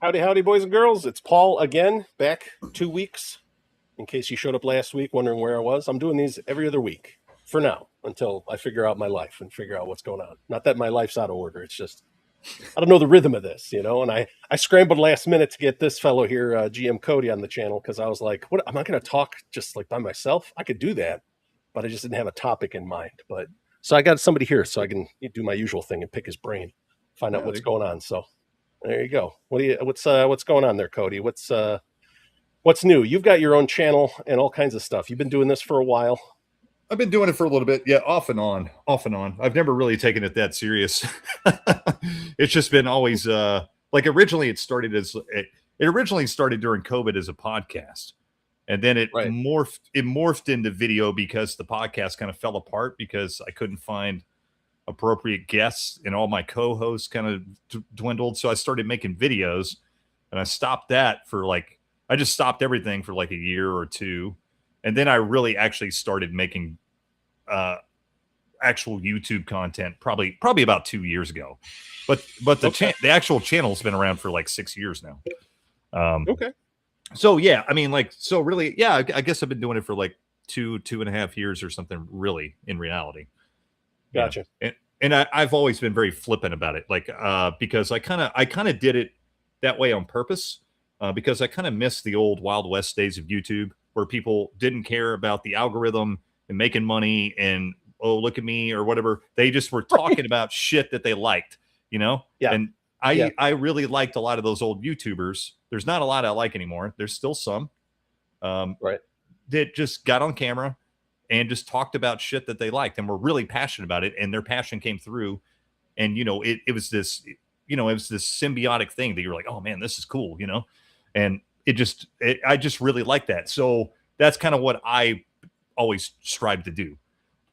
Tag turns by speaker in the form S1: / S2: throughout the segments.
S1: Howdy, howdy, boys and girls. It's Paul again, back 2 weeks. In case you showed up last week wondering where I was, I'm doing these every other week for now until I figure out my life and figure out what's going on. Not that my life's out of order. It's just, I don't know the rhythm of this, and I scrambled last minute to get this fellow here, GM Cody, on the channel because I was like, what, am I going to talk just like by myself? I could do that, but I just didn't have a topic in mind. But so I got somebody here so I can do my usual thing and pick his brain, find out what's going on. So there you go. What's going on there, Cody? What's new? You've got your own channel and all kinds of stuff. You've been doing this for a while.
S2: I've been doing it for a little bit. Yeah, off and on. I've never really taken it that serious. It's just been always like originally it originally started during COVID as a podcast. And then it morphed into video because the podcast kind of fell apart because I couldn't find appropriate guests and all my co-hosts kind of dwindled. So I started making videos and I stopped that I just stopped everything for like a year or two. And then I really actually started making actual YouTube content probably about 2 years ago. But the actual channel's been around for like 6 years now.
S1: Okay.
S2: So yeah, I mean, really, yeah, I guess I've been doing it for like 2.5 years or something, really, in reality.
S1: Gotcha.
S2: Yeah. And I've always been very flippant about it, because I kind of did it that way on purpose, because I kind of miss the old Wild West days of YouTube where people didn't care about the algorithm and making money and, oh, look at me or whatever. They just were talking about shit that they liked, Yeah. And I really liked a lot of those old YouTubers. There's not a lot I like anymore. There's still some that just got on camera and just talked about shit that they liked and were really passionate about it. And their passion came through. And, it was this, it was this symbiotic thing that you're like, oh man, this is cool, and I just really like that. So that's kind of what I always strive to do.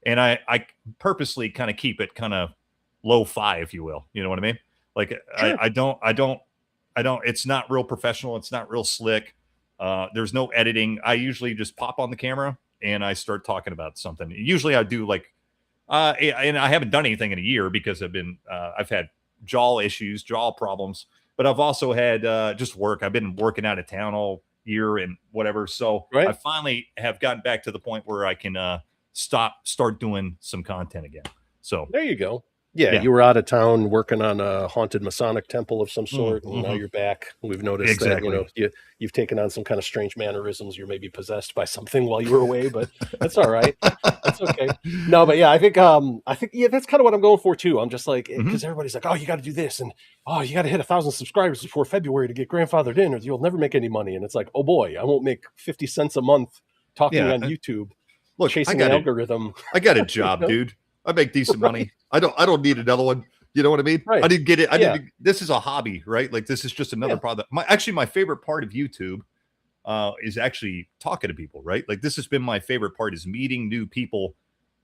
S2: And I purposely kind of keep it kind of low-fi, if you will. You know what I mean? Like sure. I don't, it's not real professional. It's not real slick. There's no editing. I usually just pop on the camera and I start talking about something. Usually I do and I haven't done anything in a year because I've had jaw problems, but I've also had just work. I've been working out of town all year and whatever. So I finally have gotten back to the point where I can start doing some content again. So
S1: there you go. Yeah, you were out of town working on a haunted Masonic temple of some sort, and now you're back. We've noticed that you've taken on some kind of strange mannerisms. You're maybe possessed by something while you were away, but that's all right. That's okay. No, but yeah, I think that's kind of what I'm going for too. I'm just like, because everybody's like, oh, you got to do this, and oh, you got to hit 1,000 subscribers before February to get grandfathered in, or you'll never make any money. And it's like, oh boy, I won't make 50 cents a month talking on YouTube.
S2: Look,
S1: chasing an algorithm.
S2: I got a job, dude. I make decent money. I don't need another one. You know what I mean? Right. I didn't get it. This is a hobby, right? Like this is just another product. My favorite part of YouTube is actually talking to people, right? Like this has been my favorite part is meeting new people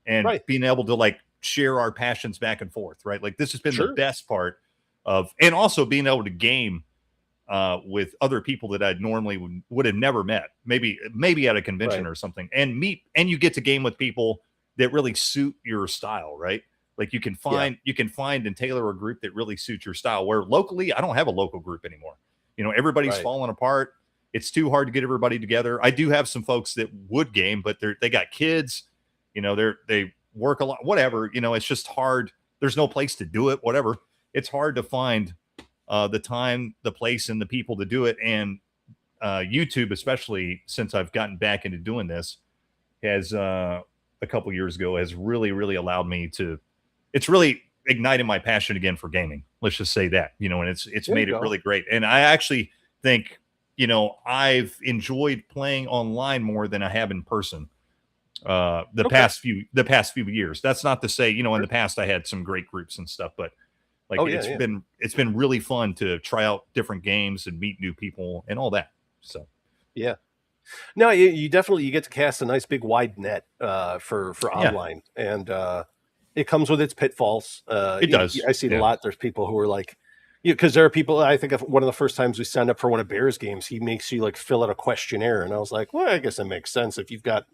S2: and being able to share our passions back and forth, right? Like this has been the best part and also being able to game with other people that I normally would have never met, maybe at a convention or something, and you get to game with people that really suit your style, right? Like you can find and tailor a group that really suits your style. Where locally, I don't have a local group anymore. Everybody's falling apart. It's too hard to get everybody together. I do have some folks that would game, but they got kids. They work a lot. Whatever. It's just hard. There's no place to do it. Whatever. It's hard to find the time, the place, and the people to do it. And YouTube, especially since I've gotten back into doing this, has a couple years ago has really, really allowed me to. It's really ignited my passion again for gaming. Let's just say that, and it's made it really great. And I actually think, I've enjoyed playing online more than I have in person. The past few years. That's not to say, in the past I had some great groups and stuff, but it's been really fun to try out different games and meet new people and all that. So,
S1: yeah. No, you definitely get to cast a nice big wide net for online, and it comes with its pitfalls.
S2: It does.
S1: I see it a lot. There's people who are like, because there are people. I think one of the first times we signed up for one of Bears games, he makes you fill out a questionnaire, and I was like, well, I guess that makes sense if you've got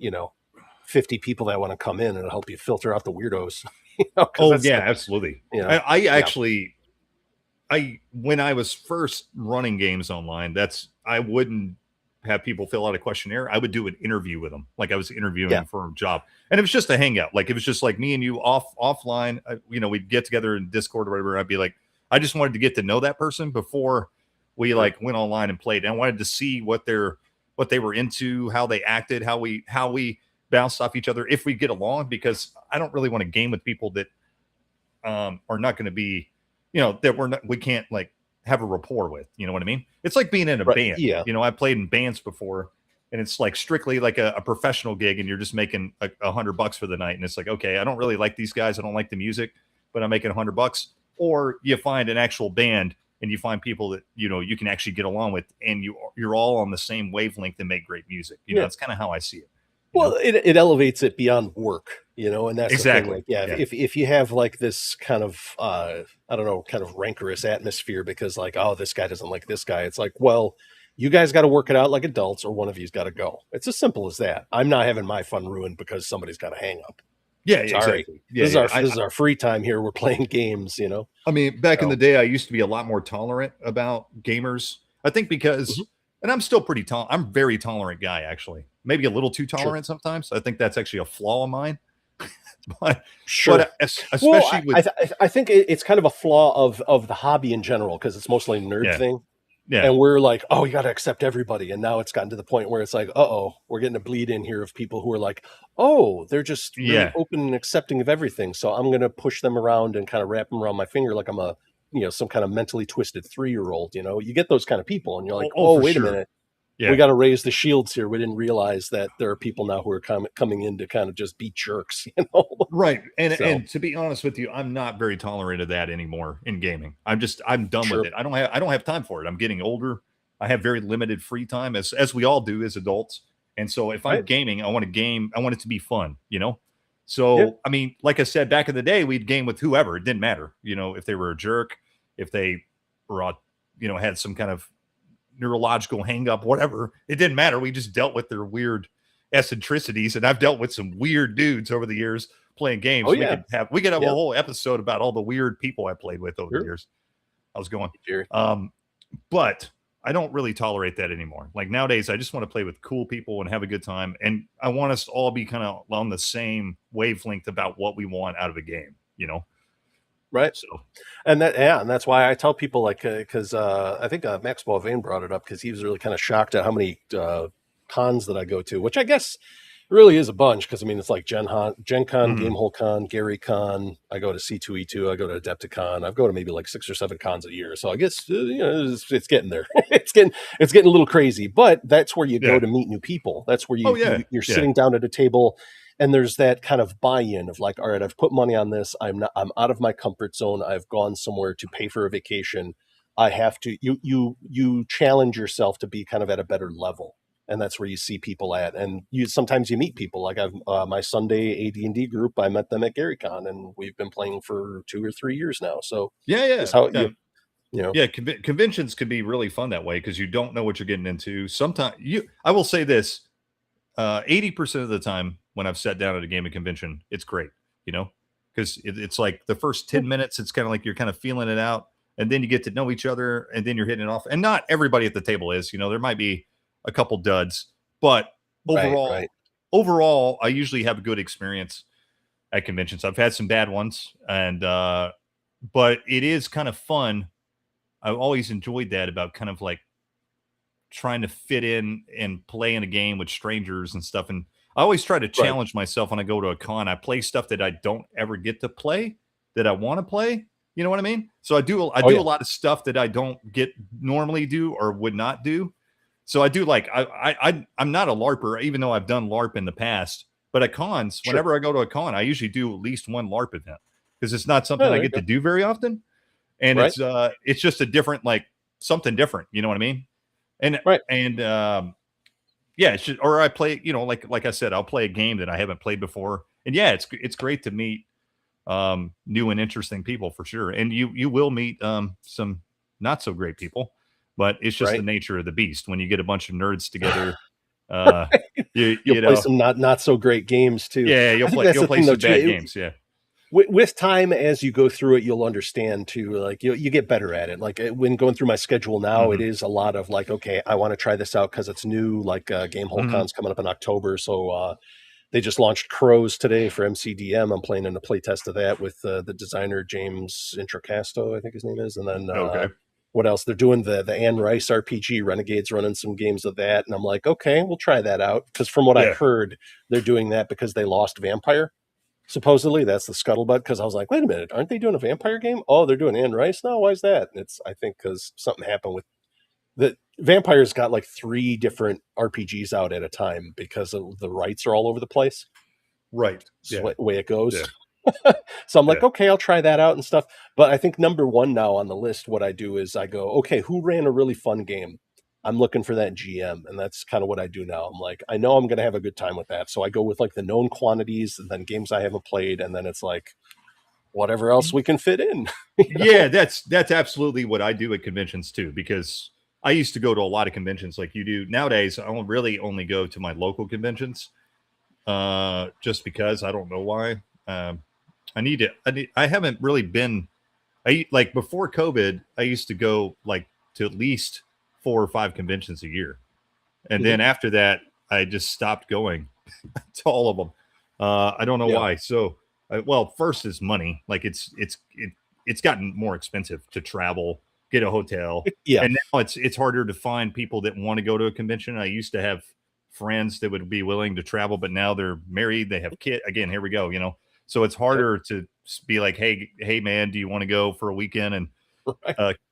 S1: 50 people that want to come in, and it'll help you filter out the weirdos.
S2: Oh yeah, absolutely. I when I was first running games online, I wouldn't have people fill out a questionnaire. I would do an interview with them, like I was interviewing for a job, and it was just a hangout. Like it was just like me and you offline. We'd get together in Discord or whatever. I'd be like, I just wanted to get to know that person before we like went online and played. And I wanted to see what they were into, how they acted, how we bounced off each other, if we get along, because I don't really want to game with people that are not going to be, that we can't like have a rapport with, you know what I mean? It's like being in a band.
S1: Yeah.
S2: I played in bands before, and it's like strictly like a professional gig, and you're just making $100 for the night. And it's like, okay, I don't really like these guys. I don't like the music, but I'm making $100. Or you find an actual band and you find people that, you can actually get along with, and you're all on the same wavelength and make great music. That's kind of how I see it.
S1: Well, it elevates it beyond work, and that's
S2: exactly.
S1: The thing. Like, if you have like this kind of, I don't know, kind of rancorous atmosphere because like, oh, this guy doesn't like this guy. It's like, well, you guys got to work it out like adults, or one of you's got to go. It's as simple as that. I'm not having my fun ruined because somebody's got a hang up.
S2: Yeah, exactly. Yeah,
S1: this is our free time here. We're playing games,
S2: I mean, back in the day, I used to be a lot more tolerant about gamers. I think because, and I'm still pretty I'm a very tolerant guy, actually. Maybe a little too tolerant sometimes. I think that's actually a flaw of mine. but especially with,
S1: I think it's kind of a flaw of the hobby in general, because it's mostly a nerd thing.
S2: Yeah.
S1: And we're like, oh, you got to accept everybody. And now it's gotten to the point where it's like, we're getting a bleed in here of people who are like, oh, they're just really open and accepting of everything. So I'm going to push them around and kind of wrap them around my finger like I'm some kind of mentally twisted 3-year-old. You get those kind of people, and you're like, wait a minute. Yeah. We got to raise the shields here. We didn't realize that there are people now who are coming in to kind of just be jerks,
S2: Right. And to be honest with you, I'm not very tolerant of that anymore in gaming. I'm done with it. I don't have time for it. I'm getting older. I have very limited free time, as we all do as adults. And so if I'm gaming, I want to game. I want it to be fun, So, I mean, like I said, back in the day, we'd game with whoever. It didn't matter, if they were a jerk, if they were, had some kind of neurological hang up, whatever. It didn't matter. We just dealt with their weird eccentricities, and I've dealt with some weird dudes over the years playing games. We could have a whole episode about all the weird people I played with over the years. I was going. But I don't really tolerate that anymore. Like nowadays, I just want to play with cool people and have a good time, and I want us to all be kind of on the same wavelength about what we want out of a game,
S1: Right. So, and that's why I tell people, like, because I think Max Boivin brought it up, because he was really kind of shocked at how many cons that I go to, which I guess really is a bunch, because I mean, it's like Gen Con, Gamehole Con, Gary Con. I go to C2E2. I go to Adepticon. I go to maybe like 6 or 7 cons a year. So I guess it's getting there. it's getting a little crazy, but that's where you go to meet new people. That's where you're sitting down at a table. And there's that kind of buy-in of like, all right, I've put money on this. I'm out of my comfort zone. I've gone somewhere to pay for a vacation. I have to, you challenge yourself to be kind of at a better level. And that's where you see people at. And sometimes you meet people. Like I've my Sunday AD&D group, I met them at GaryCon, and we've been playing for 2 or 3 years now. So
S2: conventions can be really fun that way, because you don't know what you're getting into. Sometimes I will say this, 80% of the time when I've sat down at a gaming convention, it's great, because it's like the first 10 minutes, it's kind of like you're kind of feeling it out, and then you get to know each other, and then you're hitting it off. And not everybody at the table is, there might be a couple duds, but overall, I usually have a good experience at conventions. I've had some bad ones, and but it is kind of fun. I've always enjoyed that about kind of like trying to fit in and play in a game with strangers and stuff. And I always try to challenge myself when I go to a con. I play stuff that I don't ever get to play that I want to play. You know what I mean? So I do a lot of stuff that I don't normally do or would not do. So I do like, I'm not a LARPer, even though I've done LARP in the past, but at cons, whenever I go to a con, I usually do at least one LARP event, because it's not something I get to do very often. And it's just a different, like something different. You know what I mean? And, it's just, or I play, like I said, I'll play a game that I haven't played before. And it's great to meet new and interesting people, for sure. And you will meet some not so great people, but it's just the nature of the beast. When you get a bunch of nerds together,
S1: you'll play some not so great games too.
S2: Yeah, you'll play some bad games. Yeah.
S1: with time, as you go through it, you'll understand too. Like you get better at it. Like when going through my schedule now, it is a lot of like, okay, I want to try this out because it's new. Like Game Hole Con's coming up in October, so they just launched Crows today for MCDM. I'm playing in a playtest of that with the designer James Introcasto, I think his name is, and then what else? They're doing the Anne Rice RPG. Renegade's running some games of that, and I'm like, okay, we'll try that out because from what I heard, they're doing that because they lost Vampire. Supposedly that's the scuttlebutt, because I was like, wait a minute, aren't they doing a vampire game? Oh, they're doing Anne Rice now? Why is that? And it's, I think, because something happened with the Vampires got like 3 different RPGs out at a time because of the rights are all over the place.
S2: Right.
S1: The way it goes. Yeah. So I'm like, okay, I'll try that out and stuff. But I think number 1 now on the list, what I do is I go, okay, who ran a really fun game? I'm looking for that GM, and that's kind of what I do now. I'm like, I know I'm going to have a good time with that. So I go with like the known quantities and then games I haven't played. And then it's like, whatever else we can fit in.
S2: Yeah, that's absolutely what I do at conventions too, because I used to go to a lot of conventions like you do. Nowadays, I don't really only go to my local conventions, just because I don't know why. I haven't really been. Like before COVID, I used to go like to at least 4 or 5 conventions a year, and then after that, I just stopped going to all of them. I don't know why. So, well, first is money. Like it's gotten more expensive to travel, get a hotel. And now it's harder to find people that want to go to a convention. I used to have friends that would be willing to travel, but now they're married, they have kids. Again, here we go, So it's harder to be like, hey man, do you want to go for a weekend and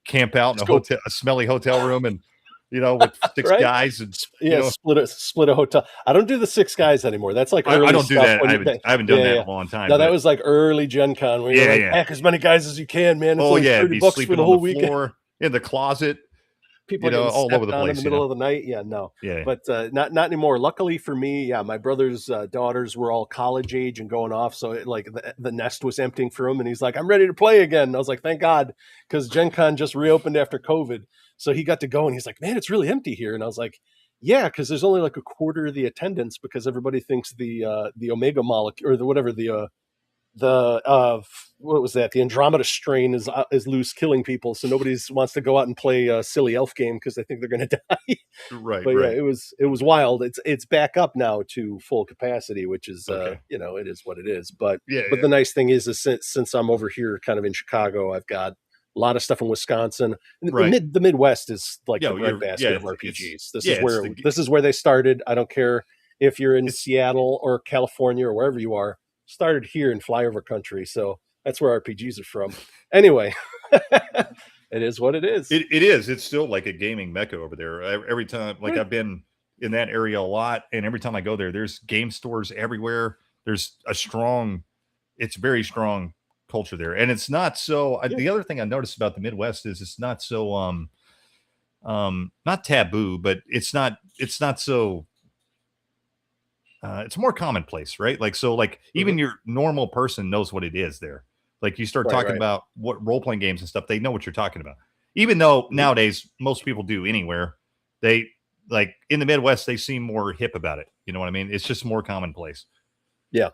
S2: camp out in a smelly hotel room and with 6 guys and
S1: split a hotel. I don't do the 6 guys anymore. That's like early
S2: I don't
S1: stuff.
S2: do that. I haven't done that in a long time.
S1: No, that was like early Gen Con where you're like, pack as many guys as you can, man. It's only $30 for the whole weekend.
S2: Floor, in the closet.
S1: People all over the place in the middle of the night. But not anymore. Luckily for me, my brother's daughters were all college age and going off, so the nest was emptying for him, and he's like, I'm ready to play again. And I was like, thank God, because Gen Con just reopened after COVID, so he got to go, and he's like, man, it's really empty here. And I was like, yeah, because there's only like a quarter of the attendance because everybody thinks the Omega molecule or what was that? The Andromeda strain is loose, killing people. So nobody wants to go out and play a silly elf game because they think they're going to die.
S2: Right.
S1: But it was wild. It's back up now to full capacity, which is it is what it is. But the nice thing is since I'm over here, kind of in Chicago, I've got a lot of stuff in Wisconsin. The Midwest is like the breadbasket of RPGs. This is where they started. I don't care if you're in Seattle or California or wherever you are. Started here in flyover country, so that's where RPGs are from. Anyway, it is what it is.
S2: It is. It's still like a gaming mecca over there. Every time, I've been in that area a lot, and every time I go there, there's game stores everywhere. There's it's very strong culture there, and it's not so. The other thing I noticed about the Midwest is it's not so not taboo, but it's not so. It's more commonplace, right? Even your normal person knows what it is there. Like you start talking about what role-playing games and stuff, they know what you're talking about. Even though nowadays most people do anywhere, they in the Midwest, they seem more hip about it. You know what I mean? It's just more commonplace.
S1: Yeah.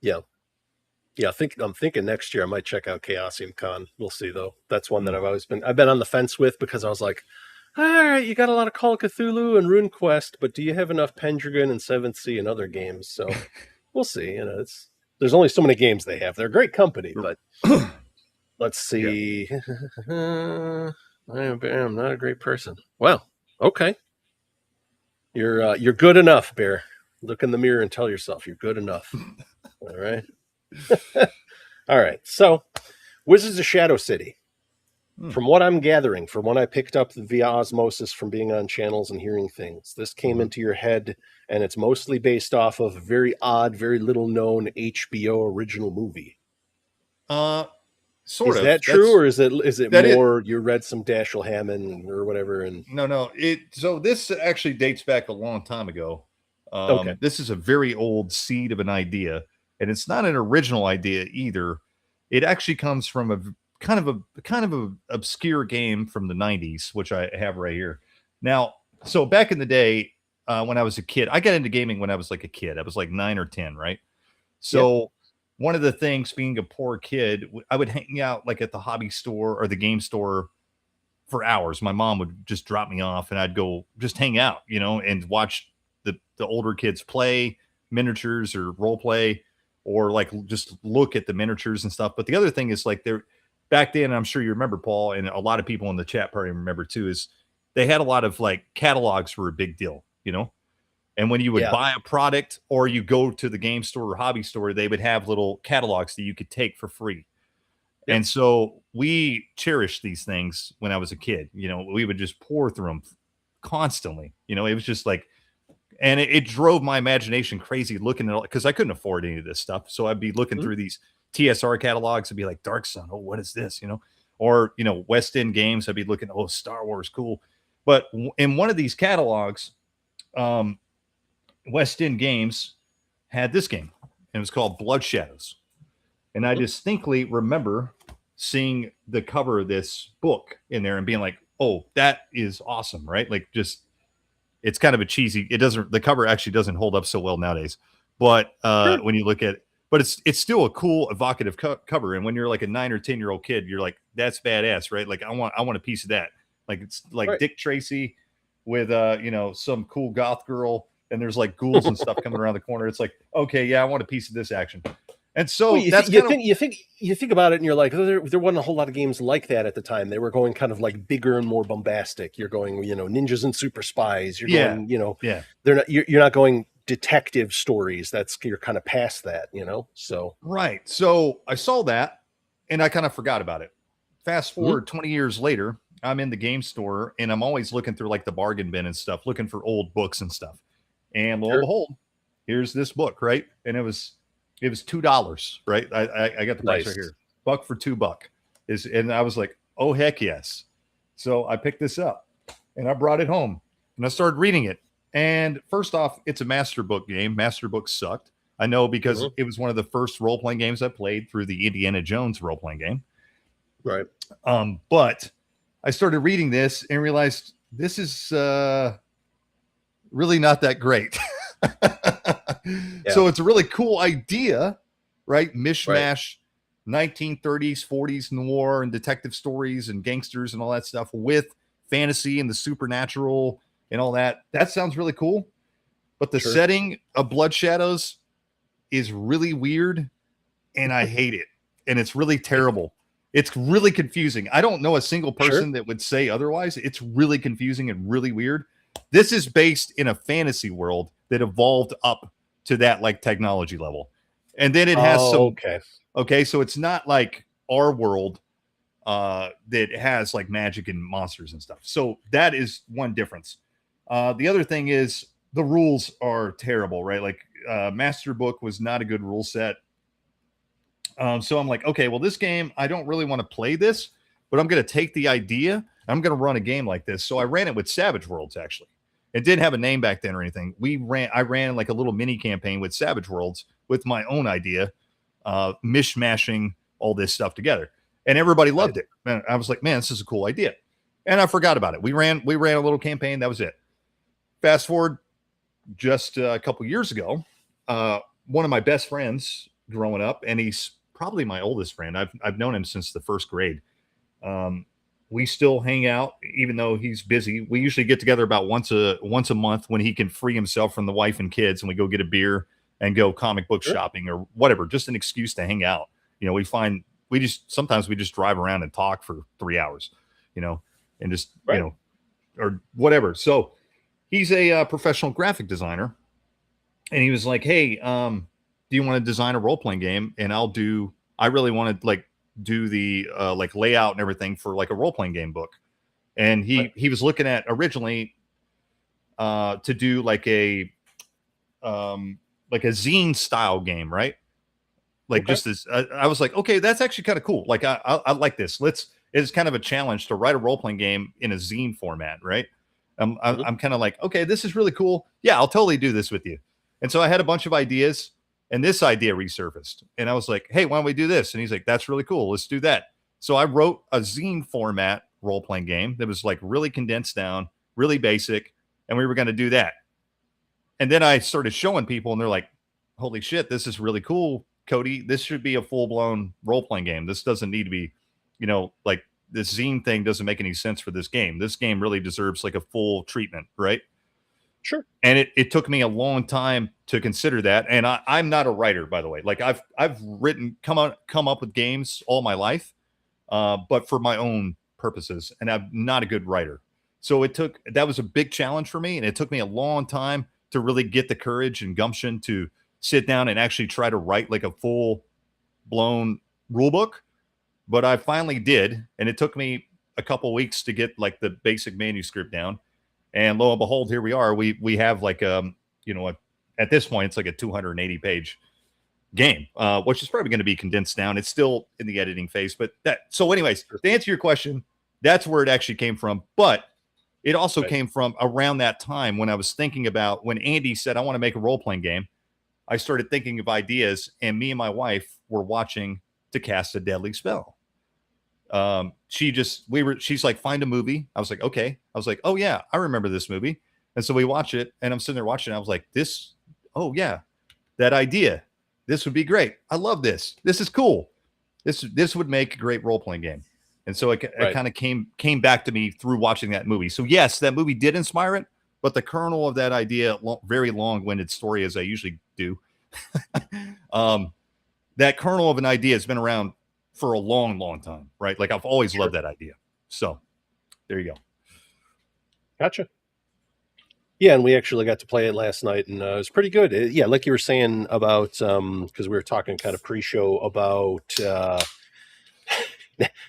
S1: I'm thinking next year I might check out Chaosium Con. We'll see though. That's one that I've been on the fence with because I was like, all right, you got a lot of Call of Cthulhu and RuneQuest, but do you have enough Pendragon and 7th Sea and other games? So we'll see. There's only so many games they have. They're a great company, but let's see. Yeah. I'm not a great person. Well, okay. You're good enough, Bear. Look in the mirror and tell yourself you're good enough. All right. All right. So, Wizards of Shadow City. From what I'm gathering, from when I picked up via osmosis from being on channels and hearing things, this came into your head, and it's mostly based off of a very odd, very little known HBO original movie.
S2: Sort of.
S1: Is that true, or is it more you read some Dashiell Hammond or whatever? And
S2: no. So this actually dates back a long time ago. This is a very old seed of an idea, and it's not an original idea either. It actually comes from a kind of a obscure game from the 90s, which I have right here. Now, so back in the day, when I was a kid, I got into gaming when I was like a kid. I was like 9 or 10, right? So one of the things, being a poor kid, I would hang out like at the hobby store or the game store for hours. My mom would just drop me off and I'd go just hang out, and watch the older kids play miniatures or role play, or like just look at the miniatures and stuff. But the other thing is, like, there back then, I'm sure you remember, Paul, and a lot of people in the chat probably remember too, is they had a lot of like catalogs were a big deal, and when you would buy a product or you go to the game store or hobby store, they would have little catalogs that you could take for free. Yep. And so we cherished these things when I was a kid. We would just pour through them constantly. It was just like, and it drove my imagination crazy looking at it, because I couldn't afford any of this stuff. So I'd be looking through these TSR catalogs and be like, Dark Sun, oh, what is this? Or, West End Games, I'd be looking, oh, Star Wars, cool. But in one of these catalogs, West End Games had this game, and it was called Blood Shadows. And I distinctly remember seeing the cover of this book in there and being like, oh, that is awesome, right? Like, just, it's kind of a cheesy, the cover actually doesn't hold up so well nowadays. But when you look at it, but it's still a cool, evocative cover. And when you're like a 9 or 10-year-old kid, you're like, that's badass, right? Like, I want a piece of that. Like, it's like Dick Tracy with, some cool goth girl, and there's like ghouls and stuff coming around the corner. It's like, okay, yeah, I want a piece of this action. And so
S1: you think about it, and you're like, there wasn't a whole lot of games like that at the time. They were going kind of like bigger and more bombastic. You're going, ninjas and super spies. You're going, they're not. You're not going detective stories. You're kind of past that, So
S2: right. So I saw that, and I kind of forgot about it. Fast forward 20 years later, I'm in the game store, and I'm always looking through like the bargain bin and stuff, looking for old books and stuff. And lo and behold, here's this book, right? And it was $2, right? I got the price right here. Buck for $2 and I was like, oh, heck yes. So I picked this up and I brought it home and I started reading it. And first off, it's a master book game. Master books sucked. I know, because it was one of the first role-playing games I played through the Indiana Jones role-playing game. Right. But I started reading this and realized this is really not that great. So it's a really cool idea, right? Mishmash, 1930s, 40s noir and detective stories and gangsters and all that stuff with fantasy and the supernatural and all that. That sounds really cool. But the setting of Blood Shadows is really weird, and I hate it. And it's really terrible. It's really confusing. I don't know a single person that would say otherwise. It's really confusing and really weird. This is based in a fantasy world that evolved up to that like technology level. And then it has okay. So it's not like our world that has like magic and monsters and stuff. So that is one difference. The other thing is the rules are terrible, right? Like Master Book was not a good rule set. So I'm like, okay, well, this game, I don't really want to play this, but I'm going to take the idea. I'm going to run a game like this. So I ran it with Savage Worlds, actually. It didn't have a name back then or anything. I ran like a little mini campaign with Savage Worlds with my own idea, mishmashing all this stuff together. And everybody loved it. Man, I was like, man, this is a cool idea. And I forgot about it. We ran a little campaign. That was it. Fast forward just a couple years ago, one of my best friends growing up, and he's probably my oldest friend. I've known him since the first grade. We still hang out, even though he's busy. We usually get together about once a month when he can free himself from the wife and kids, and we go get a beer and go comic book shopping or whatever, just an excuse to hang out. Sometimes we just drive around and talk for 3 hours, and just, or whatever. So he's a professional graphic designer, and he was like, hey, do you want to design a role-playing game? And I really want to like do the like layout and everything for like a role-playing game book. And he was looking at originally to do like a zine style game, right? Like just as I was like, okay, that's actually kind of cool. Like I like this. It's kind of a challenge to write a role-playing game in a zine format, right? I'm kind of like, okay, this is really cool. Yeah, I'll totally do this with you. And so I had a bunch of ideas. And this idea resurfaced. And I was like, hey, why don't we do this? And he's like, that's really cool. Let's do that. So I wrote a zine format role-playing game that was like really condensed down, really basic. And we were going to do that. And then I started showing people, and they're like, holy shit, this is really cool. Cody, this should be a full-blown role-playing game. This doesn't need to be, like this zine thing doesn't make any sense for this game. This game really deserves like a full treatment, right?
S1: Sure.
S2: And it took me a long time to consider that. And I'm not a writer, by the way. Like I've come up with games all my life, but for my own purposes, and I'm not a good writer. So that was a big challenge for me, and it took me a long time to really get the courage and gumption to sit down and actually try to write like a full blown rule book. But I finally did, and it took me a couple weeks to get like the basic manuscript down. And lo and behold, here we are. We have like at this point it's like a 280 page game, which is probably going to be condensed down. It's still in the editing phase, but anyways, to answer your question, that's where it actually came from. But it also came from around that time when I was thinking about when Andy said, I want to make a role-playing game. I started thinking of ideas, and me and my wife were watching To Cast a Deadly Spell. She's like, find a movie. I was like, okay. I was like, oh yeah, I remember this movie. And so we watch it, and I'm sitting there watching it. I was like, oh yeah, that idea. This would be great. I love this. This is cool. This would make a great role-playing game. And so it kind of came back to me through watching that movie. So yes, that movie did inspire it, but the kernel of that idea, very long-winded story as I usually do, that kernel of an idea has been around for a long, long time, right? Like I've always loved that idea. So there you go.
S1: Gotcha. Yeah, and we actually got to play it last night, and it was pretty good. Yeah, like you were saying about, because we were talking kind of pre-show about.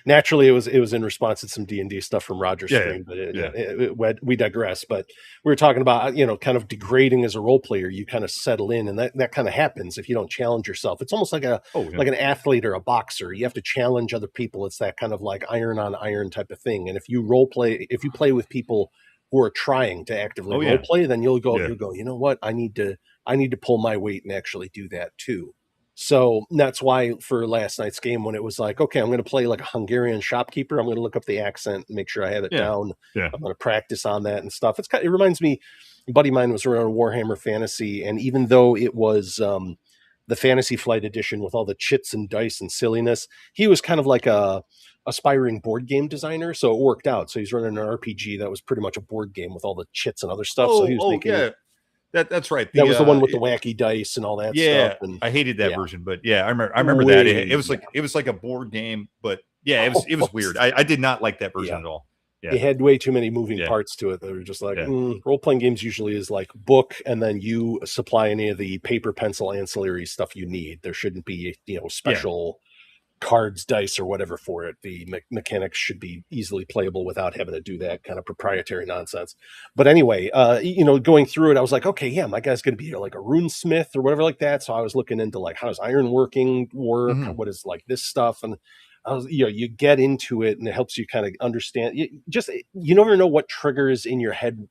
S1: Naturally, it was in response to some D&D stuff from Roger's stream, but we digress. But we were talking about kind of degrading as a role player. You kind of settle in, and that kind of happens if you don't challenge yourself. It's almost like like an athlete or a boxer. You have to challenge other people. It's that kind of like iron on iron type of thing. And if you play with people who are trying to actively role play, then you'll go, you know what? I need to pull my weight and actually do that too. So that's why for last night's game, when it was like, okay, I'm going to play like a Hungarian shopkeeper, I'm going to look up the accent and make sure I have it down.
S2: Yeah.
S1: I'm going to practice on that and stuff. It reminds me, a buddy of mine was around Warhammer Fantasy, and even though it was the Fantasy Flight edition with all the chits and dice and silliness, he was kind of like a aspiring board game designer, so it worked out. So he's running an RPG that was pretty much a board game with all the chits and other stuff. So he was making
S2: that's right.
S1: That was the one with the wacky dice and all that stuff. And
S2: I hated that version, but I remember that. It was like a board game, but it was weird. I did not like that version at all. Yeah.
S1: It had way too many moving parts to it. They were just like role-playing games usually is like book, and then you supply any of the paper, pencil, ancillary stuff you need. There shouldn't be special cards, dice, or whatever for it. The mechanics should be easily playable without having to do that kind of proprietary nonsense. But anyway, going through it, I was like, okay, yeah, my guy's going to be like a runesmith or whatever like that. So I was looking into like, how does iron work? Mm-hmm. What is like this stuff? And I was, you get into it, and it helps you kind of understand. You never know what triggers in your head,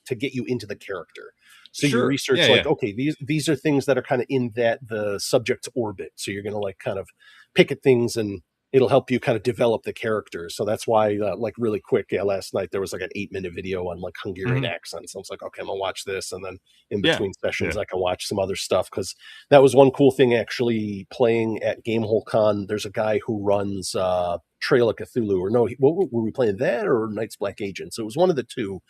S1: to get you into the character. So you research okay, these are things that are kind of in the subject's orbit. So you're going to like kind of pick at things, and it'll help you kind of develop the character. So that's why, like really quick, last night there was like an 8-minute video on like Hungarian accents. I was like, okay, I'm gonna watch this, and then in between sessions I can watch some other stuff, because that was one cool thing actually playing at Gamehole Con. There's a guy who runs Trail of Cthulhu, or no, what were we playing, that or Night's Black Agents? It was one of the two.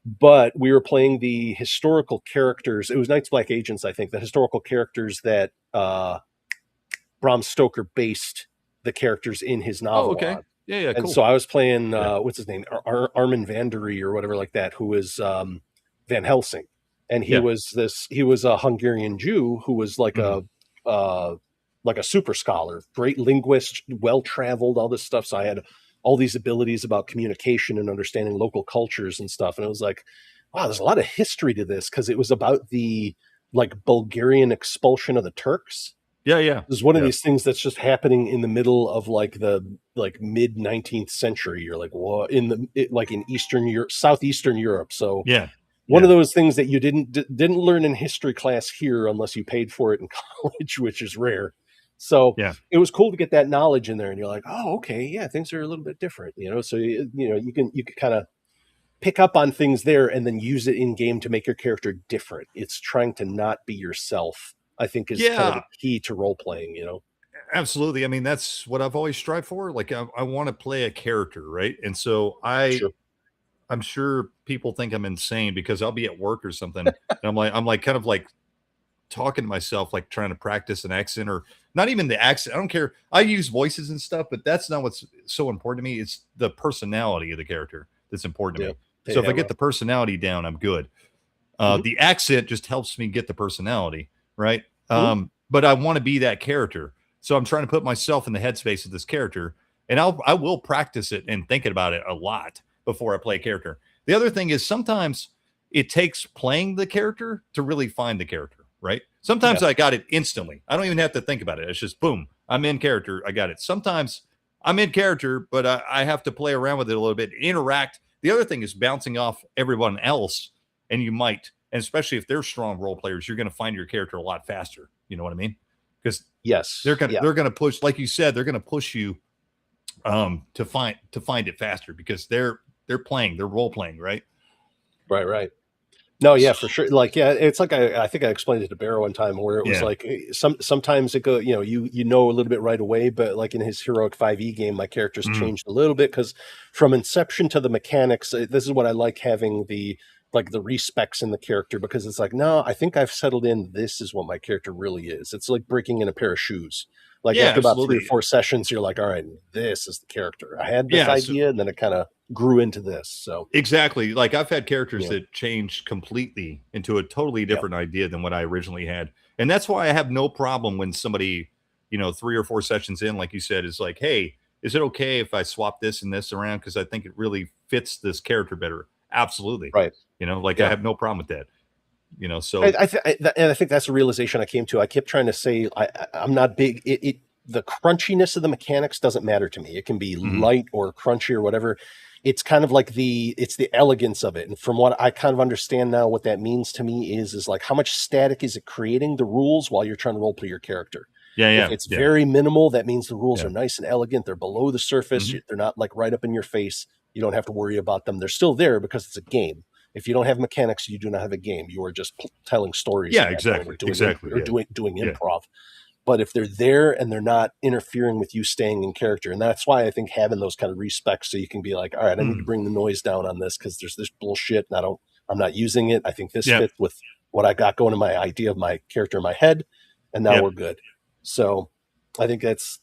S1: But we were playing the historical characters. It was Night's Black Agents, I think, the historical characters that Bram Stoker based the characters in his novel on.
S2: Yeah,
S1: and cool. So I was playing, what's his name? Armin Vandery or whatever like that, who is Van Helsing. And he was a Hungarian Jew who was like a super scholar, great linguist, well-traveled, all this stuff. So I had all these abilities about communication and understanding local cultures and stuff. And it was like, wow, there's a lot of history to this, because it was about the like Bulgarian expulsion of the Turks.
S2: Yeah.
S1: There's one of these things that's just happening in the middle of like the mid 19th century. You're like, well, in Eastern Europe, Southeastern Europe. So one of those things that you didn't learn in history class here unless you paid for it in college, which is rare. So it was cool to get that knowledge in there, and you're like, oh, okay, yeah, things are a little bit different, so you can kind of pick up on things there and then use it in game to make your character different. It's trying to not be yourself I think is kind of the key to role playing, you know?
S2: Absolutely. I mean, that's what I've always strived for. Like I want to play a character, right? And so I'm sure people think I'm insane because I'll be at work or something. And I'm like kind of like talking to myself, like trying to practice an accent, or not even the accent. I don't care. I use voices and stuff, but that's not what's so important to me. It's the personality of the character that's important to me. So if I get the personality down, I'm good. The accent just helps me get the personality, right? But I want to be that character. So I'm trying to put myself in the headspace of this character, and I will practice it and thinking about it a lot before I play a character. The other thing is sometimes it takes playing the character to really find the character, right? Sometimes I got it instantly. I don't even have to think about it. It's just boom, I'm in character. I got it. Sometimes I'm in character, but I have to play around with it a little bit, interact. The other thing is bouncing off everyone else, and you might, and especially if they're strong role players, you're going to find your character a lot faster. You know what I mean? Because they're gonna push, like you said, they're gonna push you to find it faster because they're role playing, right?
S1: Right. No, yeah, for sure. Like, yeah, it's like I think I explained it to Barrow one time where it was like sometimes it go, you know, you know a little bit right away, but like in his Heroic 5e game, my character's changed a little bit because from inception to the mechanics, this is what I like having the respecs in the character, because it's like, no, I think I've settled in. This is what my character really is. It's like breaking in a pair of shoes. Like after about 3 or 4 sessions, you're like, all right, this is the character. I had this idea, and then it kind of grew into this. So
S2: exactly. Like I've had characters that changed completely into a totally different idea than what I originally had. And that's why I have no problem when somebody, you know, 3 or 4 sessions in, like you said, is like, hey, is it okay if I swap this and this around? Because I think it really fits this character better. Absolutely.
S1: Right.
S2: You know, like I have no problem with that. You know, so
S1: and I think that's a realization I came to. I kept trying to say I'm not big. The crunchiness of the mechanics doesn't matter to me. It can be light or crunchy or whatever. It's kind of like it's the elegance of it. And from what I kind of understand now, what that means to me is like how much static is it creating the rules while you're trying to roleplay your character. If it's very minimal, that means the rules are nice and elegant. They're below the surface. They're not like right up in your face. You don't have to worry about them. They're still there because it's a game. If you don't have mechanics, you do not have a game. You are just telling stories.
S2: Yeah, exactly.
S1: Doing improv. But if they're there and they're not interfering with you staying in character, and that's why I think having those kind of respecs, so you can be like, all right, I need to bring the noise down on this because there's this bullshit and I'm not using it. I think this fits with what I got going in my idea of my character in my head, and now we're good. So I think that's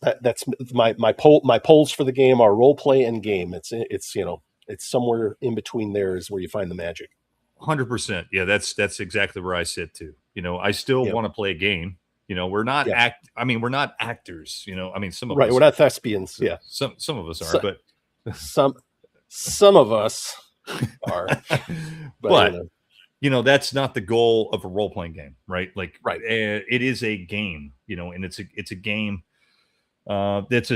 S1: my polls for the game are role play and game. It's you know, it's somewhere in between there is where you find the magic.
S2: 100%. Yeah, that's exactly where I sit too. You know, I still want to play a game. You know, we're not we're not actors, you know. I mean, some of us
S1: we're not thespians. Yeah.
S2: Some of us are, but
S1: some of us are.
S2: But you know, that's not the goal of a role-playing game, right? Like it is a game, you know, and it's a game that's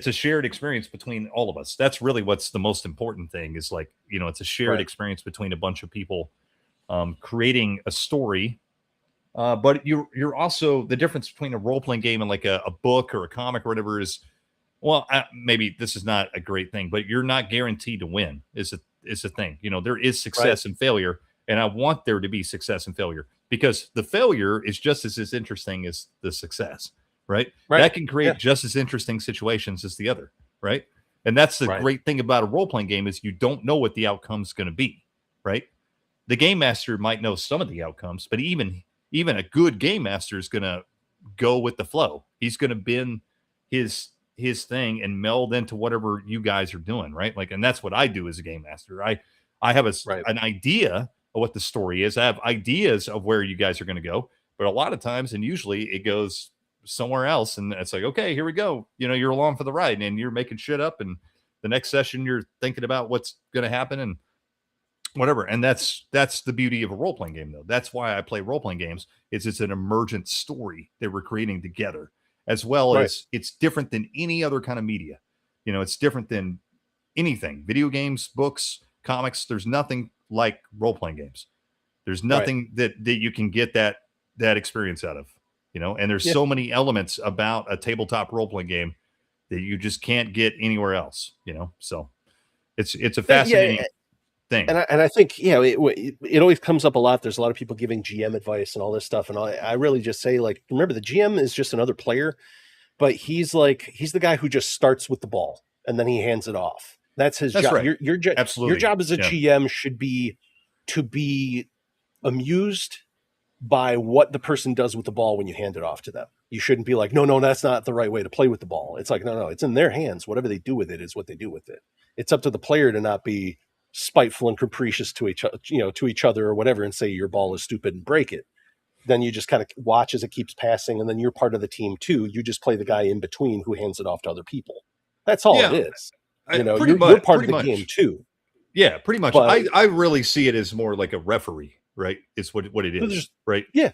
S2: a shared experience between all of us. That's really what's the most important thing is, like, you know, it's a shared experience between a bunch of people creating a story. But you're also, the difference between a role-playing game and like a book or a comic or whatever is, well, maybe this is not a great thing, but you're not guaranteed to win is a thing. You know, there is success and failure, and I want there to be success and failure because the failure is just as interesting as the success. Right? That can create just as interesting situations as the other, right? And that's the great thing about a role-playing game is you don't know what the outcome's going to be, right? The game master might know some of the outcomes, but even a good game master is going to go with the flow. He's going to bend his thing and meld into whatever you guys are doing, right? Like, and that's what I do as a game master. I have an idea of what the story is. I have ideas of where you guys are going to go, but a lot of times, and usually it goes somewhere else, and it's like, okay, here we go. You know, you're along for the ride, and you're making shit up, and the next session you're thinking about what's going to happen and whatever. And that's the beauty of a role-playing game, though. That's why I play role-playing games. It's an emergent story that we're creating together, as well as it's different than any other kind of media. You know, it's different than anything. Video games, books, comics. There's nothing like role-playing games. There's nothing that you can get that experience out of. You know, and there's so many elements about a tabletop role-playing game that you just can't get anywhere else, you know? So it's a fascinating thing.
S1: And I think, it always comes up a lot. There's a lot of people giving GM advice and all this stuff. And I really just say, like, remember, the GM is just another player, but he's the guy who just starts with the ball and then he hands it off. That's his job.
S2: Right.
S1: Your
S2: Absolutely.
S1: job as a GM should be to be amused by what the person does with the ball when you hand it off to them. You shouldn't be like, no, that's not the right way to play with the ball. It's like, no, it's in their hands. Whatever they do with it is what they do with it. It's up to the player to not be spiteful and capricious to each other or whatever, and say your ball is stupid and break it. Then you just kind of watch as it keeps passing, and then you're part of the team too. You just play the guy in between who hands it off to other people. That's all it is. You're part of the game too.
S2: Yeah, pretty much. But I really see it as more like a referee, right? It's what it is, right?
S1: Yeah.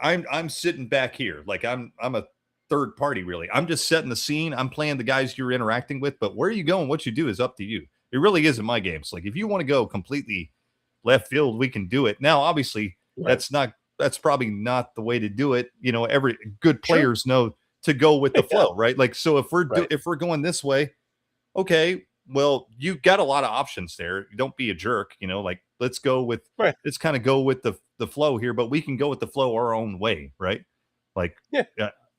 S2: I'm sitting back here, like I'm a third party, really. I'm just setting the scene. I'm playing the guys you're interacting with, but where you go and what you do is up to you. It really is in my games. Like, if you want to go completely left field, we can do it. Now, obviously, that's probably not the way to do it. Every good players know to go with the flow, right? Like, so if we're going this way, okay, well, you got a lot of options there. Don't be a jerk, like, let's go with, let's kind of go with the flow here, but we can go with the flow our own way, right? Like,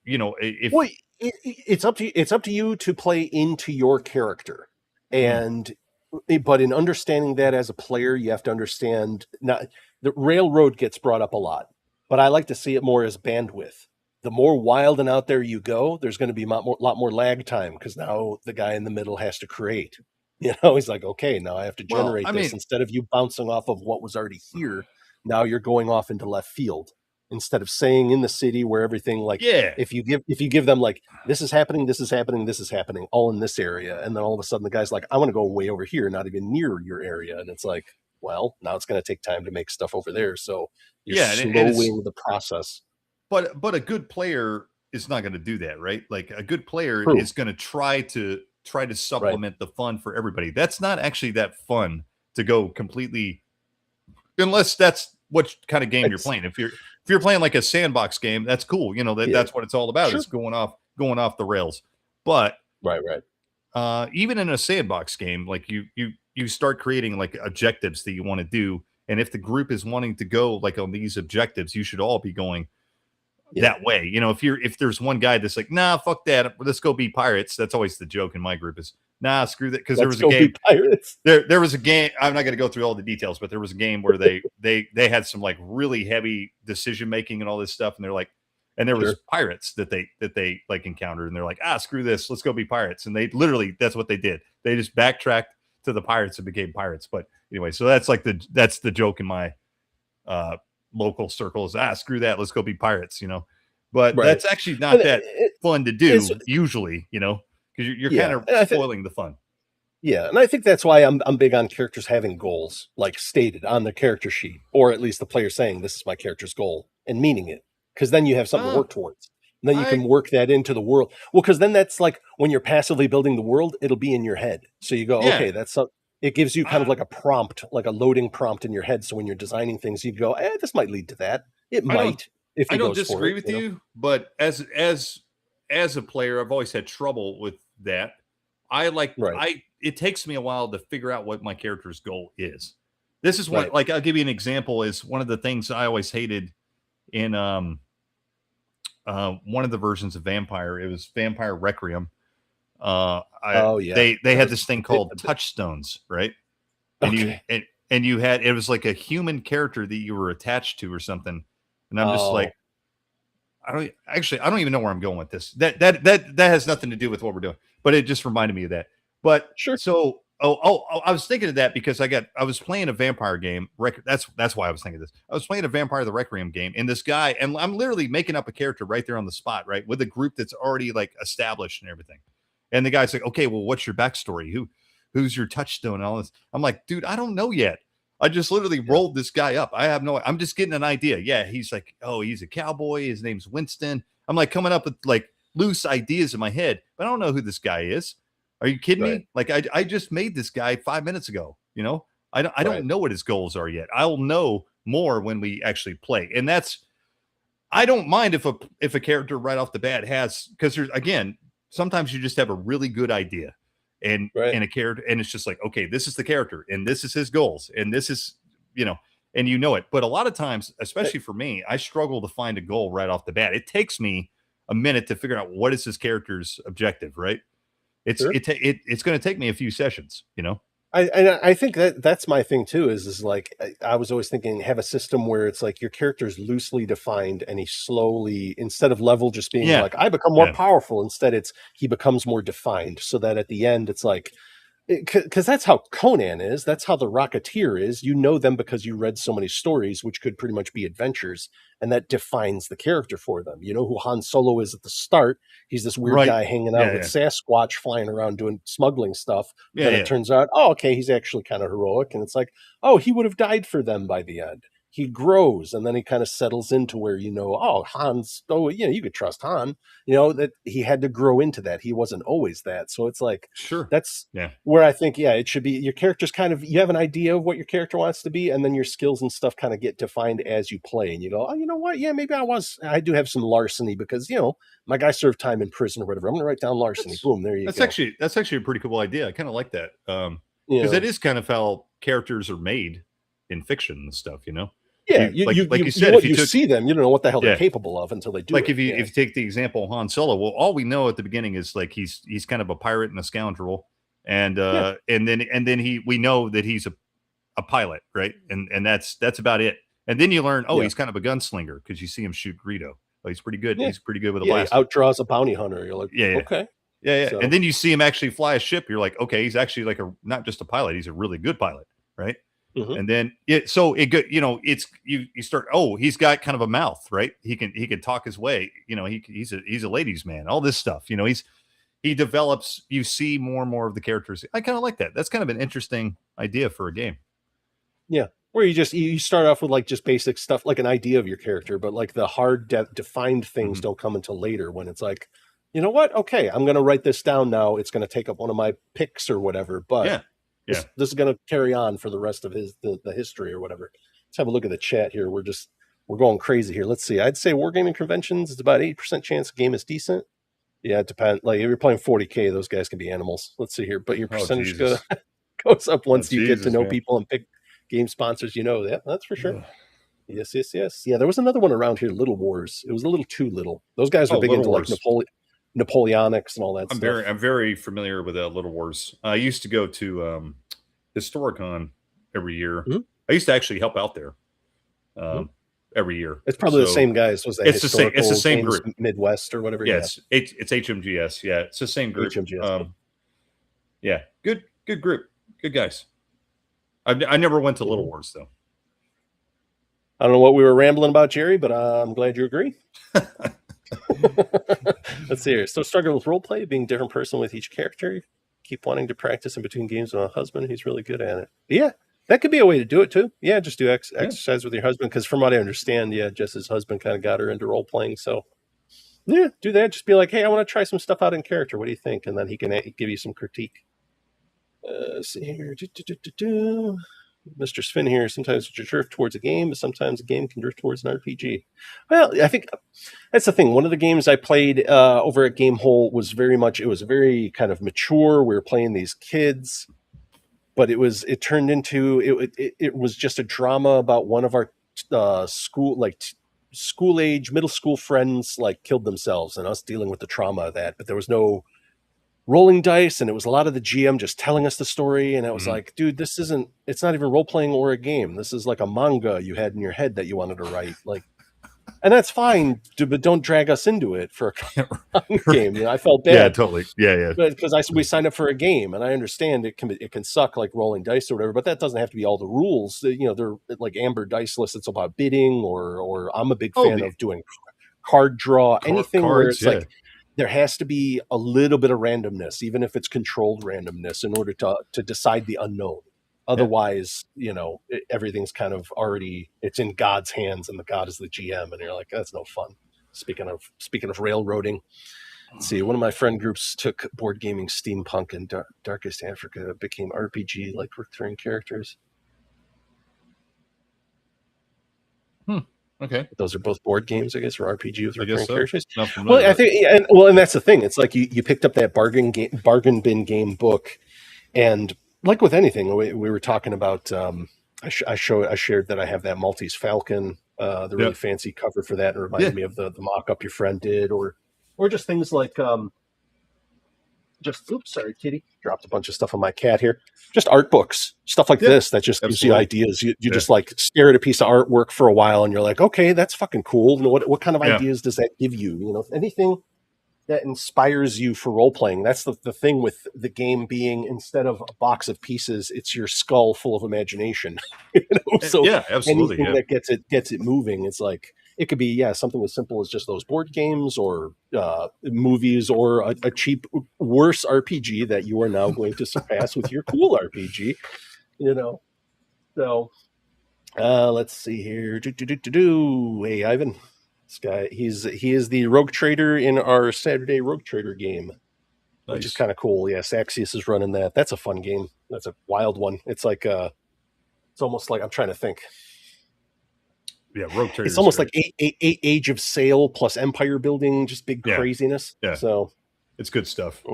S1: it's up to you to play into your character. But in understanding that as a player, you have to understand, not the railroad gets brought up a lot, but I like to see it more as bandwidth. The more wild and out there you go, there's going to be a lot more lag time, because now the guy in the middle has to create. He's like, okay, now I have to generate this. Instead of you bouncing off of what was already here, now you're going off into left field. Instead of saying in the city where everything, like, if you give them, like, this is happening, all in this area, and then all of a sudden the guy's like, I want to go way over here, not even near your area, and it's like, well, now it's going to take time to make stuff over there, so you're slowing the process.
S2: But a good player is not going to do that, right? Like, a good player is going to try to supplement the fun for everybody. That's not actually that fun to go completely, unless that's what kind of game you're playing. If you're playing like a sandbox game, that's cool. That's what it's all about. It's going off the rails. But even in a sandbox game, like, you start creating like objectives that you want to do, and if the group is wanting to go like on these objectives, you should all be going that way. If there's one guy that's like, nah, fuck that, let's go be pirates. That's always the joke in my group is, nah, screw that. Because there was a game. There was a game. I'm not going to go through all the details, but there was a game where they had some like really heavy decision making and all this stuff, and they're like, and there was pirates that they like encountered, and they're like, screw this, let's go be pirates. And they literally, that's what they did. They just backtracked to the pirates and became pirates. But anyway, so that's the joke in my local circles. Screw that, let's go be pirates. But that's actually not that fun to do usually. Because you're kind of spoiling the fun.
S1: Yeah, and I think that's why I'm big on characters having goals, like, stated on the character sheet, or at least the player saying, this is my character's goal, and meaning it, because then you have something to work towards. And then you can work that into the world. Well, because then that's like, when you're passively building the world, it'll be in your head. So you go, okay, it gives you kind of like a prompt, like a loading prompt in your head. So when you're designing things, you go, this might lead to that. It might. If
S2: I don't disagree with you, but as a player, I've always had trouble with that. It takes me a while to figure out what my character's goal is. This is what, like, I'll give you an example. Is one of the things I always hated in one of the versions of Vampire. It was Vampire Requiem. They had this thing called touchstones, right? And you had, it was like a human character that you were attached to or something. And I'm just like, I don't even know where I'm going with this. That has nothing to do with what we're doing, but it just reminded me of that. But so, I was thinking of that because I was playing a vampire game. That's why I was thinking of this. I was playing a Vampire the Requiem game, and this guy, and I'm literally making up a character right there on the spot, right, with a group that's already like established and everything. And the guy's like, okay, well, what's your backstory? Who's your touchstone and all this? I'm like, dude, I don't know yet. I just literally rolled this guy up. I have no, I'm just getting an idea. Yeah. He's like, oh, he's a cowboy. His name's Winston. I'm like coming up with like loose ideas in my head, but I don't know who this guy is. Are you kidding me? Like, I just made this guy 5 minutes ago. I don't know what his goals are yet. I'll know more when we actually play. And I don't mind if a character right off the bat has, because there's, again, sometimes you just have a really good idea and a character, and it's just like, okay, this is the character, and this is his goals, and this is, and it. But a lot of times, especially for me, I struggle to find a goal right off the bat. It takes me a minute to figure out what is this character's objective, right? It's going to take me a few sessions,
S1: I think that's my thing too, is like, I was always thinking, have a system where it's like your character's loosely defined and he slowly, instead of level just being like, I become more powerful, instead he becomes more defined, so that at the end it's like, because that's how Conan is, that's how the Rocketeer is. You know them because you read so many stories, which could pretty much be adventures, and that defines the character for them. You know who Han Solo is at the start. He's this weird guy hanging out with Sasquatch, flying around doing smuggling stuff. Then it turns out, okay, he's actually kind of heroic, and it's like, he would have died for them by the end. He grows, and then he kind of settles into where, Han's, you could trust Han, that he had to grow into that. He wasn't always that. So it's like, that's where I think, it should be, your character's kind of, you have an idea of what your character wants to be, and then your skills and stuff kind of get defined as you play, and you go, you know what? Yeah, maybe I do have some larceny because, my guy served time in prison or whatever. I'm going to write down larceny. Boom, there you go.
S2: That's actually a pretty cool idea. I kind of like that. Because that is kind of how characters are made in fiction and stuff,
S1: Yeah, you said, if you see them, you don't know what the hell they're capable of until they do.
S2: Like if you take the example of Han Solo, well, all we know at the beginning is like he's kind of a pirate and a scoundrel, and then we know that he's a pilot, right? And that's about it. And then you learn, he's kind of a gunslinger because you see him shoot Greedo. Oh, he's pretty good. Yeah. He's pretty good with a blaster.
S1: He outdraws a bounty hunter. You're like, okay.
S2: Yeah. So. And then you see him actually fly a ship. You're like, okay, he's actually like not just a pilot. He's a really good pilot, right? Mm-hmm. And then you start, he's got kind of a mouth, right? He can talk his way, he's a ladies' man, all this stuff, he develops, you see more and more of the characters. I kind of like that. That's kind of an interesting idea for a game.
S1: Yeah. Where you start off with like just basic stuff, like an idea of your character, but like the hard defined things don't come until later, when it's like, you know what? Okay, I'm going to write this down now. It's going to take up one of my picks or whatever, but this is going to carry on for the rest of the history or whatever. Let's have a look at the chat here. We're going crazy here. Let's see. I'd say wargaming conventions, it's about 8% chance the game is decent. Yeah, it depends. Like if you're playing 40K, those guys can be animals. Let's see here. But your percentage goes up once you get to know people and pick game sponsors. That's for sure. Yes. Yeah, there was another one around here, Little Wars. It was a little too little. Those guys were big into Wars. Like Napoleonics and all that stuff.
S2: I'm very familiar with Little Wars. I used to go to Historicon every year. Mm-hmm. I used to actually help out there every year.
S1: It's probably the same guys.
S2: It's the same group,
S1: Midwest or whatever.
S2: Yeah, it's HMGS. Yeah, it's the same group. HMGS. Yeah, good group, good guys. I never went to Little Wars though.
S1: I don't know what we were rambling about, Jerry, but I'm glad you agree. Let's see here. So struggle with role play, being a different person with each character. Keep wanting to practice in between games with a husband. He's really good at it. Yeah, that could be a way to do it too. Yeah, just do exercise with your husband, because from what I understand, Jess's husband kind of got her into role playing. So yeah, do that. Just be like, hey, I want to try some stuff out in character. What do you think? And then he can give you some critique. Let's see here. Mr. Sven here. Sometimes you drift towards a game, but sometimes a game can drift towards an RPG. Well, I think that's the thing. One of the games I played over at Gamehole was very kind of mature. We were playing these kids, but it turned into, it was just a drama about one of our school age, middle school friends killed themselves, and us dealing with the trauma of that. But there was no rolling dice, and it was a lot of the GM just telling us the story, and I was like, dude, it's not even role-playing or a game. This is like a manga you had in your head that you wanted to write, and that's fine, but don't drag us into it for a game. I felt bad.
S2: Yeah, totally. Yeah.
S1: Because we signed up for a game, and I understand it can suck like rolling dice or whatever, but that doesn't have to be all the rules. They're like Amber Dice List. It's about bidding, or I'm a big fan of doing card draw, anything cards, where it's like, there has to be a little bit of randomness, even if it's controlled randomness, in order to decide the unknown. Otherwise, everything's kind of already, it's in God's hands, and the God is the GM, and you're like, that's no fun. Speaking of railroading, let's see, one of my friend groups took board gaming steampunk and Darkest Africa became RPG, like recurring characters.
S2: Okay.
S1: Those are both board games, I guess, or RPG with recurring
S2: so.
S1: characters.
S2: Not familiar.
S1: Well, I think, and that's the thing. It's like you picked up that bargain bin game book, and like with anything, we were talking about. I shared that I have that Maltese Falcon, the really fancy cover for that. It reminded me of the mock up your friend did, or just things like oops, sorry, kitty, dropped a bunch of stuff on my cat here. Just art books, stuff like this that just gives you ideas. You just like stare at a piece of artwork for a while, and you're like, okay, that's fucking cool. What kind of ideas does that give you? Anything that inspires you for role playing. That's the thing with the game being, instead of a box of pieces, it's your skull full of imagination. So
S2: absolutely.
S1: Anything that gets it moving, it's like it could be something as simple as just those board games or movies, or a cheap worse RPG that you are now going to surpass with your cool RPG. So let's see here. Hey, Ivan. This guy, he is the rogue trader in our Saturday rogue trader game, which is kind of cool. Yeah, Saxius is running that. That's a fun game. That's a wild one. It's like it's almost like, I'm trying to think.
S2: Yeah, rogue trader.
S1: It's almost like Age of Sail plus empire building, just big craziness.
S2: Yeah,
S1: so
S2: it's good stuff.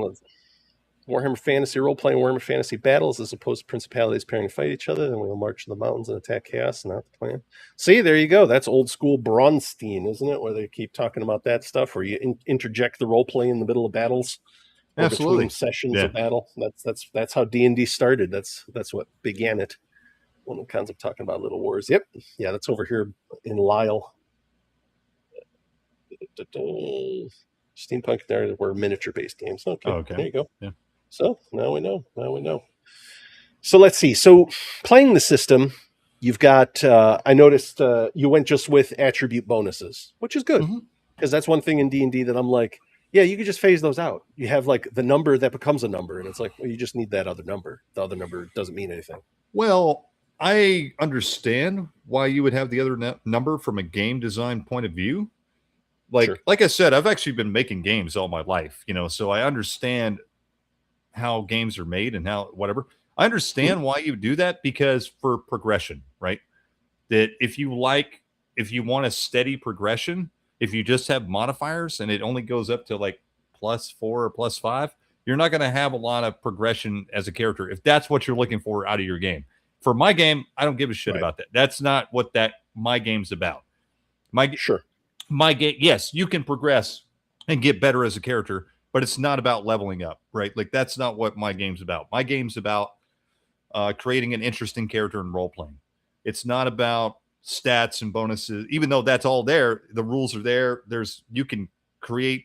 S1: Warhammer Fantasy role-playing Warhammer Fantasy battles as opposed to principalities pairing to fight each other. Then we'll march to the mountains and attack chaos. Not the plan. See, there you go. That's old school Braunstein, isn't it? Where they keep talking about that stuff, where you interject the role-play in the middle of battles, or between sessions of battle. That's how D&D started. That's what began it. One of the concept talking about Little Wars. Yep. Yeah, that's over here in Lyle. Steampunk narrative were miniature-based games. Okay. There you go.
S2: Yeah.
S1: So now we know. So let's see. So playing the system, you've got, I noticed you went just with attribute bonuses, which is good. Because that's one thing in D&D that I'm like, yeah, you could just phase those out. You have like the number that becomes a number, and it's like, well, you just need that other number. The other number doesn't mean anything.
S2: Well, I understand why you would have the other number from a game design point of view. Like I said, I've actually been making games all my life, so I understand how games are made and how whatever. I understand why you do that, because for progression, right? That if you want a steady progression, if you just have modifiers and it only goes up to like +4 or +5, you're not going to have a lot of progression as a character if that's what you're looking for out of your game. For my game, I don't give a shit about that. That's not what my game's about. My game, yes, you can progress and get better as a character, but it's not about leveling up, right? Like, that's not what my game's about. My game's about creating an interesting character and role playing. It's not about stats and bonuses, even though that's all there. The rules are there. You can create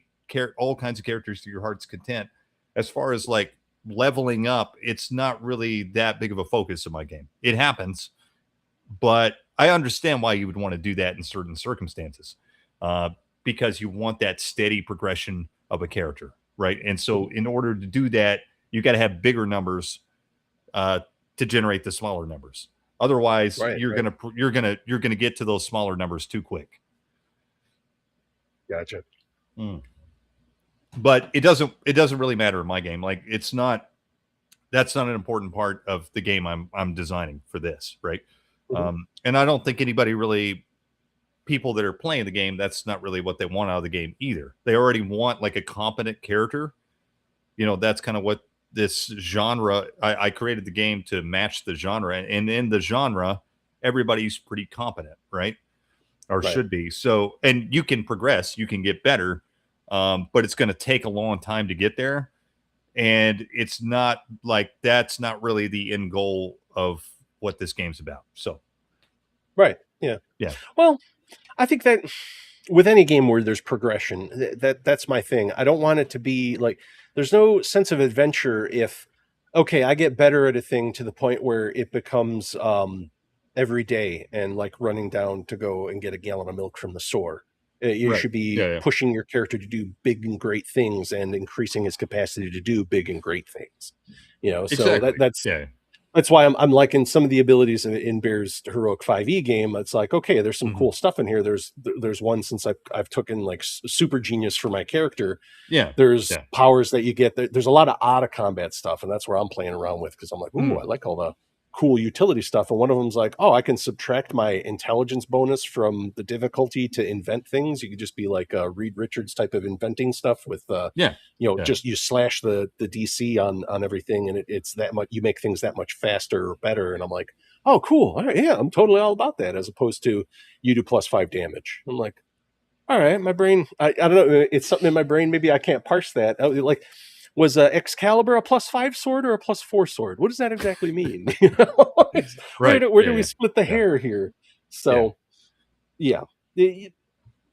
S2: all kinds of characters to your heart's content. As far as like leveling up, it's not really that big of a focus in my game. It happens, but I understand why you would want to do that in certain circumstances, because you want that steady progression of a character, right? And so in order to do that, you got to have bigger numbers to generate the smaller numbers. Otherwise, you're gonna get to those smaller numbers too quick.
S1: Gotcha.
S2: But it doesn't really matter in my game. Like, that's not an important part of the game I'm designing for this, right? And I don't think people that are playing the game, that's not really what they want out of the game either. They already want like a competent character. That's kind of what this genre, I created the game to match the genre, and in the genre, everybody's pretty competent, right? Or should be. So, and you can progress, you can get better, but it's going to take a long time to get there. And it's not like, that's not really the end goal of what this game's about. So.
S1: Right. Yeah.
S2: Yeah.
S1: Well, I think that with any game where there's progression, that's my thing. I don't want it to be like, there's no sense of adventure if, okay, I get better at a thing to the point where it becomes every day and like running down to go and get a gallon of milk from the store. You should be pushing your character to do big and great things and increasing his capacity to do big and great things.
S2: Exactly.
S1: So that's why I'm liking some of the abilities in Bear's heroic 5e game. It's like, okay, there's some cool stuff in here. There's one, since I've taken like super genius for my character.
S2: Yeah.
S1: There's powers that you get. There's a lot of out of combat stuff, and that's where I'm playing around with, because I'm like, ooh, I like all the cool utility stuff. And one of them's like, oh, I can subtract my intelligence bonus from the difficulty to invent things. You could just be like Reed Richards type of inventing stuff with, just you slash the DC on everything, and it's that much. You make things that much faster or better. And I'm like, oh, cool. All right, yeah, I'm totally all about that. As opposed to you do +5 damage. I'm like, all right, my brain. I don't know. It's something in my brain. Maybe I can't parse that. Like, was Excalibur a +5 sword or a +4 sword? What does that exactly mean? Where do we split the hair here? So,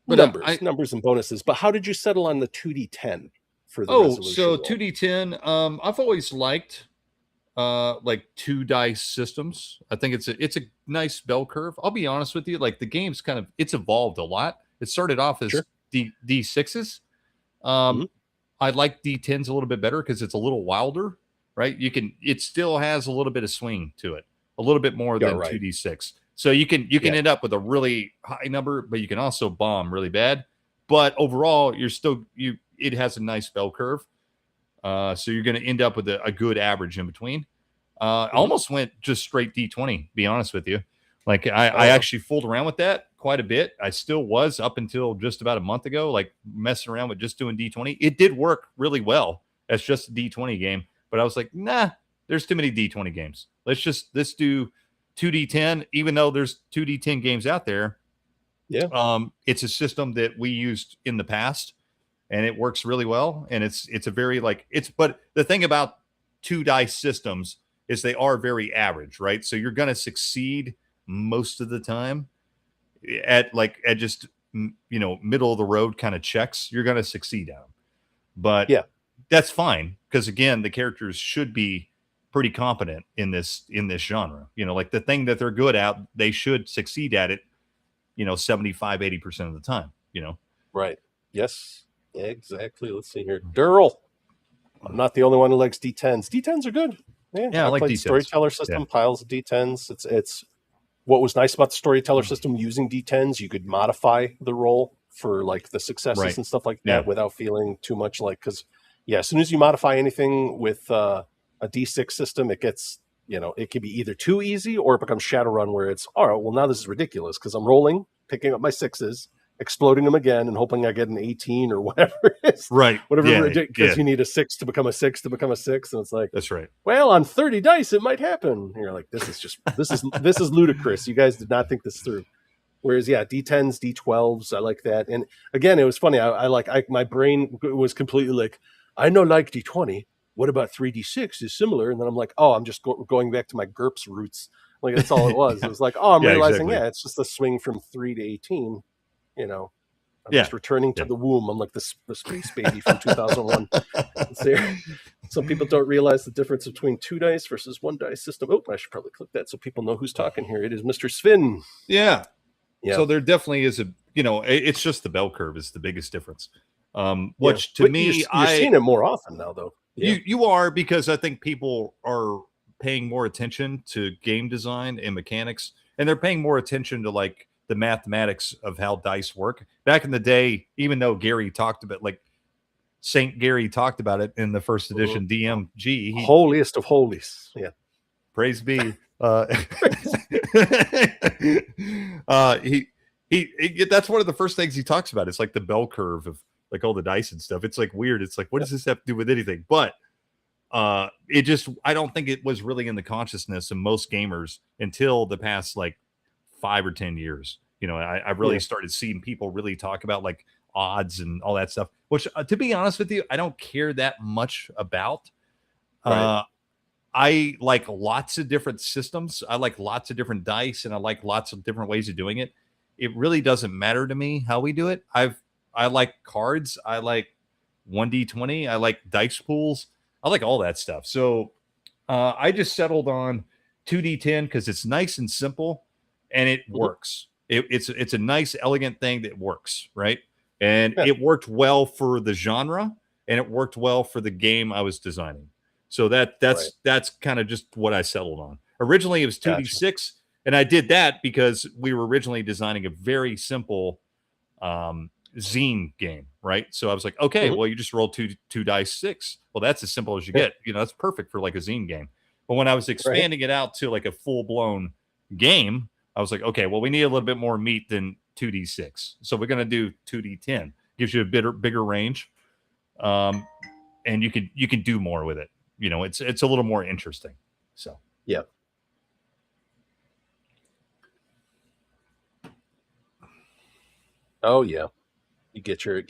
S1: numbers and bonuses. But how did you settle on the 2d10 for the resolution?
S2: So 2d10. I've always liked like 2 dice systems. I think it's a nice bell curve. I'll be honest with you, like the game's it's evolved a lot. It started off as D6s. I like D10s a little bit better because it's a little wilder, right? It still has a little bit of swing to it, a little bit more than 2d6. So you can end up with a really high number, but you can also bomb really bad. But overall, it has a nice bell curve. So you're going to end up with a good average in between. I almost went just straight D20, to be honest with you. Like I actually fooled around with that quite a bit. I still was up until just about a month ago, like messing around with just doing D20. It did work really well as just a D20 game, but I was like, nah, there's too many D20 games. Let's do 2D10, even though there's 2D10 games out there.
S1: Yeah.
S2: It's a system that we used in the past and it works really well. And it's a very but the thing about 2 dice systems is they are very average, right? So you're going to succeed most of the time at just middle of the road kind of checks. You're going to succeed at them, but that's fine because again the characters should be pretty competent in this genre. Like the thing that they're good at, they should succeed at it 75-80% of the time.
S1: Right. Yes, exactly. Let's see here. Durrell, I'm not the only one who likes D10s. D10s are good.
S2: I like
S1: played
S2: D10s.
S1: Storyteller system, piles of D10s. It's what was nice about the Storyteller system using D10s. You could modify the roll for like the successes and stuff like that without feeling too much because as soon as you modify anything with a D6 system, it gets it can be either too easy or it becomes Shadowrun where it's all right. Well, now this is ridiculous because I'm rolling, picking up my 6s, exploding them again, and hoping I get an 18 or whatever it is.
S2: Right.
S1: Whatever, because you need a 6 to become a 6 to become a 6, and it's like
S2: that's right.
S1: Well, on 30 dice, it might happen. And you're like, this is ludicrous. You guys did not think this through. Whereas, D10s, D12s, I like that. And again, it was funny. My brain was completely like, I know like D20. What about 3D6 is similar? And then I'm like, oh, I'm just going back to my GURPS roots. Like that's all it was. It was like, oh, I'm realizing, it's just a swing from 3 to 18. I'm just returning to the womb. I'm like the space baby from 2001. Some people don't realize the difference between 2 dice versus 1 dice system. Oh, I should probably click that so people know who's talking here. It is Mr. Sven.
S2: Yeah. So there definitely is it's just the bell curve is the biggest difference. Which to me,
S1: you're seeing it more often now, though.
S2: Yeah. You are, because I think people are paying more attention to game design and mechanics, and they're paying more attention to like the mathematics of how dice work. Back in the day, even though Gary talked about Saint Gary talked about it in the first edition DMG,
S1: holiest of holies. Yeah.
S2: Praise be. He that's one of the first things he talks about. It's like the bell curve of like all the dice and stuff. It's like weird. It's like, what does this have to do with anything? But I don't think it was really in the consciousness of most gamers until the past like 5 or 10 years. I really started seeing people really talk about like odds and all that stuff, which to be honest with you, I don't care that much about. Right. I like lots of different systems. I like lots of different dice, and I like lots of different ways of doing it. It really doesn't matter to me how we do it. I like cards. I like 1d20. I like dice pools. I like all that stuff. So I just settled on 2d10 because it's nice and simple, and it works. It's a nice, elegant thing that works, right? And it worked well for the genre, and it worked well for the game I was designing. So that's kind of just what I settled on. Originally, it was 2d6, and I did that because we were originally designing a very simple zine game, right? So I was like, okay, well, you just roll two dice 6. Well, that's as simple as you get. That's perfect for like a zine game. But when I was expanding it out to like a full-blown game, I was like, okay, well, we need a little bit more meat than 2d6. So we're going to do 2d10. Gives you a bigger range. And you can do more with it. You know, it's a little more interesting. So,
S1: yeah. Oh yeah. You get your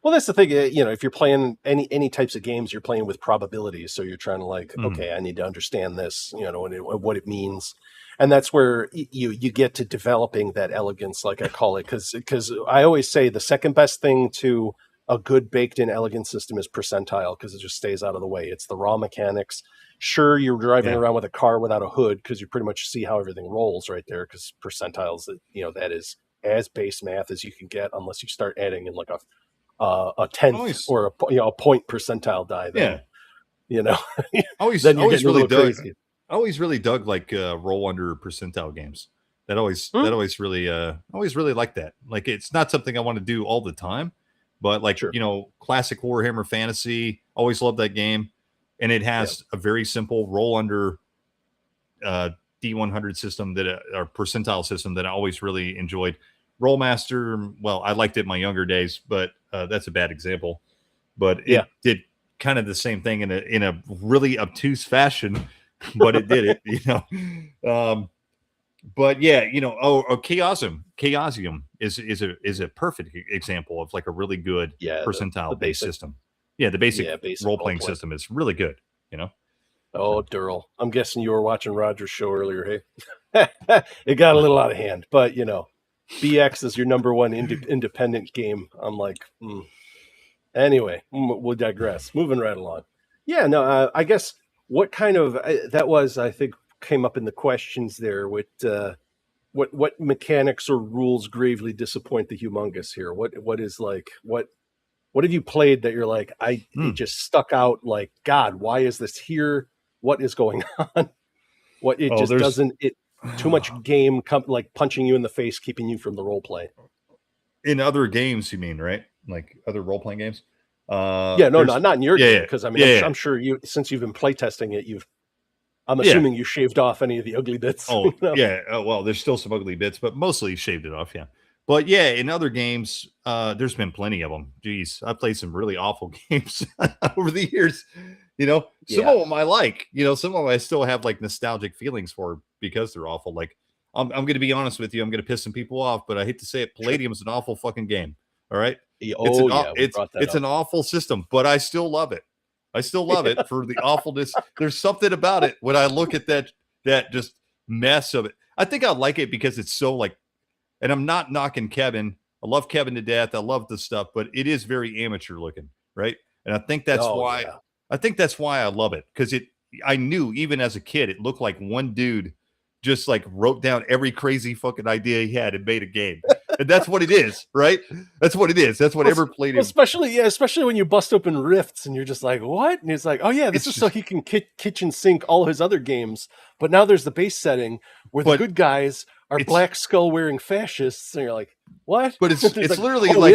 S1: well, that's the thing, you know, if you're playing any types of games, you're playing with probabilities, so you're trying to like, okay, I need to understand this, you know, and what it means, and that's where you get to developing that elegance, like I call it, because I always say the second best thing to a good baked in elegant system is percentile, because it just stays out of the way. It's the raw mechanics. Sure, you're driving around with a car without a hood because you pretty much see how everything rolls right there, because percentiles, you know, that is as base math as you can get, unless you start adding in like a tenth or a point percentile die. Then, you know, then you're getting a little crazy.
S2: I always really dug like roll under percentile games. That always really like that. Like it's not something I want to do all the time, but like you know, classic Warhammer Fantasy. Always loved that game, and it has a very simple roll under D100 system or percentile system that I always really enjoyed. Rollmaster, well, I liked it in my younger days, but that's a bad example. But it did kind of the same thing in a really obtuse fashion, but it did it, you know. But yeah, you know, Chaosium is a perfect example of like a really good percentile based system. Yeah, the basic role playing system is really good, you know.
S1: Oh, Durrell, I'm guessing you were watching Roger's show earlier, hey? It got a little out of hand, but you know, BX is your number one independent game. I'm like, Anyway, we'll digress. Moving right along. Yeah, no, I guess what kind of that was, I think, came up in the questions there. With what mechanics or rules gravely disappoint the Humungous here? What is like what have you played that you're like, it just stuck out? Like, God, why is this here? What is going on? What it just doesn't. It too much game like punching you in the face, keeping you from the role play.
S2: In other games, you mean, right? Like other role playing games?
S1: Not in your game, because I mean, I'm sure you, since you've been playtesting it, I'm assuming you shaved off any of the ugly bits.
S2: Oh, you know? Yeah. Well, there's still some ugly bits, but mostly shaved it off. Yeah. But yeah, in other games, there's been plenty of them. Jeez, I played some really awful games over the years. You know, some of them I like. You know, some of them I still have like nostalgic feelings for because they're awful. Like, I'm going to be honest with you. I'm going to piss some people off, but I hate to say it. Palladium is an awful fucking game. All right. It's an awful system, but I still love it. I still love it for the awfulness. There's something about it when I look at that just mess of it. I think I like it because it's so like, and I'm not knocking Kevin. I love Kevin to death. I love the stuff, but it is very amateur looking, right? And I think that's why I love it, because I knew even as a kid, it looked like one dude just like wrote down every crazy fucking idea he had and made a game. And that's what it is, right? That's what it is. That's what ever played him.
S1: Especially when you bust open rifts and you're just like, what? And it's like, oh yeah, this is so he can kitchen sink all his other games. But now there's the base setting where the good guys are black skull wearing fascists, and you're like, what?
S2: But it's like, literally like
S1: we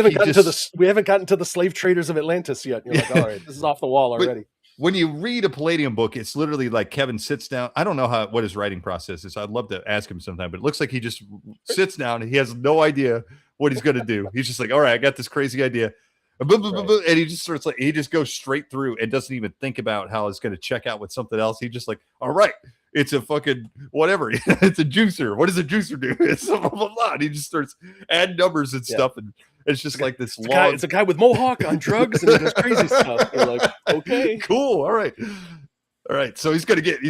S1: haven't gotten to the slave traders of Atlantis yet. And you're like, all right, this is off the wall already.
S2: When you read a Palladium book, it's literally like Kevin sits down. I don't know what his writing process is. I'd love to ask him sometime, but it looks like he just sits down and he has no idea what he's going to do. He's just like, all right, I got this crazy idea. And he just starts like, he just goes straight through and doesn't even think about how it's going to check out with something else. He just like, all right, it's a fucking whatever. It's a juicer. What does a juicer do? It's blah, blah, blah, blah. And he just starts adding numbers and stuff. And it's just like this long.
S1: It's a guy with mohawk on drugs and he does crazy stuff. You're like, okay,
S2: cool. All right. So he's gonna get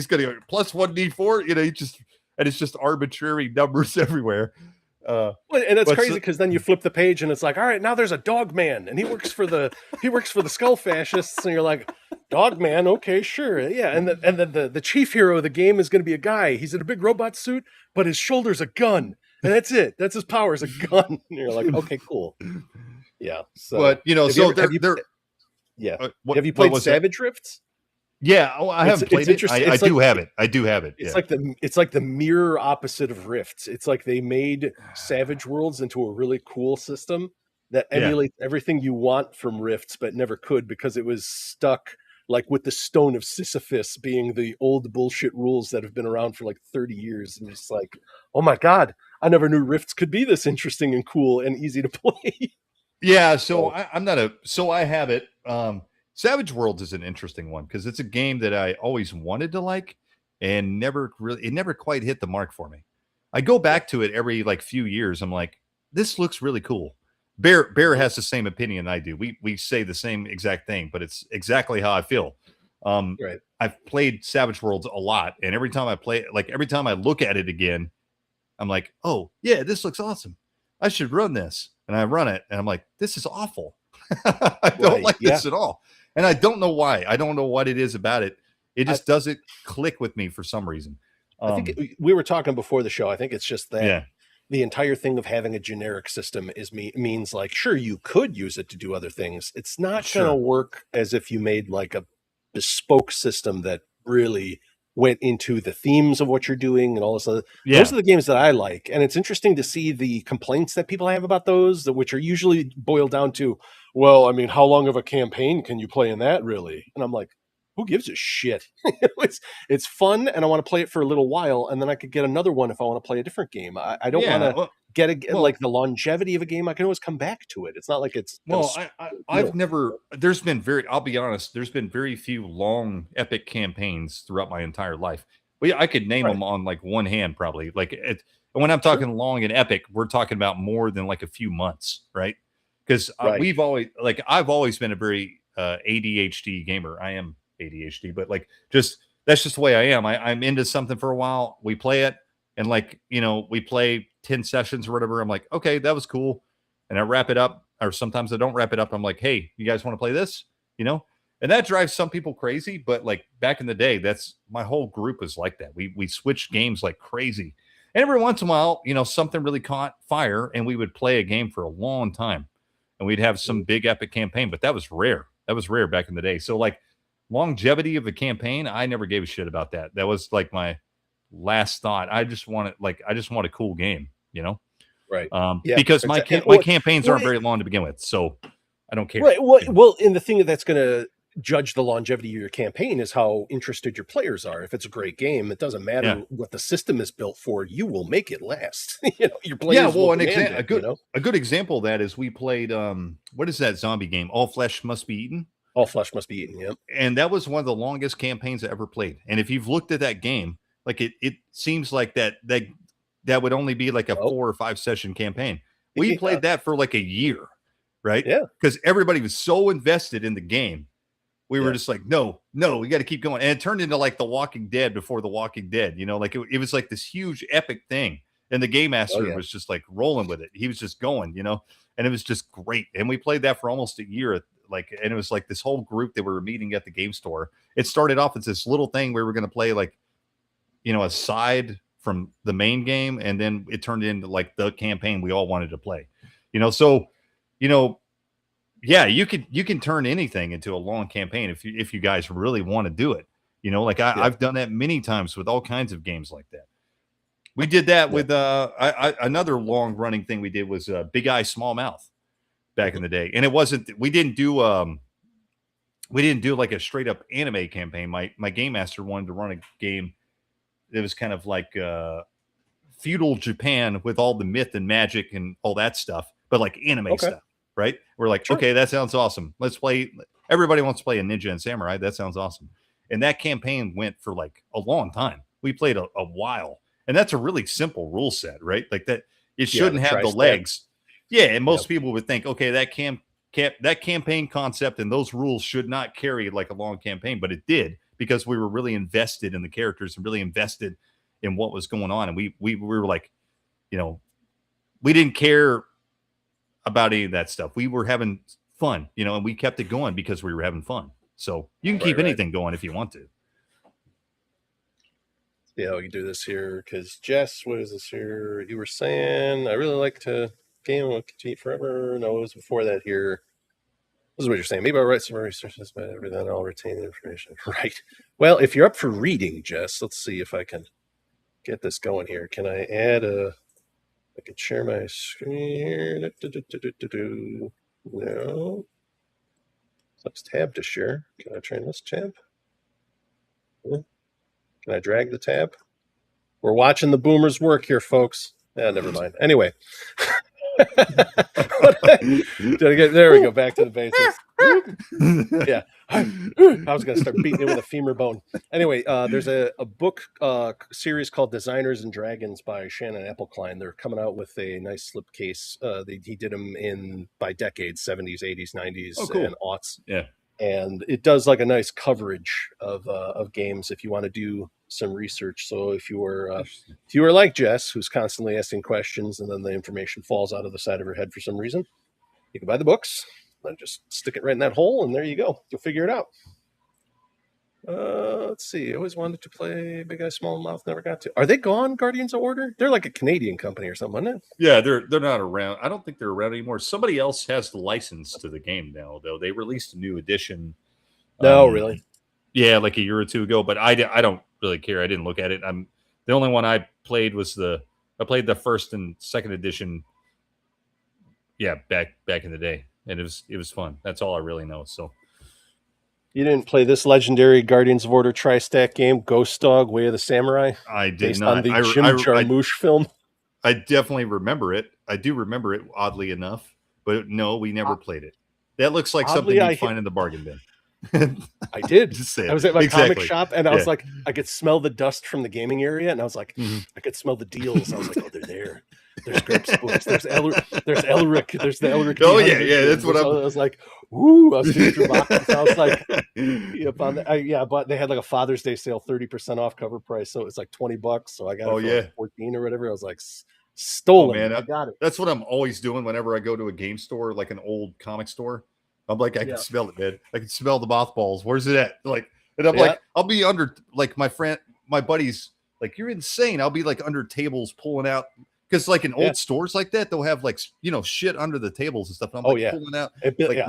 S2: plus 1d4. You know, and it's just arbitrary numbers everywhere.
S1: And it's crazy because then you flip the page and it's like, all right, now there's a dog man and he works for the skull fascists, and you're like, dog man, okay, sure, yeah. And then the chief hero of the game is going to be a guy. He's in a big robot suit, but his shoulder's a gun. And that's it. That's his power, is a gun. And you're like, okay, cool. Yeah. So,
S2: but you know,
S1: have you played Savage Rifts?
S2: Yeah, I haven't played it. I do have it.
S1: It's like the mirror opposite of Rifts. It's like they made Savage Worlds into a really cool system that emulates everything you want from Rifts, but never could because it was stuck like with the Stone of Sisyphus being the old bullshit rules that have been around for like 30 years. And it's like, oh my God, I never knew Rifts could be this interesting and cool and easy to play.
S2: Yeah, so I'm not a so I have it. Savage Worlds is an interesting one because it's a game that I always wanted to like and never quite hit the mark for me. I go back to it every like few years. I'm like, this looks really cool. Bear has the same opinion I do. We say the same exact thing, but it's exactly how I feel.
S1: Right.
S2: I've played Savage Worlds a lot, and every time I play, like every time I look at it again, I'm like, oh yeah, this looks awesome. I should run this. And I run it and I'm like, this is awful. I don't like this at all. And I don't know why. I don't know what it is about it. It just doesn't click with me for some reason.
S1: I think we were talking before the show. I think it's just that the entire thing of having a generic system means like, sure, you could use it to do other things. It's not going to work as if you made like a bespoke system that really went into the themes of what you're doing and all this other. Those are the games that I like. And it's interesting to see the complaints that people have about those, which are usually boiled down to, well, I mean, how long of a campaign can you play in that really? And I'm like, who gives a shit? It's fun, and I want to play it for a little while, and then I could get another one if I want to play a different game. I don't want to get like the longevity of a game. I can always come back to it. It's not like it's
S2: I've never. I'll be honest. There's been very few long epic campaigns throughout my entire life. I could name them on like one hand, probably. Like when I'm talking long and epic, we're talking about more than like a few months, right? Because I've always been a very ADHD gamer. I am ADHD, but like that's just the way I am. I'm into something for a while. We play it, and like we play 10 sessions or whatever. I'm like, okay, that was cool, and I wrap it up. Or sometimes I don't wrap it up. I'm like, hey, you guys want to play this? And that drives some people crazy. But like back in the day, that's my whole group was like that. We switched games like crazy, and every once in a while, something really caught fire, and we would play a game for a long time, and we'd have some big epic campaign. But that was rare. That was rare back in the day. So like longevity of a campaign, I never gave a shit about that. That was like my last thought. I just want a cool game,
S1: right?
S2: Because my campaigns aren't very long to begin with, so I don't care.
S1: Right. Well, and the thing that's going to judge the longevity of your campaign is how interested your players are. If it's a great game, it doesn't matter what the system is built for. You will make it last. Your players. Yeah. Well,
S2: a good example of that is we played. What is that zombie game? All Flesh Must Be Eaten.
S1: All Flesh Must Be Eaten. Yep.
S2: And that was one of the longest campaigns I ever played. And if you've looked at that game, like it seems like that would only be like a 4 or 5 session campaign. We played that for like a year, right?
S1: Yeah.
S2: Because everybody was so invested in the game. We were just like, no, we got to keep going. And it turned into like The Walking Dead before The Walking Dead, like it was like this huge epic thing. And the game master was just like rolling with it. He was just going, and it was just great. And we played that for almost a year. And it was like this whole group that we were meeting at the game store. It started off as this little thing where we were going to play like, a side from the main game. And then it turned into like the campaign we all wanted to play, so, yeah, you can turn anything into a long campaign if you guys really want to do it. I've done that many times with all kinds of games like that. We did that with another long running thing we did was Big Eye Small Mouth back in the day. And it wasn't, we didn't do like a straight up anime campaign. My game master wanted to run a game that was kind of like feudal Japan with all the myth and magic and all that stuff, but like anime stuff, right? We're like, okay, that sounds awesome. Let's play. Everybody wants to play a ninja and samurai. That sounds awesome. And that campaign went for like a long time. We played a while. And that's a really simple rule set, right? Like that, it shouldn't have the legs. Yeah, and most people would think, okay, that campaign concept and those rules should not carry like a long campaign, but it did because we were really invested in the characters and really invested in what was going on, and we were like, we didn't care about any of that stuff. We were having fun, and we kept it going because we were having fun. So you can keep anything going if you want to.
S1: Yeah, we can do this here because Jess, what is this here? You were saying I really like to game will continue forever. No, it was before that here. This is what you're saying. Maybe I'll write some researches, but everything I'll retain the information. Right. Well, if you're up for reading, Jess, let's see if I can get this going here. Can I add I can share my screen here. No. Let's tab to share. Can I train this tab? Yeah. Can I drag the tab? We're watching the boomers work here, folks. Yeah, never mind. Anyway. There we go. Back to the basics. Yeah. I was going to start beating it with a femur bone. Anyway, there's a book series called Designers and Dragons by Shannon Appelcline. They're coming out with a nice slipcase. He did them by decades, 70s, 80s, 90s, and aughts.
S2: Yeah.
S1: And it does like a nice coverage of games if you want to do some research. So if you were like Jess, who's constantly asking questions and then the information falls out of the side of her head for some reason, you can buy the books and just stick it right in that hole, and there you go. You'll figure it out. Let's see. I always wanted to play Big Eye Small Mouth. Never got to. Are they gone, Guardians of Order? They're like a Canadian company or something, isn't it?
S2: Yeah, they're not around. I don't think they're around anymore. Somebody else has the license to the game now, though. They released a new edition.
S1: No, really?
S2: Yeah, like a year or two ago. But I don't really care. I didn't look at it. The only one I played was I played the first and second edition. Yeah, back in the day, and it was fun. That's all I really know. So.
S1: You didn't play this legendary Guardians of Order tri-stack game, Ghost Dog, Way of the Samurai?
S2: I did
S1: based
S2: not.
S1: On the Jim Jarmusch film?
S2: I definitely remember it. I do remember it, oddly enough. But no, we never played it. That looks like something you'd find in the bargain bin.
S1: I did.
S2: I
S1: was at my comic shop, and I was like, I could smell the dust from the gaming area, and I was like, I could smell the deals. I was like, oh, they're there. There's Grips books. There's Elric. There's the Elric.
S2: Oh yeah. That's what I
S1: was like. Ooh, I was thinking through boxes. I was like, but they had like a Father's Day sale, 30% off cover price, so it was like $20. So I got it for like 14 or whatever. I was like, stolen.
S2: Oh, man,
S1: I got it.
S2: That's what I'm always doing whenever I go to a game store, like an old comic store. I'm like, I can smell it, man. I can smell the mothballs. Where's it at? Like, and I'm like, I'll be under, like, my buddies, like, you're insane. I'll be like under tables pulling out. Because like in old stores like that, they'll have like, shit under the tables and stuff. And I'm pulling out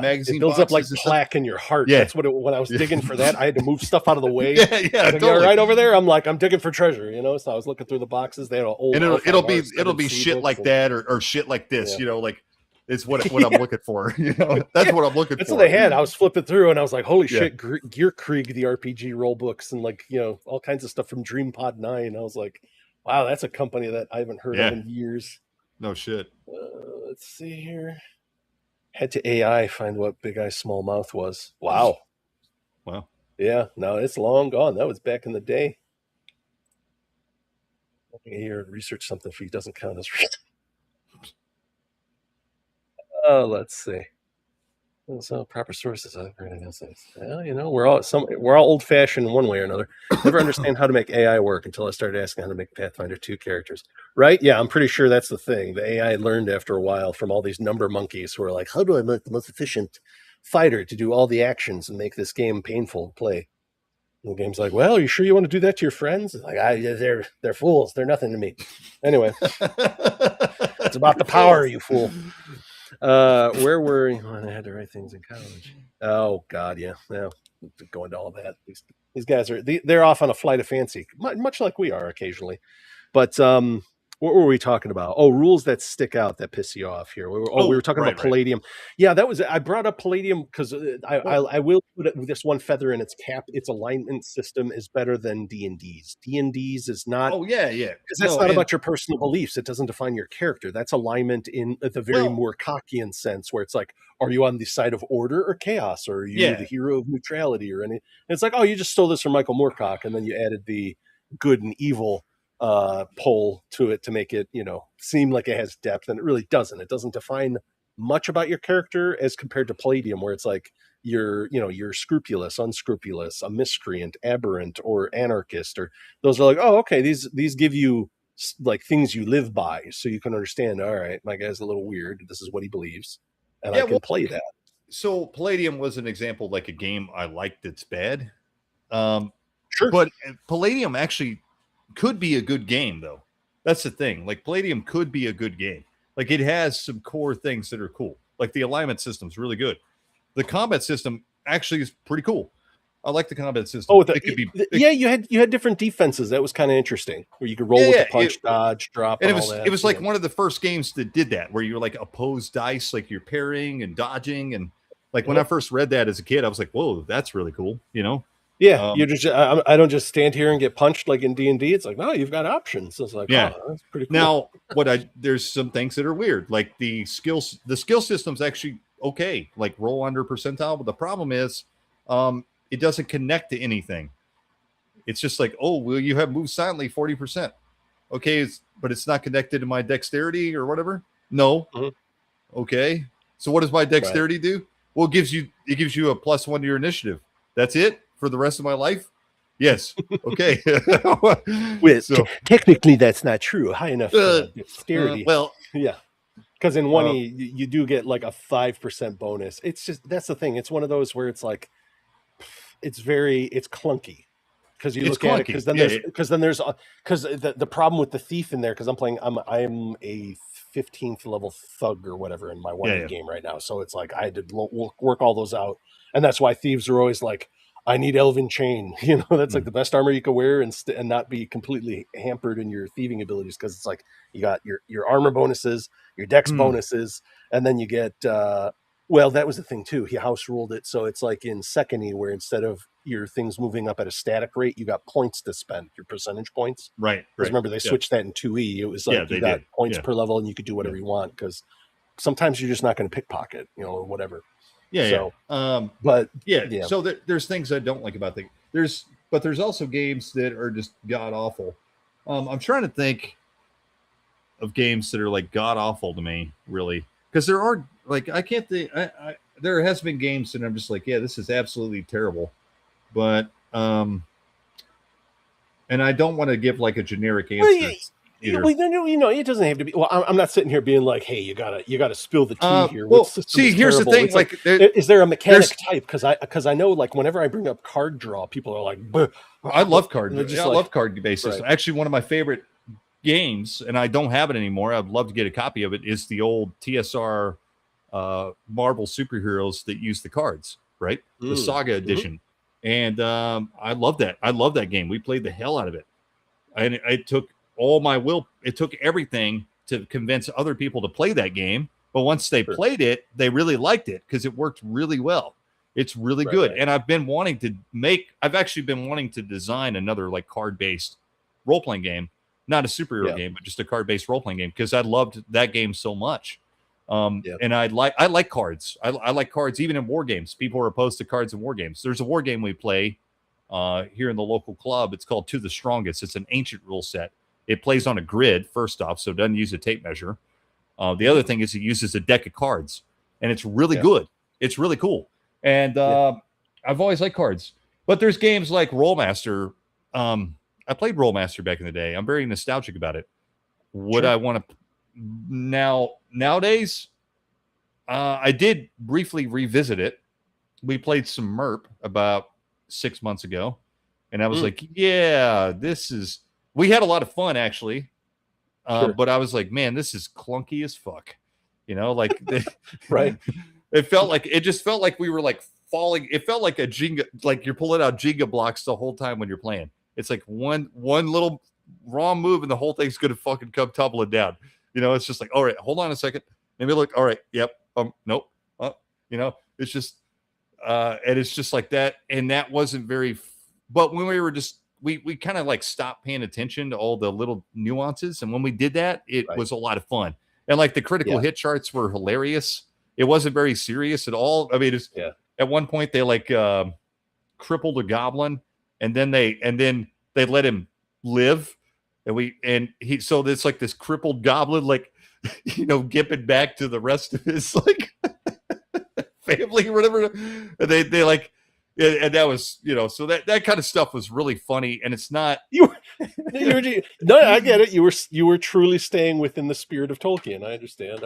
S2: magazine.
S1: It builds up like plaque in your heart.
S2: Yeah.
S1: That's what when I was digging for that, I had to move stuff out of the way.
S2: Yeah.
S1: Totally. Right over there, I'm like, I'm digging for treasure, So I was looking through the boxes. They had an old,
S2: and it'll be shit like that or shit like this. Like it's what I'm looking for. That's what I'm looking for.
S1: That's what they had. I was flipping through and I was like, holy shit, Gear Krieg, the RPG rule books, and like all kinds of stuff from Dream Pod 9. I was like, wow, that's a company that I haven't heard of in years.
S2: No shit.
S1: Let's see here. Head to AI, find what Big Eye Small Mouth was. Wow. Yeah, no, it's long gone. That was back in the day. Looking here and research something if he doesn't count as research. Let's see. So proper sources. Well, we're all old fashioned in one way or another. Never understand how to make AI work until I started asking how to make Pathfinder 2 characters. Right? Yeah, I'm pretty sure that's the thing. The AI learned after a while from all these number monkeys who are like, how do I make the most efficient fighter to do all the actions and make this game painful to play? And the game's like, well, are you sure you want to do that to your friends? It's like, they're fools. They're nothing to me. Anyway, it's about the power, you fool. Where were you when I had to write things in college? Oh God, yeah. Go into all that. These guys they're off on a flight of fancy, much like we are occasionally. But what were we talking about? Oh, rules that stick out that piss you off here. We were talking about Palladium. Yeah, I brought up Palladium because I will put this one feather in its cap. Its alignment system is better than D&D's. D&D's is not.
S2: Oh yeah.
S1: Because that's not about your personal beliefs. It doesn't define your character. That's alignment in the very Moorcockian sense, where it's like, are you on the side of order or chaos, or are you the hero of neutrality, or any? And it's like, oh, you just stole this from Michael Moorcock, and then you added the good and evil pole to it to make it seem like it has depth, and it really doesn't. It doesn't define much about your character as compared to Palladium, where it's like you're scrupulous, unscrupulous, a miscreant, aberrant, or anarchist, or those are like, oh, okay, these give you like things you live by, so you can understand, all right, my guy's a little weird, this is what he believes, and I can play that.
S2: So Palladium was an example, like a game I liked that's bad.
S1: Sure.
S2: But Palladium actually could be a good game, though. That's the thing. Like, Palladium could be a good game. Like, it has some core things that are cool. Like, the alignment system's really good. The combat system actually is pretty cool. I like the combat system.
S1: Oh, you had different defenses. That was kind of interesting, where you could roll with the punch, dodge, drop, and all that.
S2: It was like one of the first games that did that, where you're like opposed dice, like you're parrying and dodging, and Like when I first read that as a kid, I was like, whoa, that's really cool. You know?
S1: Yeah, you're just I don't just stand here and get punched like in D&D. It's like, no, you've got options. It's like,
S2: yeah,
S1: that's pretty cool.
S2: Now, there's some things that are weird, like the skill system's actually okay, like roll under percentile, but the problem is, it doesn't connect to anything. It's just like, oh, well, you have moved silently 40%. Okay, but it's not connected to my dexterity or whatever. No. Mm-hmm. Okay, so what does my dexterity do? Well, it gives you a +1 to your initiative. That's it for the rest of my life. Yes. Okay.
S1: Technically, that's not true. High enough dexterity.
S2: Well,
S1: yeah, because in 1E you do get like a 5% bonus. It's just that's the thing. It's one of those where it's like it's clunky because you look at it because then there's the problem with the thief in there because I'm a 15th level thug or whatever in my 1E game right now. So it's like I had to work all those out, and that's why thieves are always like, I need Elven Chain. You know, that's like the best armor you can wear and not be completely hampered in your thieving abilities because it's like you got your armor bonuses, your dex bonuses, and then you get well, that was the thing too. He house ruled it, so it's like in 2nd where instead of your things moving up at a static rate, you got points to spend, your percentage points.
S2: Right.
S1: Because remember they switched that in 2E. It was like you got points per level and you could do whatever you want because sometimes you're just not going to pickpocket, or whatever.
S2: So there's things I don't like about things. But there's also games that are just god awful. I'm trying to think of games that are like god awful to me, really, because there are like I can't think. There has been games that I'm just like, yeah, this is absolutely terrible, but and I don't want to give like a generic answer.
S1: Well, it doesn't have to be. Well, I'm not sitting here being like, "Hey, you gotta spill the tea here."
S2: Well, see, here's the thing:
S1: is there a mechanic type? Because I know, like, whenever I bring up card draw, people are like,
S2: "I love card. I love card based system." Actually, one of my favorite games, and I don't have it anymore. I'd love to get a copy of it. Is the old TSR Marvel superheroes that use the cards, right? The Saga edition, and I love that. I love that game. We played the hell out of it, and it took all my will. It took everything to convince other people to play that game. But once they played it, they really liked it because it worked really well. It's really good. And I've actually been wanting to design another like card-based role-playing game, not a superhero game, but just a card-based role-playing game because I loved that game so much. And I like cards. I like cards even in war games. People are opposed to cards in war games. There's a war game we play here in the local club. It's called To the Strongest. It's an ancient rule set. It plays on a grid, first off, so it doesn't use a tape measure. The other thing is it uses a deck of cards, and it's really good. It's really cool. And I've always liked cards. But there's games like Rollmaster. I played Rollmaster back in the day. I'm very nostalgic about it. Would I want to nowadays? I did briefly revisit it. We played some MERP about 6 months ago, and I was like, yeah, this is... We had a lot of fun, actually. But I was like, man, this is clunky as fuck. Like... It just felt like we were like falling. It felt like a Jenga, like you're pulling out Jenga blocks the whole time when you're playing. It's like one little wrong move and the whole thing's going to fucking come tumbling down. It's just like, all right, hold on a second. Maybe look, all right. Yep. Nope. It's just, and it's just like that. And that wasn't but when we were just, we kind of like stopped paying attention to all the little nuances. And when we did that, it was a lot of fun. And like the critical hit charts were hilarious. It wasn't very serious at all. I mean, at one point they like crippled a goblin and then they let him live. So it's like this crippled goblin, like, gipping back to the rest of his like family or whatever. And they like, and that was, so that kind of stuff was really funny. And it's not,
S1: no, I get it. You were truly staying within the spirit of Tolkien. I understand.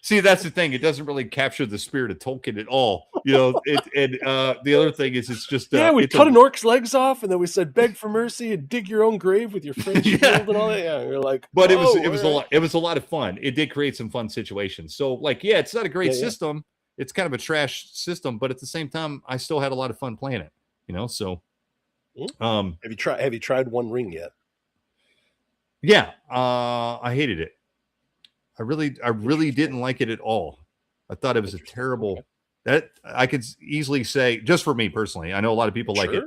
S2: See, that's the thing. It doesn't really capture the spirit of Tolkien at all. The other thing is, it's just
S1: we cut an orc's legs off, and then we said, "Beg for mercy and dig your own grave with your friend's shield and all that." Yeah, you're like,
S2: but it was a lot. It was a lot of fun. It did create some fun situations. So, like, it's not a great system. It's kind of a trash system, but at the same time, I still had a lot of fun playing it. So.
S1: Have you tried One Ring yet?
S2: Yeah, I hated it. I really didn't like it at all. I thought it was a terrible. That I could easily say, just for me personally, I know a lot of people like it.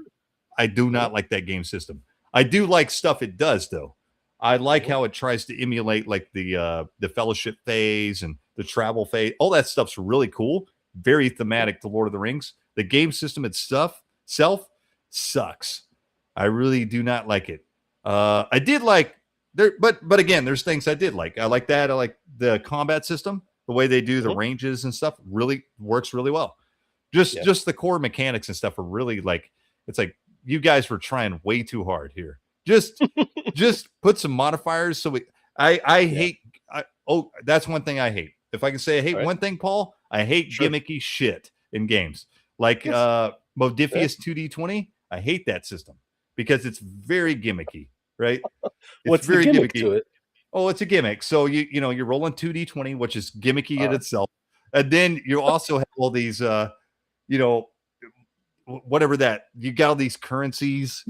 S2: I do not like that game system. I do like stuff it does, though. I like how it tries to emulate like the fellowship phase and the travel phase. All that stuff's really cool. Very thematic to Lord of the Rings. The game system itself sucks. I really do not like it. I did like there, but again, there's things I did like. I like that. I like the combat system, the way they do the ranges and stuff. Really works really well. Just the core mechanics and stuff are really like, it's like you guys were trying way too hard here. Just put some modifiers. So I hate. That's one thing I hate. If I can say I hate one thing, Paul, I hate gimmicky shit in games. Like Modifius 2D20. I hate that system because it's very gimmicky, right?
S1: What's very the gimmick to it?
S2: Oh, it's a gimmick. So you're rolling 2D20, which is gimmicky in itself. And then you also have all these whatever that you got all these currencies,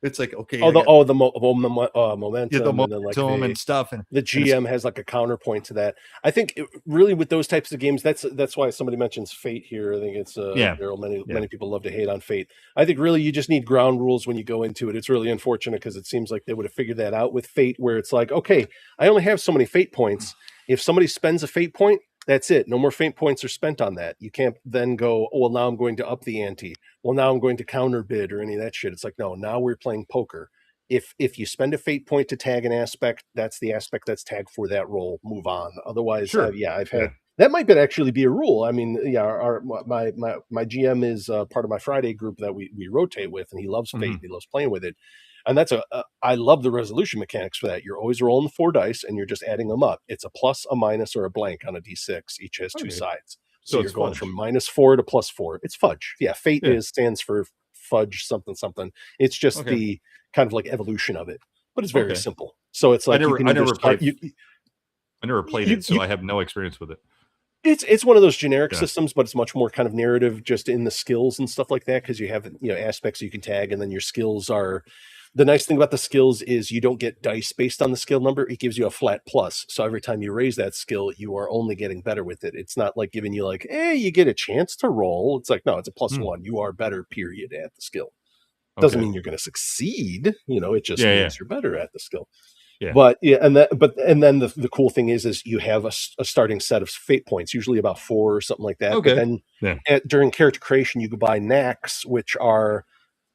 S2: it's like, okay.
S1: The momentum,
S2: the momentum and stuff. And
S1: the GM has like a counterpoint to that. I think really with those types of games, that's why somebody mentions Fate here. I think it's many people love to hate on Fate. I think really you just need ground rules when you go into it. It's really unfortunate because it seems like they would have figured that out with Fate, where it's like, okay, I only have so many Fate points. If somebody spends a Fate point, that's it. No more Fate points are spent on that. You can't then go, oh, well, now I'm going to up the ante. Well, now I'm going to counter bid or any of that shit. It's like, no, now we're playing poker. If you spend a Fate point to tag an aspect, that's the aspect that's tagged for that roll. Move on. Otherwise, I've had that might actually be a rule. I mean, my GM is part of my Friday group that we rotate with, and he loves Fate. He loves playing with it. And that's I love the resolution mechanics for that. You're always rolling the 4 dice and you're just adding them up. It's a plus, a minus, or a blank on a D6. Each has 2 sides. So you're going from -4 to +4. It's fudge. Yeah. Fate stands for fudge something. It's just the kind of like evolution of it, but it's very simple. So it's like,
S2: I never played it. So I have no experience with it.
S1: It's one of those generic systems, but it's much more kind of narrative just in the skills and stuff like that. Cause you have, aspects you can tag, and then your skills are, the nice thing about the skills is you don't get dice based on the skill number. It gives you a flat plus. So every time you raise that skill, you are only getting better with it. It's not like giving you like, hey, you get a chance to roll. It's like, no, it's a +1. You are better, period, at the skill. Doesn't mean you're going to succeed. It just means you're better at the skill. Yeah. But then the cool thing is you have a starting set of Fate points, usually about 4 or something like that. Okay. But then during character creation, you can buy knacks, which are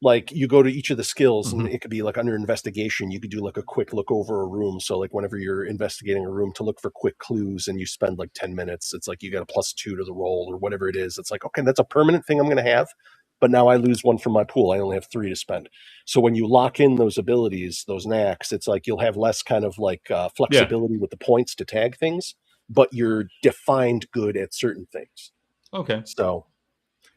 S1: like, you go to each of the skills and it could be like under investigation, you could do like a quick look over a room. So like whenever you're investigating a room to look for quick clues and you spend like 10 minutes, it's like you got a +2 to the roll or whatever it is. It's like, okay, that's a permanent thing I'm going to have, but now I lose 1 from my pool. I only have 3 to spend. So when you lock in those abilities, those knacks, it's like you'll have less kind of like flexibility with the points to tag things, but you're defined good at certain things.
S2: Okay.
S1: So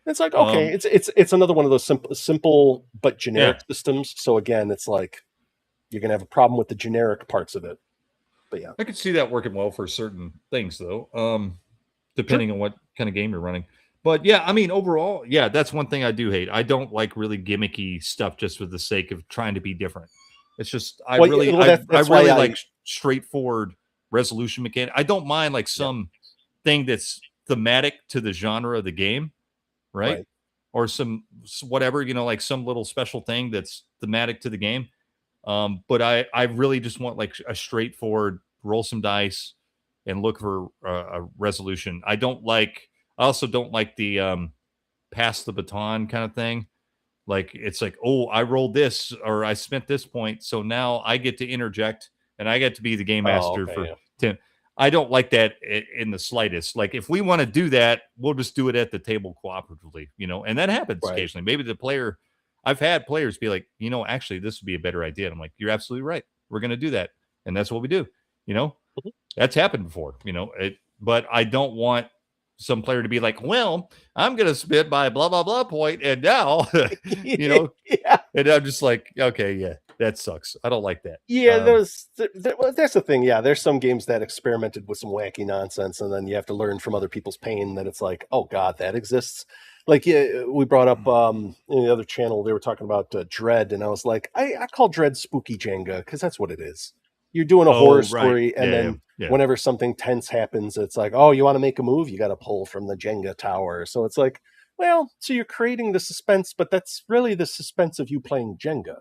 S1: it's like, okay, it's another one of those simple but generic systems. So again, it's like you're gonna have a problem with the generic parts of it. But yeah,
S2: I could see that working well for certain things, though, depending on what kind of game you're running. But yeah, I mean, overall, that's one thing I do hate. I don't like really gimmicky stuff just for the sake of trying to be different. It's just I really like straightforward resolution mechanic. I don't mind like some thing that's thematic to the genre of the game. Right? Or some whatever, like some little special thing that's thematic to the game. But I really just want like a straightforward roll some dice and look for a resolution. I also don't like the pass the baton kind of thing. Like it's like, oh, I rolled this or I spent this point, so now I get to interject and I get to be the game master for 10. I don't like that in the slightest. Like if we want to do that, we'll just do it at the table cooperatively, and that happens occasionally. Maybe the player, I've had players be like, actually, this would be a better idea. And I'm like, you're absolutely right. We're going to do that. And that's what we do. That's happened before, but I don't want some player to be like, well, I'm going to spit by blah, blah, blah point. And now, and I'm just like, okay, that sucks. I don't like that.
S1: Yeah, that's the thing. Yeah, there's some games that experimented with some wacky nonsense, and then you have to learn from other people's pain that it's like, oh God, that exists. Like we brought up in the other channel, they were talking about Dread, and I was like, I call Dread spooky Jenga because that's what it is. you're doing a horror story, and
S2: yeah,
S1: then
S2: yeah.
S1: whenever something tense happens, it's like, oh, you want to make a move, you got to pull from the Jenga tower. So it's like, well, so you're creating the suspense, but that's really the suspense of you playing Jenga.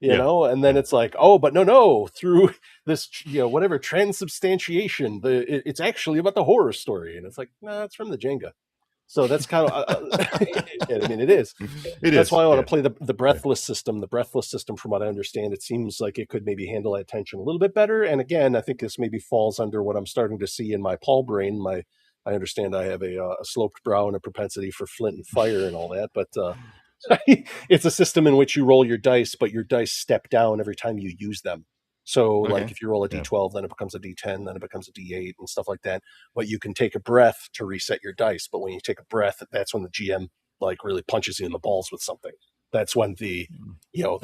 S1: You know, and then it's like, oh, but no, through this, whatever transubstantiation, it's actually about the horror story, and it's like, no, it's from the Jenga. So that's kind of, I mean, it is. That's why I want to play the breathless system. The breathless system, from what I understand, it seems like it could maybe handle that tension a little bit better. And again, I think this maybe falls under what I'm starting to see in my Paul brain. I understand I have a sloped brow and a propensity for flint and fire and all that, but it's a system in which you roll your dice, but your dice step down every time you use them. So like if you roll a D12, then it becomes a D10, then it becomes a D8 and stuff like that. But you can take a breath to reset your dice. But when you take a breath, that's when the GM like really punches you in the balls with something. That's when the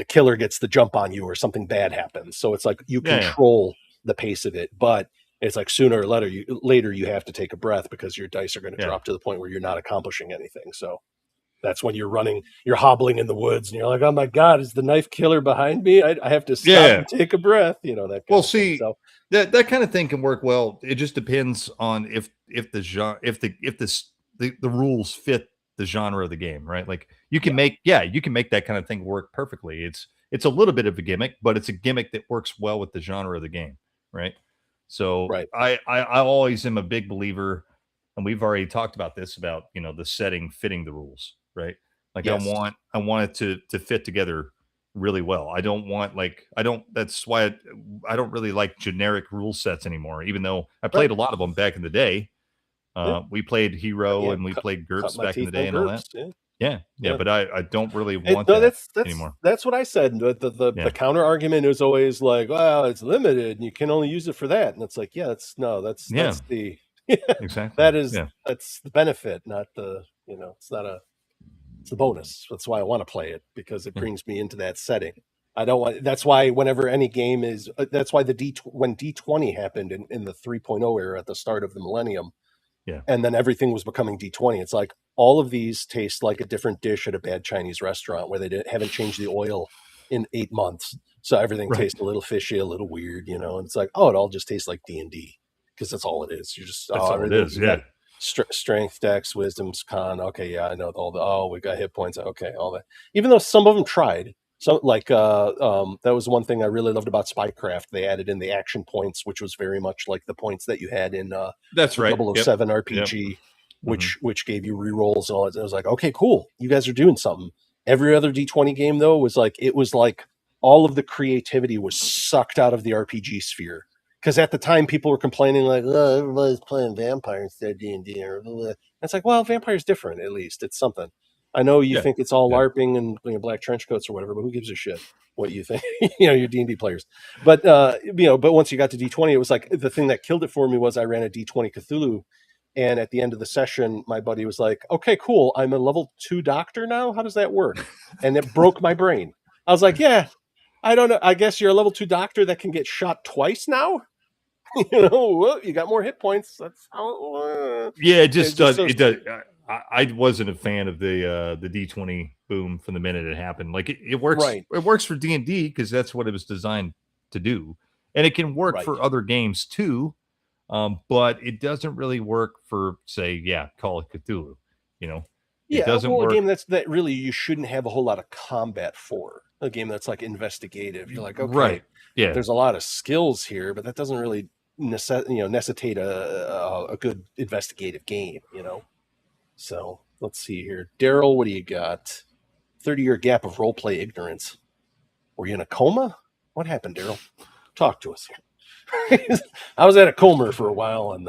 S1: killer gets the jump on you or something bad happens. So it's like you control the pace of it, but it's like sooner or later you have to take a breath because your dice are going to drop to the point where you're not accomplishing anything. So that's when you're hobbling in the woods and you're like, oh my God, is the knife killer behind me? I have to stop and take a breath, that kind of thing. So
S2: that kind of thing can work well. It just depends on if the genre, if the rules fit the genre of the game, right? Like you can make that kind of thing work perfectly. It's a little bit of a gimmick, but it's a gimmick that works well with the genre of the game, right? So I always am a big believer, and we've already talked about this, about the setting fitting the rules, right? Like I want it to fit together really well. That's why I don't really like generic rule sets anymore, even though I played a lot of them back in the day. We played Hero and we played GURPS back in the day and all that. But I don't really want that anymore.
S1: That's what I said. The counter argument is always like, well, it's limited and you can only use it for that. And it's like, that's the
S2: exactly.
S1: That's the benefit, not the, it's the bonus. That's why I want to play it, because it brings me into that setting. That's why whenever any game is, that's why when D20 happened in the 3.0 era at the start of the millennium, and then everything was becoming D20. It's like all of these taste like a different dish at a bad Chinese restaurant where they haven't changed the oil in 8 months. So everything tastes a little fishy, a little weird, and it's like, oh, it all just tastes like D&D, because that's all it is. You're just,
S2: that's all it is.
S1: Strength, dex, wisdom's, con. Okay, I know all the. We got hit points. Okay, all that. Even though some of them tried, so like that was one thing I really loved about Spycraft. They added in the action points, which was very much like the points that you had in
S2: that's right
S1: 007 RPG, which gave you rerolls and all that. I was like, okay, cool, you guys are doing something. Every other D20 game though was like all of the creativity was sucked out of the RPG sphere. Because at the time, people were complaining like, oh, everybody's playing vampire instead of D&D. It's like, well, vampire's different, at least. It's something. I know you think it's all LARPing and black trench coats or whatever, but who gives a shit what you think? You're D&D players. But, but once you got to D20, it was like the thing that killed it for me was I ran a D20 Cthulhu. And at the end of the session, my buddy was like, okay, cool. I'm a level 2 doctor now. How does that work? And it broke my brain. I was like, yeah, I don't know. I guess you're a level 2 doctor that can get shot twice now. You got more hit points. That's how.
S2: It does. It does. I wasn't a fan of the D20 boom from the minute it happened. Like it works. Right. It works for D&D because that's what it was designed to do, and it can work for other games too. But it doesn't really work for, say, Call of Cthulhu. It doesn't work.
S1: A game that really you shouldn't have a whole lot of combat for. A game that's like investigative. You're like, okay, there's a lot of skills here, but that doesn't really necessitate a good investigative game, So let's see here. Daryl, what do you got? 30-year gap of roleplay ignorance. Were you in a coma? What happened, Daryl? Talk to us here. I was at a coma for a while and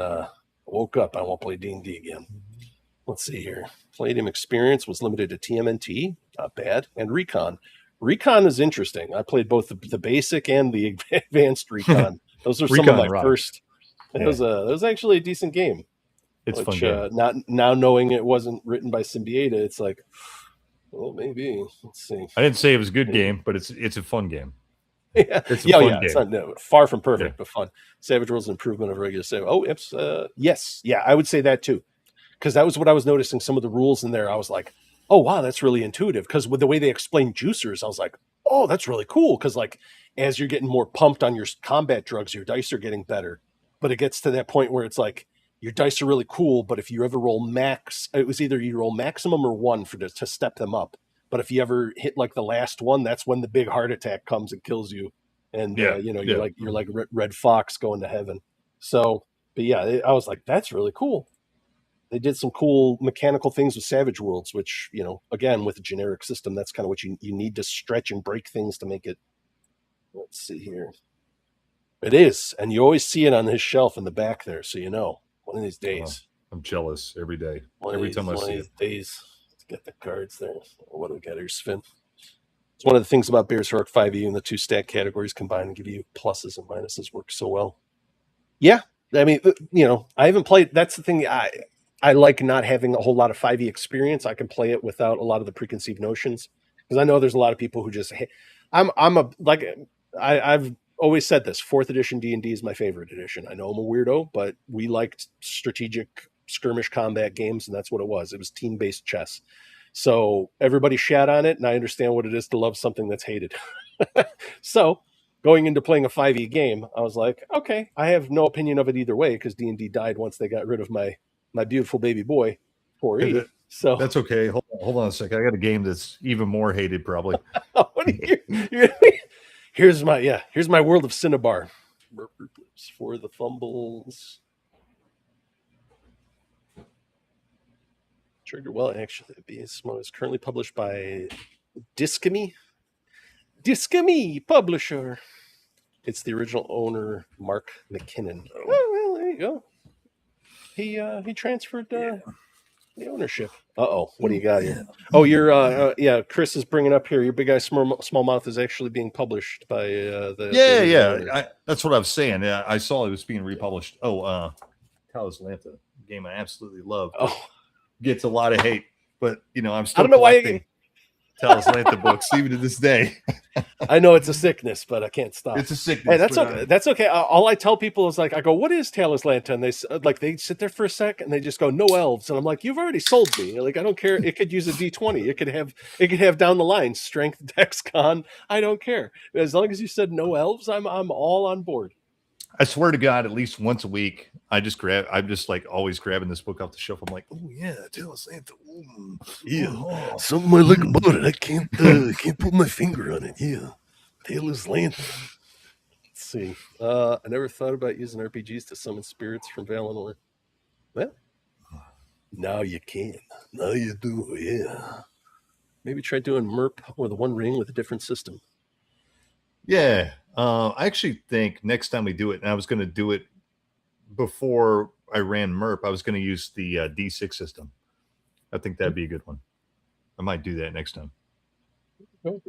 S1: woke up. I won't play D&D again. Let's see here. Palladium experience was limited to TMNT. Not bad. And Recon. Recon is interesting. I played both the basic and the advanced Recon. Those are some of my first. It was actually a decent game.
S2: It's fun game.
S1: Not now knowing it wasn't written by Symbieta, it's like, well, maybe. Let's see.
S2: I didn't say it was a good game, but it's a fun game.
S1: It's a fun game. It's not, far from perfect, but fun. Savage Worlds improvement of regular Savage. Oh, yes. Yeah, I would say that too. Because that was what I was noticing. Some of the rules in there, I was like, oh, wow, that's really intuitive. Because with the way they explained juicers, I was like, oh, that's really cool. Because like as you're getting more pumped on your combat drugs, your dice are getting better. But it gets to that point where it's like your dice are really cool, but if you ever roll max, it was either you roll maximum or 1 to step them up. But if you ever hit like the last one, that's when the big heart attack comes and kills you. And you're like Red Fox going to heaven. So, but yeah, I was like, that's really cool. They did some cool mechanical things with Savage Worlds, which, again, with a generic system, that's kind of what you need to stretch and break things to make it. Let's see here. It is. And you always see it on his shelf in the back there. So, one of these days.
S2: I'm jealous every day. Every time I see it.
S1: Days. Let's get the cards there. What do we got here, Sven? It's one of the things about Bears Heroic 5e and the 2 stat categories combined and give you pluses and minuses work so well. Yeah. I mean, I haven't played. That's the thing. I like not having a whole lot of 5e experience. I can play it without a lot of the preconceived notions, because I know there's a lot of people who just I've always said this, 4th edition D&D is my favorite edition. I know I'm a weirdo, but we liked strategic skirmish combat games, and that's what it was. It was team-based chess. So everybody shat on it, and I understand what it is to love something that's hated. So going into playing a 5e game, I was like, okay, I have no opinion of it either way, because D&D died once they got rid of my beautiful baby boy 4E. So
S2: that's okay. Hold on a second. I got a game that's even more hated, probably.
S1: Here's my World of Cinnabar for the fumbles. Trigger. Well, actually, it's currently published by Discamy publisher. It's the original owner, Mark McKinnon. Oh, well, there you go. He transferred the ownership. What do you got here? Oh, you're Chris is bringing up here. Your Big Eye Small Mouth is actually being published by the
S2: that's what I was saying. Yeah, I saw it was being republished. Talos Lantha, game I absolutely love. Gets a lot of hate, but I'm still collecting Talos Lantha books even to this day.
S1: I know it's a sickness, but I can't stop.
S2: It's a sickness.
S1: Hey, that's okay. That's okay. All I tell people is I go, "What is Talos Lantha?" And they sit there for a sec and they just go, "No elves." And I'm like, "You've already sold me. I don't care. It could use a D20. It could have down the line strength, dex, con. I don't care. As long as you said no elves, I'm all on board."
S2: I swear to God, at least once a week, I'm just always grabbing this book off the shelf. I'm like, oh yeah, Talos Lantha.
S1: Yeah, something I like about it. I can't put my finger on it. Yeah, Talos Lantha. Let's see. I never thought about using RPGs to summon spirits from Valinor. Well, now you can. Now you do. Yeah. Maybe try doing MERP or the One Ring with a different system.
S2: Yeah. I actually think next time we do it, and I was going to do it before I ran MERP, I was going to use the D6 system. I think that'd be a good one. I might do that next time.
S1: I'm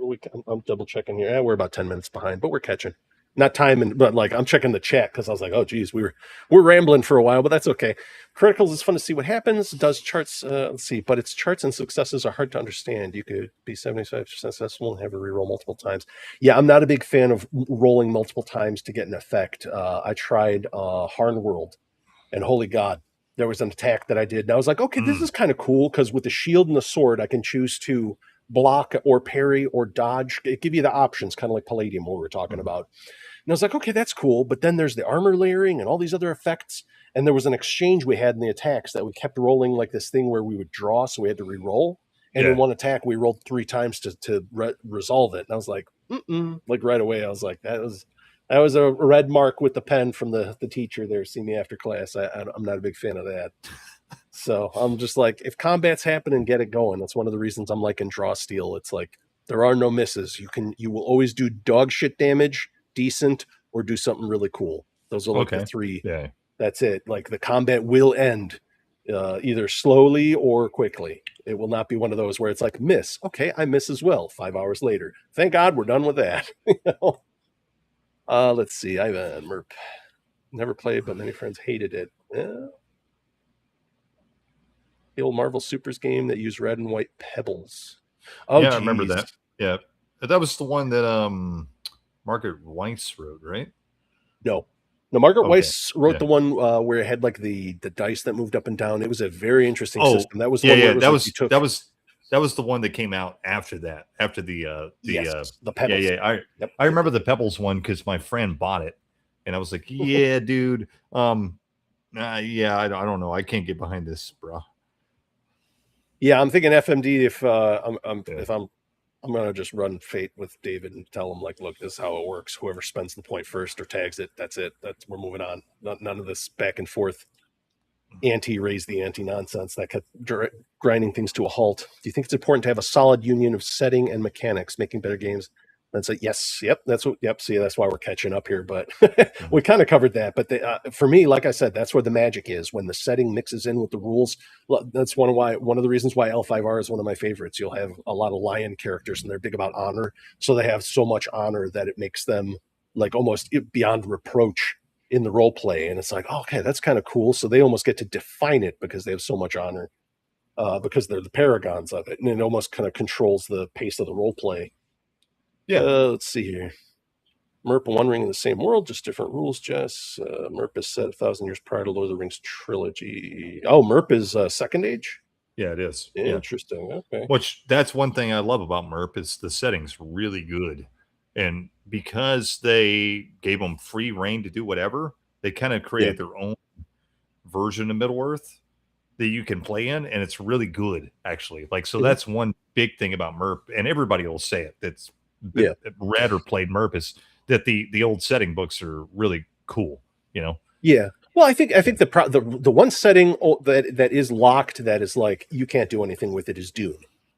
S1: double checking here. Yeah, we're about 10 minutes behind, but we're catching. Not time, but I'm checking the chat because I was like, oh, geez, we're rambling for a while, but that's okay. Criticals is fun to see what happens. Does charts, let's see, but its charts and successes are hard to understand. You could be 75% successful and have a reroll multiple times. Yeah, I'm not a big fan of rolling multiple times to get an effect. I tried Harn World, and holy God, there was an attack that I did, and I was like, okay, this is kind of cool because with the shield and the sword, I can choose to block or parry or dodge. It give you the options, kind of like Palladium, what we were talking about. And I was like, okay, that's cool. But then there's the armor layering and all these other effects. And there was an exchange we had in the attacks that we kept rolling like this thing where we would draw, so we had to re-roll. And in one attack, we rolled 3 times to resolve it. And I was like, like right away, I was like, that was a red mark with the pen from the teacher there. See me after class. I'm not a big fan of that. So I'm just like, if combat's happening, get it going. That's one of the reasons I'm liking Draw Steel. It's like there are no misses. You will always do dog shit damage, decent, or do something really cool. Those are like the 3.
S2: Yeah.
S1: That's it. Like the combat will end either slowly or quickly. It will not be one of those where it's like miss. Okay, I miss as well. 5 hours later. Thank God we're done with that. Let's see. I've MERP. Never played, but many friends hated it. The old Marvel Supers game that used red and white pebbles. Oh,
S2: yeah, I remember that. Yeah, that was the one that Margaret Weiss wrote, right?
S1: No, Margaret Weiss wrote the one where it had like the dice that moved up and down. It was a very interesting system. That was the one where
S2: that was That was the one that came out after that, after the
S1: Pebbles.
S2: I remember the Pebbles one because my friend bought it, and I was like, yeah, dude, yeah, I don't know, I can't get behind this, bro.
S1: Yeah, I'm thinking FMD. If I'm gonna just run Fate with David and tell him like, look, this is how it works. Whoever spends the point first or tags it, that's it. We're moving on. None of this back and forth raise the ante nonsense that kept grinding things to a halt. Do you think it's important to have a solid union of setting and mechanics, making better games? That's like, yes, yep, that's what, yep. See, that's why we're catching up here, but we kind of covered that. But for me, like I said, that's where the magic is when the setting mixes in with the rules. That's one of the reasons why L5R is one of my favorites. You'll have a lot of lion characters, and they're big about honor, so they have so much honor that it makes them like almost beyond reproach in the role play. And it's like, oh, okay, that's kind of cool. So they almost get to define it because they have so much honor, because they're the paragons of it, and it almost kind of controls the pace of the role play.
S2: Yeah.
S1: Let's see here. Merp and One Ring in the same world, just different rules, Jess. Merp is set 1,000 years prior to Lord of the Rings trilogy. Oh, Merp is Second Age?
S2: Yeah, it is.
S1: Interesting.
S2: Yeah. Okay. Which, that's one thing I love about Merp is the setting's really good. And because they gave them free reign to do whatever, they kind of created their own version of Middle-earth that you can play in, and it's really good, actually. Like, so that's one big thing about Merp, and everybody will say it. That's read or played Merp is that the old setting books are really cool, you know?
S1: Yeah. Well, I think the one setting that is locked, that is like you can't do anything with it, is Dune.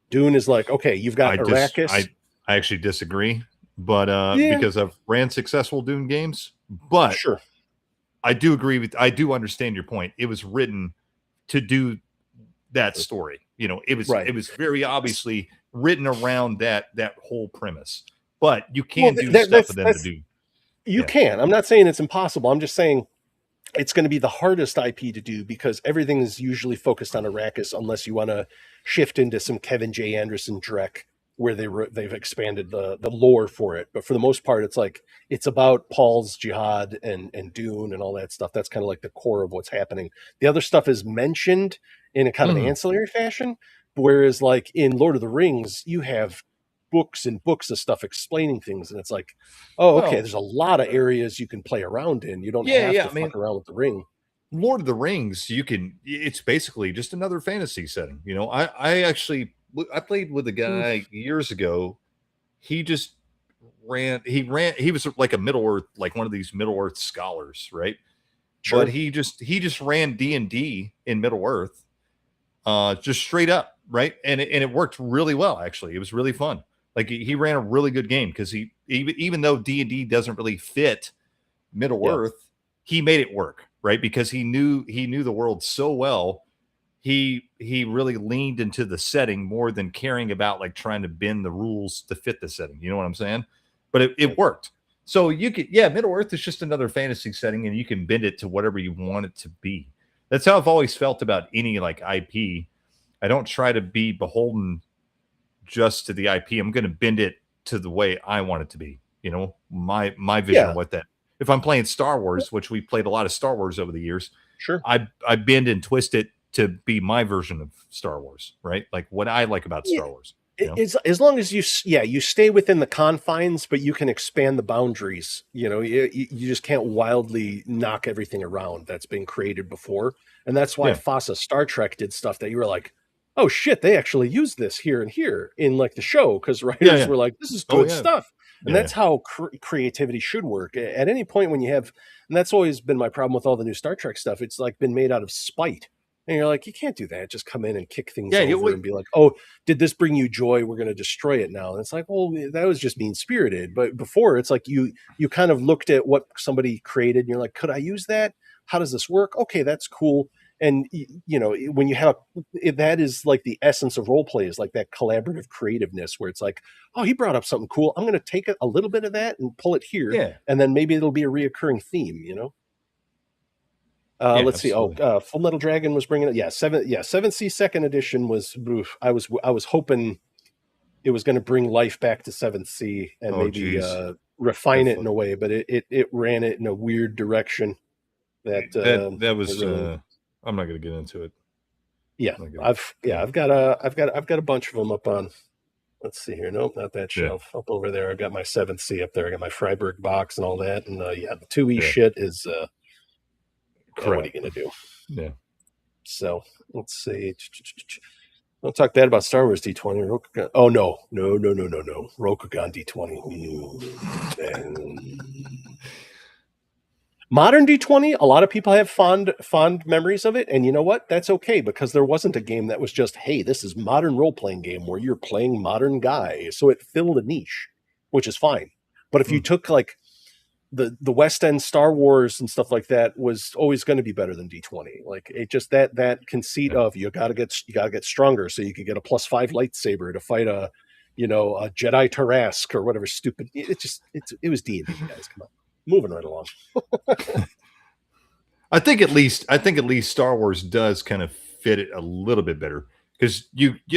S1: Dune is like, okay, you've got Arrakis.
S2: I actually disagree, but because I've ran successful Dune games, but
S1: sure,
S2: I do agree I do understand your point. It was written to do that story. You know, it was very obviously written around that whole premise. But you can do stuff for them to do.
S1: You can. I'm not saying it's impossible. I'm just saying it's going to be the hardest IP to do because everything is usually focused on Arrakis, unless you want to shift into some Kevin J. Anderson Drek, where they've expanded the lore for it. But for the most part, it's about Paul's jihad and Dune and all that stuff. That's kind of like the core of what's happening. The other stuff is mentioned in a kind of ancillary fashion, whereas like in Lord of the Rings, you have books and books of stuff explaining things, and it's like, oh, okay, there's a lot of areas you can play around in. You don't have to fuck around with the ring.
S2: Lord of the Rings, it's basically just another fantasy setting. You know, I played with a guy years ago. He just he was like a Middle-earth, like one of these Middle-earth scholars, right? Sure. But he just ran D&D in Middle-earth, just straight up, right? And it worked really well, actually. It was really fun. Like he ran a really good game because even though D&D doesn't really fit Middle-earth, he made it work, right? Because he knew the world so well. He really leaned into the setting more than caring about like trying to bend the rules to fit the setting. You know what I'm saying? But it worked. So you could, Middle-earth is just another fantasy setting, and you can bend it to whatever you want it to be. That's how I've always felt about any like IP. I don't try to be beholden just to the IP. I'm going to bend it to the way I want it to be. You know, my vision of what that. If I'm playing Star Wars, which we played a lot of Star Wars over the years,
S1: sure,
S2: I bend and twist it to be my version of Star Wars, right? Like what I like about Star Wars. You know?
S1: As long as you stay within the confines, but you can expand the boundaries. You know, you just can't wildly knock everything around that's been created before, and that's why FASA Star Trek did stuff that you were like, oh shit, they actually used this here and here in like the show, because writers were like, this is good stuff. And that's how creativity should work. At any point when you have, and that's always been my problem with all the new Star Trek stuff, it's like been made out of spite. And you're like, you can't do that. Just come in and kick things over and be like, oh, did this bring you joy? We're going to destroy it now. And it's like, well, that was just mean spirited. But before, it's like you kind of looked at what somebody created and you're like, could I use that? How does this work? Okay, that's cool. And, you know, when you have, that is like the essence of role play, is like that collaborative creativeness where it's like, oh, he brought up something cool. I'm going to take a little bit of that and pull it here.
S2: Yeah.
S1: And then maybe it'll be a reoccurring theme, you know? Let's absolutely. See. Full Metal Dragon was bringing it. 7th second edition was. Oof, I was hoping it was going to bring life back to 7th Sea and maybe refine it in a way, but it ran it in a weird direction. That was.
S2: Really, I'm not going to get into it.
S1: Yeah, I've got a bunch of them up on. Let's see here. Nope, not that shelf. Up over there, I've got my 7th C up there. I got my Freiburg box and all that. And the 2E shit is what are you gonna do?
S2: Yeah.
S1: So let's see. Don't talk bad about Star Wars D20. Rokugan. Oh no. Rokugan D20. Modern D20, a lot of people have fond memories of it, and you know what? That's okay, because there wasn't a game that was just, hey, this is modern role-playing game where you're playing modern guys. So it filled a niche, which is fine. But if you took like the West End Star Wars and stuff like that, was always going to be better than D20. Like it just that conceit of you gotta get stronger so you can get a +5 lightsaber to fight a Jedi Tarrasque or whatever stupid. It was D&D, guys. Come on. Moving right along.
S2: I think at least Star Wars does kind of fit it a little bit better, because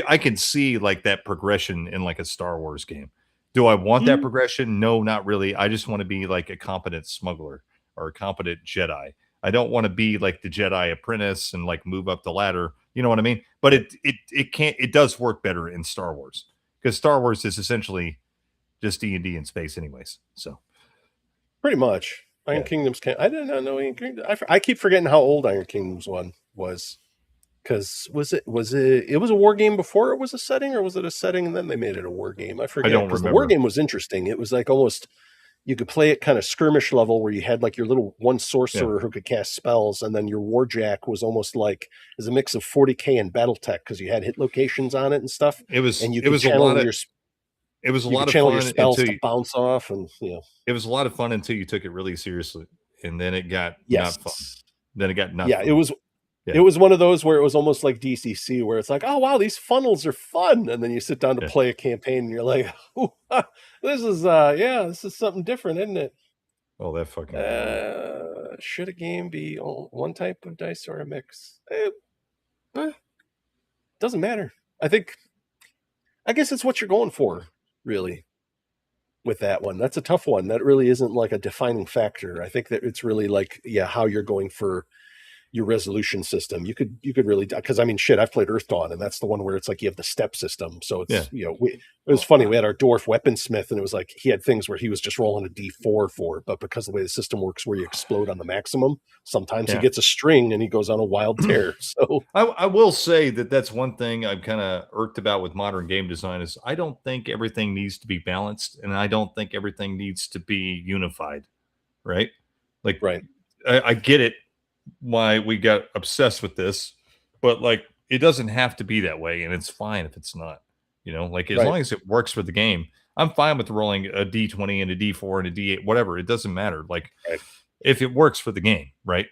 S2: I can see like that progression in like a Star Wars game. Do I want that progression? No, not really. I just want to be like a competent smuggler or a competent Jedi. I don't want to be like the Jedi apprentice and like move up the ladder. You know what I mean? But it does work better in Star Wars, because Star Wars is essentially just D&D in space anyways. So
S1: pretty much. Iron Kingdoms can't. I didn't know Iron Kingdoms. I keep forgetting how old Iron Kingdoms 1 was. Because it was a war game before it was a setting, or was it a setting and then they made it a war game? I forget. Because the war game was interesting. It was like almost, you could play it kind of skirmish level where you had like your little one sorcerer who could cast spells, and then your warjack was almost like a mix of 40K and BattleTech, because you had hit locations on it and stuff. It was a lot of
S2: fun
S1: spells to bounce off, and
S2: it was a lot of fun until you took it really seriously, and then it got not fun. Then it got not fun.
S1: It was one of those where it was almost like DCC, where it's like, oh wow, these funnels are fun, and then you sit down to play a campaign, and you're like, this is something different, isn't it?
S2: Oh, that fucking.
S1: Should a game be one type of dice or a mix? Doesn't matter. I guess it's what you're going for, really. With that one, that's a tough one. That really isn't like a defining factor. I think that it's really like, how you're going for your resolution system. You could really, because I mean, shit, I've played Earth Dawn, and that's the one where it's like you have the step system. So it's it was funny. We had our dwarf weaponsmith, and it was like he had things where he was just rolling a D4 for it, but because of the way the system works, where you explode on the maximum, sometimes he gets a string and he goes on a wild tear. So
S2: I will say that that's one thing I'm kind of irked about with modern game design is I don't think everything needs to be balanced, and I don't think everything needs to be unified. Right? Like, I get it, why we got obsessed with this, but like it doesn't have to be that way, and it's fine if it's not. Like as long as it works for the game, I'm fine with rolling a D20 and a D4 and a D8, whatever. It doesn't matter. Like if it works for the game, right?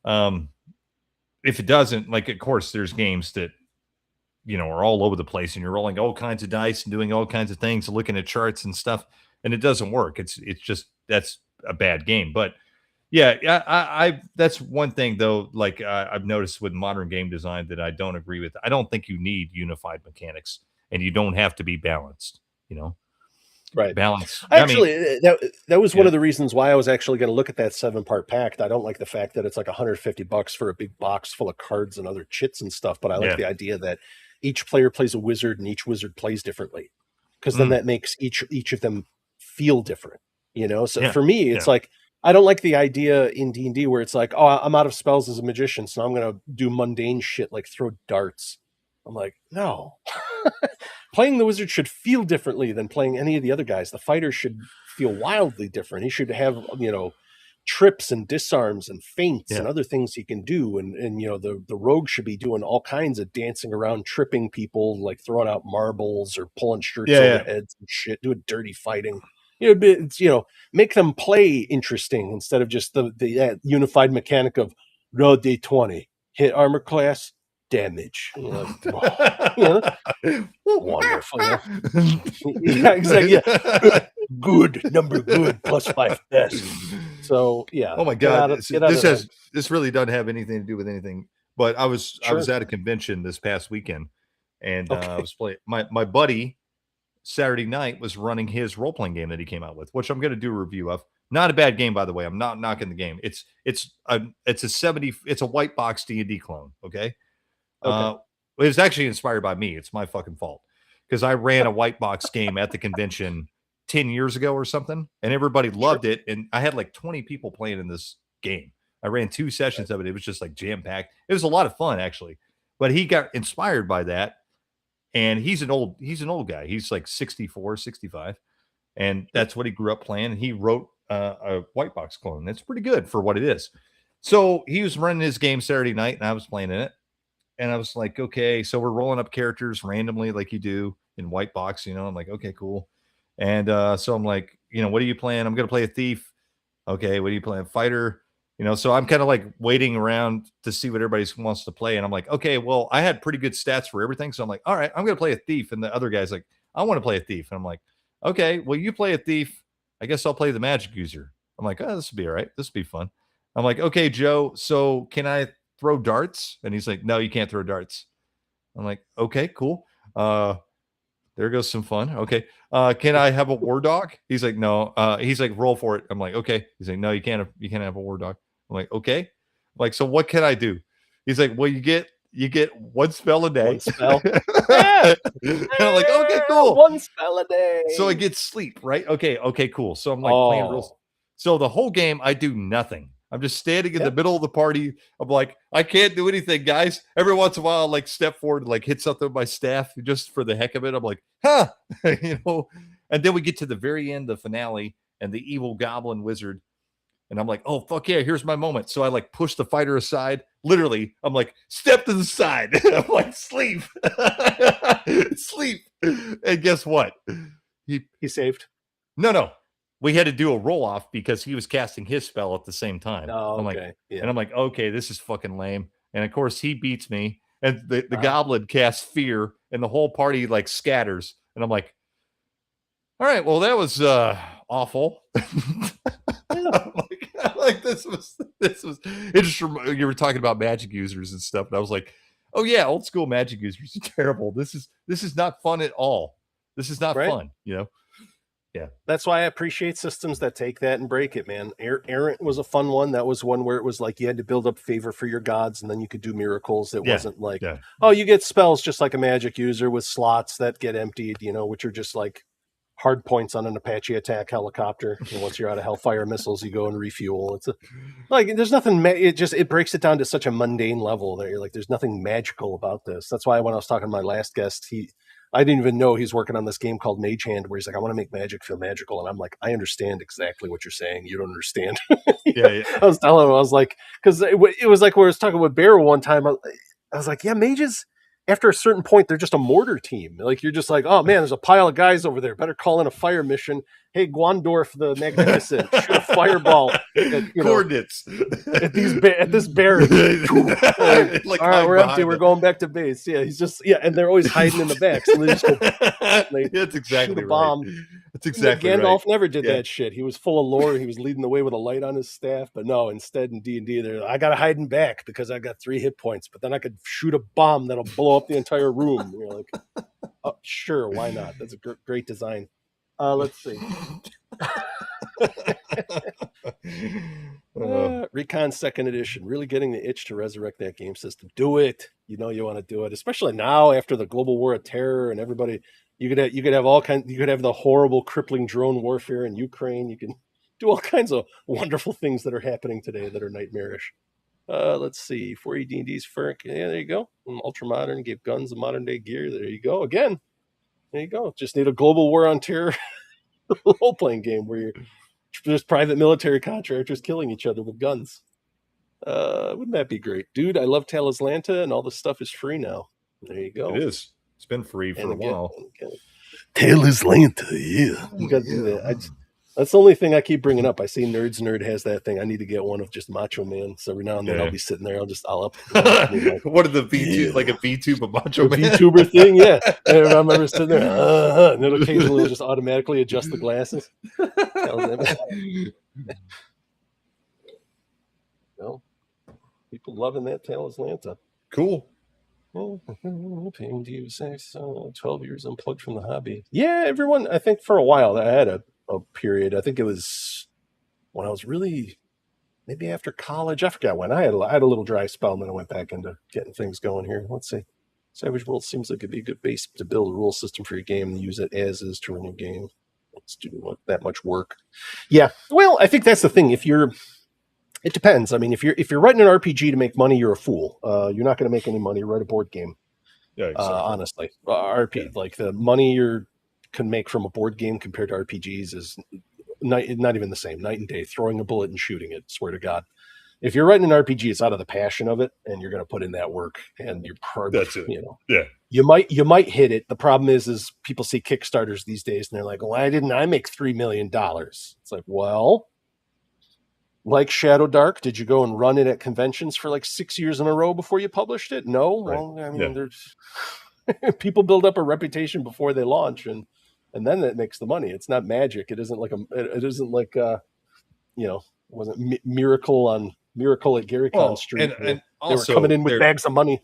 S2: If it doesn't, like, of course, there's games that are all over the place, and you're rolling all kinds of dice and doing all kinds of things, looking at charts and stuff, and it doesn't work. It's just that's a bad game, but. Yeah, I that's one thing though. Like I've noticed with modern game design that I don't agree with. I don't think you need unified mechanics, and you don't have to be balanced.
S1: Right.
S2: Balance.
S1: That was one of the reasons why I was actually going to look at that 7-part pack. I don't like the fact that it's like $150 for a big box full of cards and other chits and stuff. But I like the idea that each player plays a wizard, and each wizard plays differently, because then that makes each of them feel different. So for me, it's like. I don't like the idea in D&D where it's like, oh, I'm out of spells as a magician, so I'm going to do mundane shit like throw darts. I'm like, no. Playing the wizard should feel differently than playing any of the other guys. The fighter should feel wildly different. He should have, trips and disarms and feints and other things he can do. And the rogue should be doing all kinds of dancing around, tripping people, like throwing out marbles or pulling shirts over heads and shit, doing dirty fighting. Make them play interesting instead of just the unified mechanic of roll D20, hit armor class, damage. Wonderful. Yeah, exactly. Yeah. Good, number good, +5 best. So yeah.
S2: Oh my God. This really doesn't have anything to do with anything. But I was at a convention this past weekend, and I was playing my buddy. Saturday night was running his role-playing game that he came out with, which I'm going to do a review of. Not a bad game, by the way. I'm not knocking the game. It's a white box D&D clone. Okay. It was actually inspired by me. It's my fucking fault because I ran a white box game at the convention 10 years ago or something, and everybody loved it. And I had like 20 people playing in this game. I ran 2 sessions of it. It was just like jam packed. It was a lot of fun actually, but he got inspired by that. And he's an old guy. He's like 64, 65. And that's what he grew up playing. And he wrote a white box clone. That's pretty good for what it is. So he was running his game Saturday night and I was playing in it. And I was like, okay, so we're rolling up characters randomly like you do in white box, you know. I'm like, okay, cool. And so I'm like, you know, what are you playing? I'm going to play a thief. Okay, what are you playing? Fighter. You know, so I'm kind of like waiting around to see what everybody wants to play. And I'm like, okay, well, I had pretty good stats for everything. So I'm like, all right, I'm going to play a thief. And the other guy's like, I want to play a thief. And I'm like, okay, well, you play a thief. I guess I'll play the magic user. I'm like, oh, this will be all right. This will be fun. I'm like, okay, Joe, so can I throw darts? And he's like, no, you can't throw darts. I'm like, okay, cool. There goes some fun. Okay. Can I have a war dog? He's like, no. He's like, roll for it. I'm like, okay. He's like, no, you can't have a war dog. I'm like, okay. I'm like, so what can I do? He's like, well, you get 1 spell a day.
S1: 1 spell.
S2: And I'm like, okay, cool.
S1: 1 spell a day.
S2: So I get sleep, right? Okay, cool. So I'm like playing real. So the whole game, I do nothing. I'm just standing in the middle of the party. I'm like, I can't do anything, guys. Every once in a while, I'll like step forward and like hit something with my staff just for the heck of it. I'm like, huh, you know. And then we get to the very end, the finale, and the evil goblin wizard. And I'm like, oh, fuck yeah, here's my moment. So I like push the fighter aside. Literally, I'm like, step to the side. I'm like, sleep. Sleep. And guess what?
S1: He saved.
S2: No. We had to do a roll off because he was casting his spell at the same time.
S1: Oh, okay.
S2: I'm like, and I'm like, okay, this is fucking lame. And of course, he beats me. And the goblin casts fear, and the whole party like scatters. And I'm like, all right, well, that was awful. like this was it just you were talking about magic users and stuff, and I was like, oh yeah, old school magic users are terrible. This is not fun at all. This is not fun, you know. Yeah,
S1: that's why I appreciate systems that take that and break it, man. Errant was a fun one. That was one where it was like you had to build up favor for your gods, and then you could do miracles. It wasn't like, oh, you get spells just like a magic user with slots that get emptied, you know, which are just like hard points on an Apache attack helicopter. And once you're out of Hellfire missiles, you go and refuel. It's like there's nothing. It breaks it down to such a mundane level that you're like, there's nothing magical about this. That's why when I was talking to my last guest, I didn't even know he's working on this game called Mage Hand, where he's like, I want to make magic feel magical. And I'm like, I understand exactly what you're saying. You don't understand.
S2: Yeah.
S1: I was telling him, I was like, because it was like when I was talking with Bear one time, I was like, yeah, mages, after a certain point, they're just a mortar team. Like, you're just like, oh man, there's a pile of guys over there. Better call in a fire mission. Hey, Gwandorf the Magnificent, shoot a fireball at,
S2: coordinates
S1: at this bear. Like, all right, we're empty. We're going back to base. Yeah, he's just and they're always hiding in the back. So they just go.
S2: That's exactly
S1: shoot a bomb.
S2: Right. That's exactly
S1: Gandalf never did that shit. He was full of lore. He was leading the way with a light on his staff. But no, instead in D&D, they're I got to hide in back because I got 3 hit points. But then I could shoot a bomb that'll blow up the entire room. And you're like, oh, sure, why not? That's a great design. Let's see. Recon 2nd Edition, really getting the itch to resurrect that game system. Do it. You know you want to do it, especially now after the global war of terror and everybody. You could have all kinds. You could have the horrible, crippling drone warfare in Ukraine. You can do all kinds of wonderful things that are happening today that are nightmarish. Let's see. 4E D&D's Ferk. Yeah, there you go. Ultra modern. Give guns a modern day gear. There you go. Again. There you go. Just need a global war on terror role-playing game where there's private military contractors killing each other with guns. Wouldn't that be great? Dude, I love Talislanta, and all the stuff is free now. There you go.
S2: It is. It's been free for a while.
S1: Talislanta, yeah. You got to do that. That's the only thing I keep bringing up. I see Nerds Nerd has that thing. I need to get one of just Macho Man. So every now and then I'll be sitting there. I'll up.
S2: What are the VTube, like a VTube of Macho Man?
S1: VTuber thing, yeah. And I remember sitting there, and then occasionally it'll just automatically adjust the glasses. Well, people loving that Talislanta.
S2: Cool.
S1: 12 years unplugged from the hobby. Yeah, everyone, I think for a while I had a period. I think it was when I was really maybe after college. I forgot when. I had a little dry spell, and then I went back into getting things going here. Let's see. Savage Worlds seems like it'd be a good base to build a rule system for your game and use it as is to run your game. Let's do that much work. Yeah, well, I think that's the thing. It depends. I mean, if you're writing an RPG to make money, you're a fool. You're not going to make any money. Write a board game.
S2: Yeah, exactly.
S1: Honestly, like the money you can make from a board game compared to RPGs is not even the same. Night and day. Throwing a bullet and shooting it. Swear to God. If you're writing an RPG, it's out of the passion of it, and you're going to put in that work, and you're probably, you might hit it. The problem is people see Kickstarters these days, and they're like, "Well, why didn't I make $3 million?" It's like, well, like Shadow Dark, did you go and run it at conventions for like 6 years in a row before you published it? No. Right. Well, I mean, there's people build up a reputation before they launch, and then it makes the money. It's not magic. It isn't like wasn't Miracle at Gary Con Street.
S2: And
S1: they were coming in with bags of money.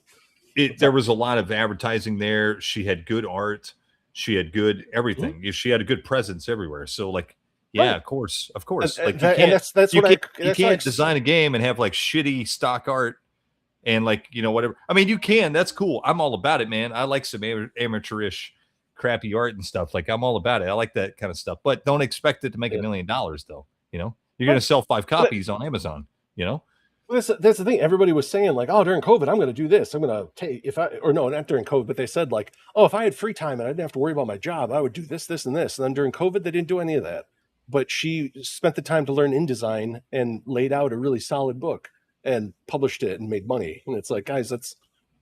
S2: There was a lot of advertising there. She had good art. She had good everything. Mm-hmm. She had a good presence everywhere. So like, yeah, right. Of course. Like you can't design a game and have like shitty stock art and like, whatever. I mean, you can. That's cool. I'm all about it, man. I like some amateurish, crappy art and stuff. Like I'm all about it. I like that kind of stuff. But don't expect it to make $1 million, though. You're going to sell 5 copies on Amazon. Well,
S1: that's the thing. Everybody was saying like, oh, during COVID, I'm going to do this. I'm going to take not during COVID, but they said like, oh, if I had free time and I didn't have to worry about my job, I would do this, this, and this. And then during COVID, they didn't do any of that. But she spent the time to learn InDesign and laid out a really solid book and published it and made money. And it's like, guys,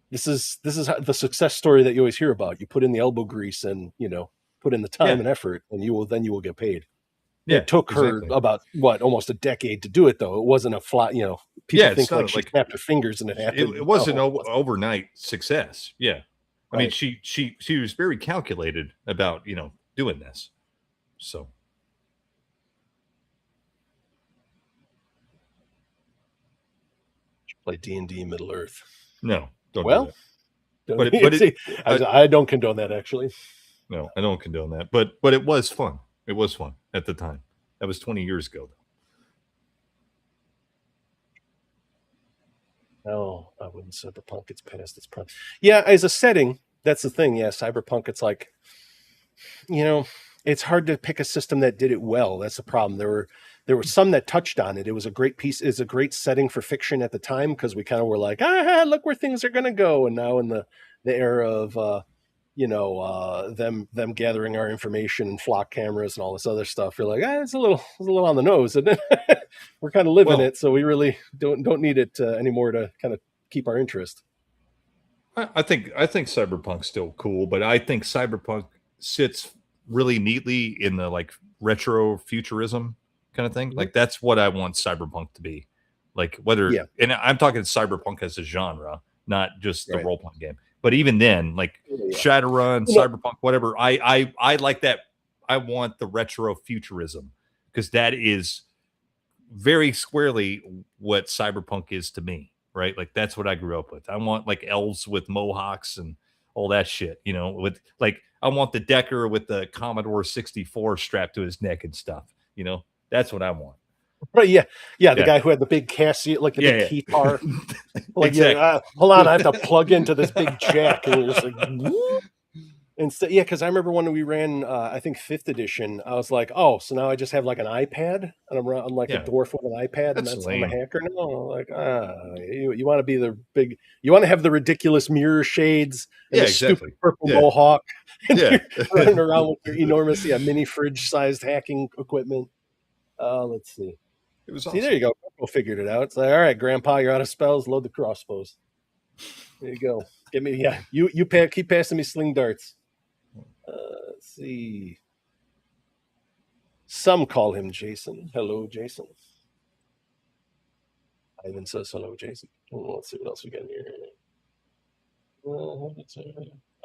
S1: this is the success story that you always hear about. You put in the elbow grease and put in the time and effort, and you will get paid. Yeah, it took her about almost a decade to do it, though. It wasn't a flat, people think like she snapped her fingers and it happened.
S2: It wasn't overnight success. Yeah. I mean, she was very calculated about, doing this. So.
S1: She played D&D Middle Earth.
S2: No, don't
S1: do that. I don't condone that, actually.
S2: No, I don't condone that. But it was fun. It was fun at the time. That was 20 years ago,
S1: though. No, I wouldn't. Cyberpunk, it's past its prime. Yeah, as a setting, that's the thing. Yeah, Cyberpunk, it's like, it's hard to pick a system that did it well. That's the problem. There were some that touched on it. It was a great piece. It's a great setting for fiction at the time because we kind of were like, look where things are going to go. And now in the era of them gathering our information and flock cameras and all this other stuff, you're like, it's a little on the nose, isn't it? We're kind of living it, so we really don't need it anymore to kind of keep our interest.
S2: I think Cyberpunk's still cool, but I think Cyberpunk sits really neatly in the like retro futurism kind of thing. Mm-hmm. Like that's what I want Cyberpunk to be. Like and I'm talking Cyberpunk as a genre, not just the role playing game. But even then, like Shadowrun, Cyberpunk, whatever, I like that. I want the retro futurism because that is very squarely what Cyberpunk is to me, right? Like that's what I grew up with. I want like elves with mohawks and all that shit, with like I want the Decker with the Commodore 64 strapped to his neck and stuff, that's what I want.
S1: Right, the guy who had the big Casio, like the big guitar. Like,
S2: exactly.
S1: Hold on, I have to plug into this big jack, and you're just like, whoop. Instead, because I remember when we ran, I think 5th edition, I was like, oh, so now I just have like an iPad, and I'm like a dwarf with an iPad, and that's I'm a hacker. No, like, you want to be the big, you want to have the ridiculous mirror shades and the stupid purple mohawk, and you're running around with your enormous, mini fridge-sized hacking equipment. Let's see.
S2: It was
S1: awesome. See, there you go. Purple figured it out. It's like, all right, Grandpa, you're out of spells. Load the crossbows. There you go. Get me, you keep passing me sling darts. Let's see. Some call him Jason. Hello, Jason. Ivan says hello, Jason. Let's see what else we got here.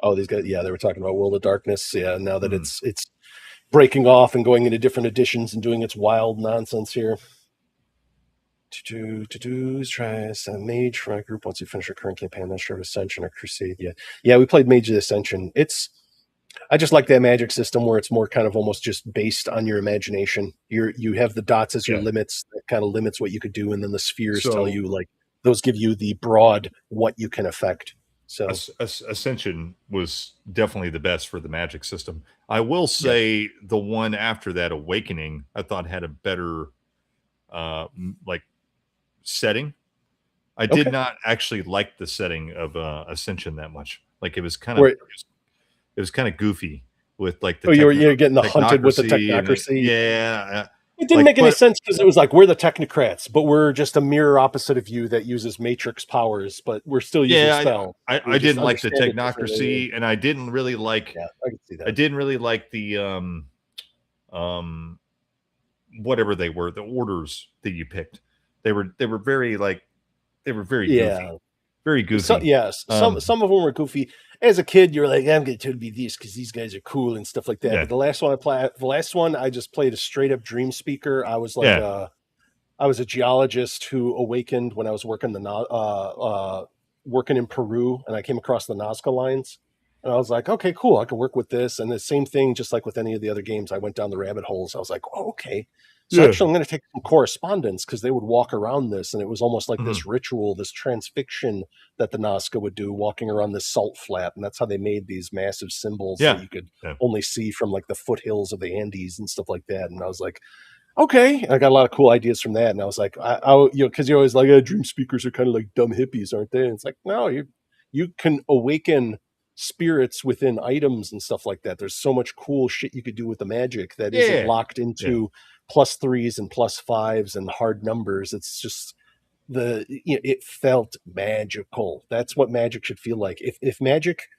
S1: Oh, these guys. Yeah, they were talking about World of Darkness. Yeah, now that it's breaking off and going into different editions and doing its wild nonsense here. Try some Mage for my group once you finish your current campaign. Not sure of Ascension or Crusade yet. Yeah, we played Mage of Ascension. I just like that magic system where it's more kind of almost just based on your imagination. You have the dots as your limits. That kind of limits what you could do, and then the spheres tell you like those give you the broad what you can affect. So
S2: Ascension was definitely the best for the Magic system. I will say the one after that, Awakening, I thought had a better like setting. I did not actually like the setting of Ascension that much. Like it was kind of it was kind of goofy with like the
S1: you're getting the hunted with the
S2: technocracy.
S1: It didn't make any sense because it was like we're the technocrats, but we're just a mirror opposite of you that uses matrix powers, but we're still using spell.
S2: I didn't like the technocracy, and I didn't really like. I can see that. I didn't really like the whatever they were, the orders that you picked. They were very like goofy. Very goofy.
S1: Some of them were goofy. As a kid, you're like, I'm going to be these because these guys are cool and stuff like that. But the last one I just played a straight up dream speaker. I was like, I was a geologist who awakened when I was working working in Peru, and I came across the Nazca lines, and I was like, okay, cool, I can work with this. And the same thing, just like with any of the other games, I went down the rabbit holes. I was like, oh, okay. So actually, I'm going to take some correspondence because they would walk around this, and it was almost like this ritual, this transfixion that the Nazca would do, walking around this salt flat, and that's how they made these massive symbols that you could only see from like the foothills of the Andes and stuff like that. And I was like, okay, I got a lot of cool ideas from that, and I was like, because you're always like, dream speakers are kind of like dumb hippies, aren't they? And it's like, no, you can awaken spirits within items and stuff like that. There's so much cool shit you could do with the magic that isn't locked into +3s and +5s and hard numbers. It's just it felt magical. That's what magic should feel like. If magic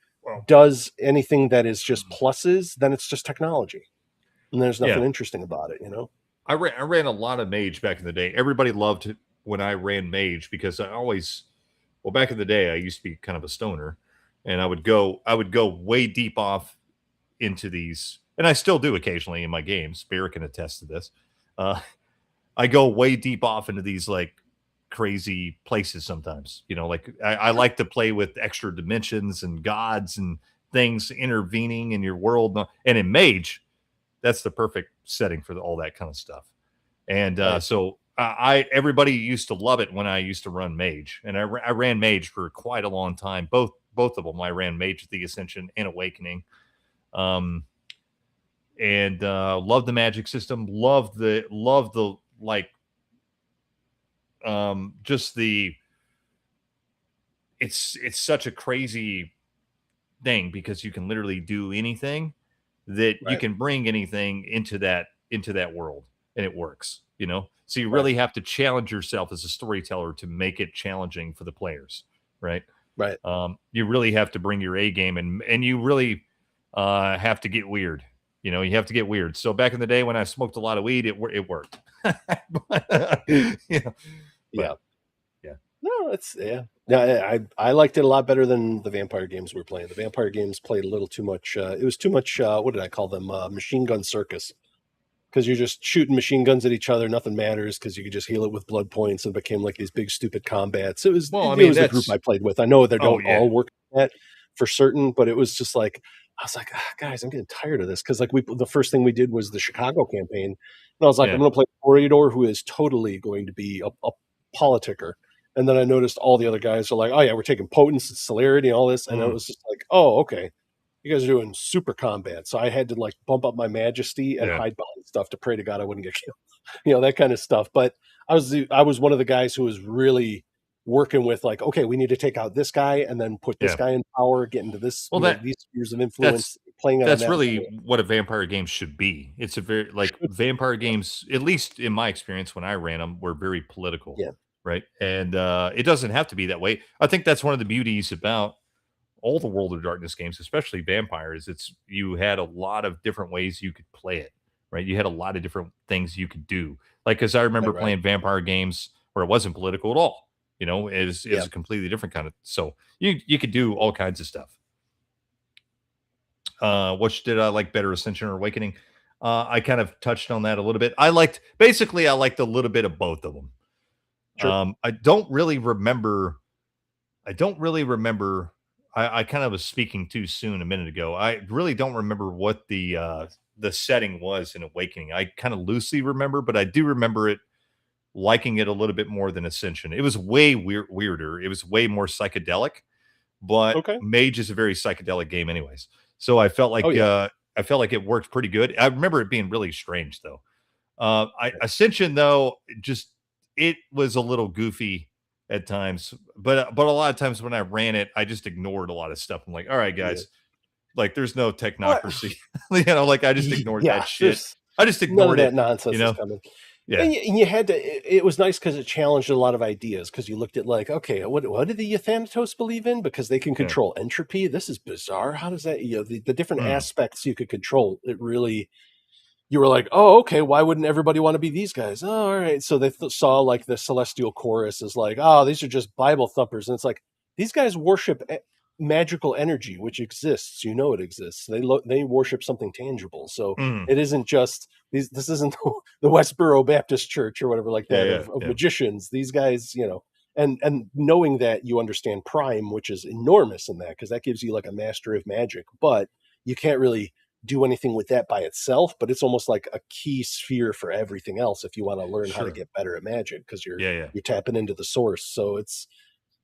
S1: does anything that is just pluses, then it's just technology, and there's nothing interesting about it,
S2: I ran a lot of Mage back in the day. Everybody loved it when I ran Mage because back in the day I used to be kind of a stoner, and I would go way deep off into these, and I still do occasionally in my games. Bear can attest to this. I go way deep off into these like crazy places sometimes. Like I like to play with extra dimensions and gods and things intervening in your world. And in Mage, that's the perfect setting for all that kind of stuff. And so everybody used to love it when I used to run Mage, and I ran Mage for quite a long time. Both of them, I ran Mage, the Ascension and Awakening. And love the magic system. Love the like. Just the. It's such a crazy thing because you can literally do anything that you can bring anything into that world, and it works. So you really have to challenge yourself as a storyteller to make it challenging for the players, right?
S1: Right.
S2: You really have to bring your A game, and you really have to get weird. You have to get weird. So back in the day when I smoked a lot of weed, it worked.
S1: No, it's I liked it a lot better than the vampire games we were playing. The vampire games played a little too much. It was too much. What did I call them? Machine gun circus. Because you're just shooting machine guns at each other. Nothing matters because you could just heal it with blood points, and it became like these big stupid combats. It was the group I played with. I know they don't all work at that for certain, but it was just like I was like, guys, I'm getting tired of this because like the first thing we did was the Chicago campaign, and I was like, I'm going to play a Corridor who is totally going to be a politicker. And then I noticed all the other guys are like, oh yeah, we're taking potence and celerity and all this, and it was just like, oh okay. You guys are doing super combat. So I had to like bump up my majesty and hide behind stuff to pray to God I wouldn't get killed. That kind of stuff. But I was one of the guys who was really working with like, okay, we need to take out this guy and then put this guy in power, get into this, these spheres of influence.
S2: That's really what a vampire game should be. It's a very vampire games, at least in my experience when I ran them, were very political.
S1: Yeah.
S2: Right. And it doesn't have to be that way. I think that's one of the beauties about all the World of Darkness games, especially vampires. You had a lot of different ways you could play it, right? You had a lot of different things you could do. Like, because I remember playing vampire games where it wasn't political at all. It was a completely different kind of. So you could do all kinds of stuff. Which did I like better, Ascension or Awakening? I kind of touched on that a little bit. I liked a little bit of both of them. Sure. I don't really remember. I kind of was speaking too soon a minute ago. I really don't remember what the setting was in Awakening. I kind of loosely remember, but I do remember it liking it a little bit more than Ascension. It was way weirder. It was way more psychedelic. but
S1: Okay.
S2: Mage is a very psychedelic game, anyways. So I felt like it worked pretty good. I remember it being really strange though. Ascension though, it was a little goofy at times, but a lot of times when I ran it, I just ignored a lot of stuff. I'm like, all right, guys, like there's no technocracy, like I just ignored that shit. I just ignored
S1: none of that nonsense is coming.
S2: Yeah.
S1: And you had to, it was nice because it challenged a lot of ideas because you looked at like, okay, what do the Thanatos believe in? Because they can control entropy. This is bizarre. How does that, the different aspects you could control, it really, you were like, oh, okay, why wouldn't everybody want to be these guys? Oh, all right. So they saw like the celestial chorus is like, oh, these are just Bible thumpers. And it's like, these guys worship magical energy, which exists. It exists. They worship something tangible. So it isn't just this isn't the Westboro Baptist Church or whatever like that of magicians. These guys, and knowing that you understand Prime, which is enormous in that, because that gives you like a master of magic, but you can't really do anything with that by itself, but it's almost like a key sphere for everything else if you want to learn how to get better at magic, because you're tapping into the source. So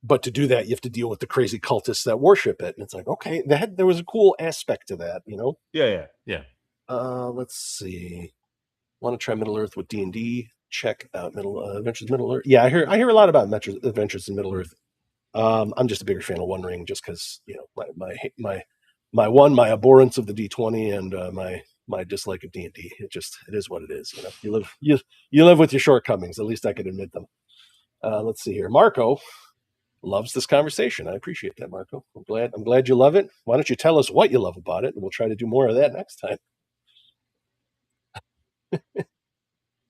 S1: but to do that, you have to deal with the crazy cultists that worship it. And it's like, okay, there was a cool aspect to that,
S2: Yeah.
S1: Let's see. Want to try Middle Earth with D&D? Check out Adventures in Middle Earth. Yeah, I hear a lot about Adventures in Middle Earth. I'm just a bigger fan of One Ring, just because my abhorrence of the D20 and my dislike of D&D. It is what it is. You live with your shortcomings. At least I can admit them. Let's see here. Marco loves this conversation. I appreciate that, Marco. I'm glad you love it. Why don't you tell us what you love about it, and we'll try to do more of that next time.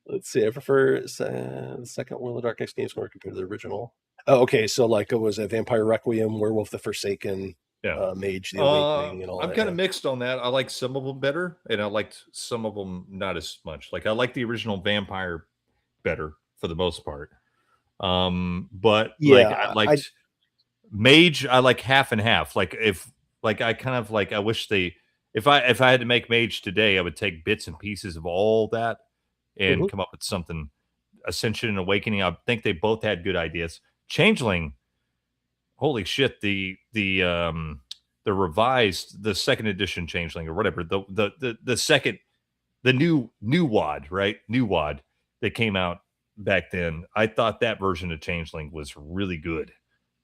S1: Let's see. I prefer the second World of Darkness games more compared to the original. Oh, okay. So like it was a Vampire Requiem, Werewolf the Forsaken, Mage the Awakening, and all that.
S2: I'm kind of mixed on that. I like some of them better, and I liked some of them not as much. Like I like the original Vampire better for the most part. But I liked Mage. I like half and half. Like I wish if I had to make Mage today, I would take bits and pieces of all that and come up with something. Ascension and Awakening, I think they both had good ideas. Changeling, holy shit, the revised, the second edition Changeling or whatever, the second, the new WAD, right? New WAD that came out back then. I thought that version of Changeling was really good.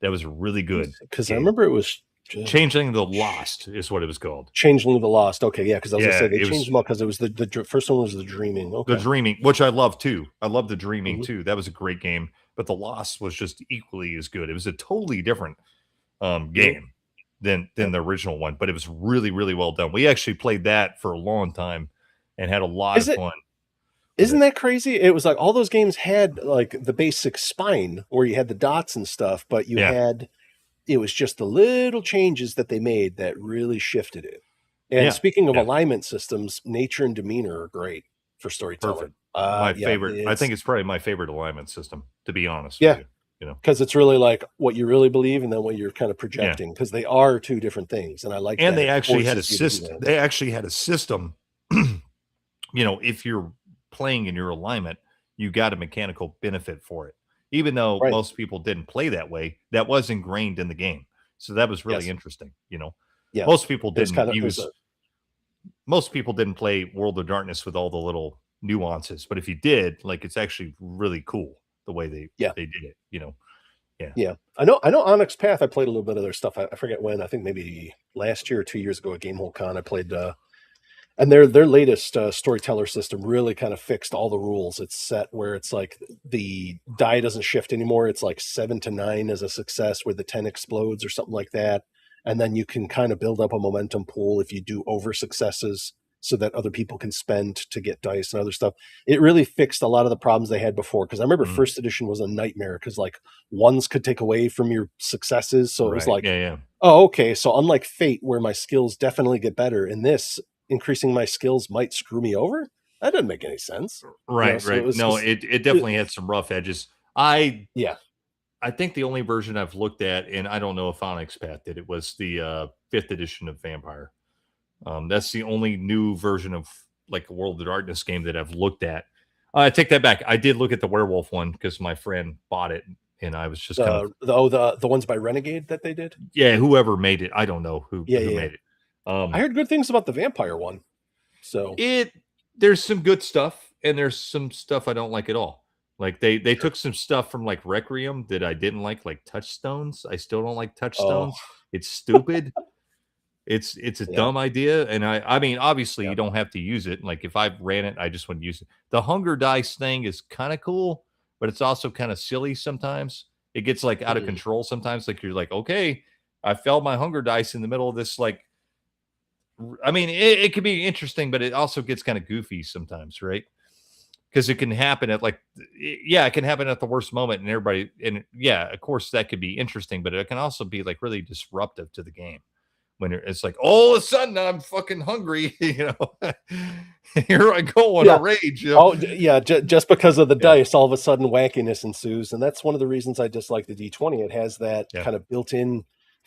S2: That was really good.
S1: Because I remember it was
S2: Changeling the Lost is what it was called.
S1: Changeling the Lost. Okay, yeah, because I was gonna say they changed them all because it was the first one was the Dreaming. Okay.
S2: The Dreaming, which I love too. I love the Dreaming too. That was a great game, but the Lost was just equally as good. It was a totally different game than the original one, but it was really, really well done. We actually played that for a long time and had a lot of fun.
S1: Isn't that crazy? It was like all those games had like the basic spine where you had the dots and stuff, but you had, it was just the little changes that they made that really shifted it. And speaking of alignment systems, nature and demeanor are great for storytelling.
S2: Perfect. My favorite. I think it's probably my favorite alignment system, to be honest
S1: with
S2: you.
S1: Because it's really like what you really believe and then what you're kind of projecting, because they are two different things. And I like
S2: and they actually had a system. They actually had a system. If you're playing in your alignment, you got a mechanical benefit for it. Even though most people didn't play that way, that was ingrained in the game. So that was really interesting. Most people didn't most people didn't play World of Darkness with all the little nuances, but if you did, like, it's actually really cool the way they did it.
S1: Yeah. I know Onyx Path. I played a little bit of their stuff. I forget when. I think maybe last year or 2 years ago at Gamehole Con. I played. And their latest storyteller system really kind of fixed all the rules. It's set where it's like the die doesn't shift anymore. It's like 7 to 9 as a success where the 10 explodes or something like that. And then you can kind of build up a momentum pool if you do over successes so that other people can spend to get dice and other stuff. It really fixed a lot of the problems they had before. Because I remember first edition was a nightmare because like ones could take away from your successes. So it was like, oh, okay. So unlike Fate, where my skills definitely get better, in this, increasing my skills might screw me over. That doesn't make any sense.
S2: Right. It definitely had some rough edges. I think the only version I've looked at, and I don't know if Onyx Path did it, was the 5th edition of Vampire. That's the only new version of like a World of Darkness game that I've looked at. I take that back. I did look at the Werewolf one because my friend bought it. and I was just
S1: the ones by Renegade that they did.
S2: Yeah, whoever made it, I don't know who made it.
S1: I heard good things about the vampire one. So
S2: there's some good stuff, and there's some stuff I don't like at all. Like they took some stuff from like Requiem that I didn't like touchstones. I still don't like touchstones. It's stupid. It's a dumb idea, and I mean, obviously you don't have to use it. Like if I ran it, I just wouldn't use it. The hunger dice thing is kind of cool, but it's also kind of silly sometimes. It gets like out of control sometimes. Like you're like, okay, I failed my hunger dice in the middle of this. Like, I mean, it can be interesting, but it also gets kind of goofy sometimes, right? Because it can happen at it can happen at the worst moment, and everybody, and of course that could be interesting, but it can also be like really disruptive to the game. When it's like all of a sudden I'm fucking hungry, here I go on a rage.
S1: Just because of the dice, all of a sudden wackiness ensues, and that's one of the reasons I dislike the D20. It has that kind of built-in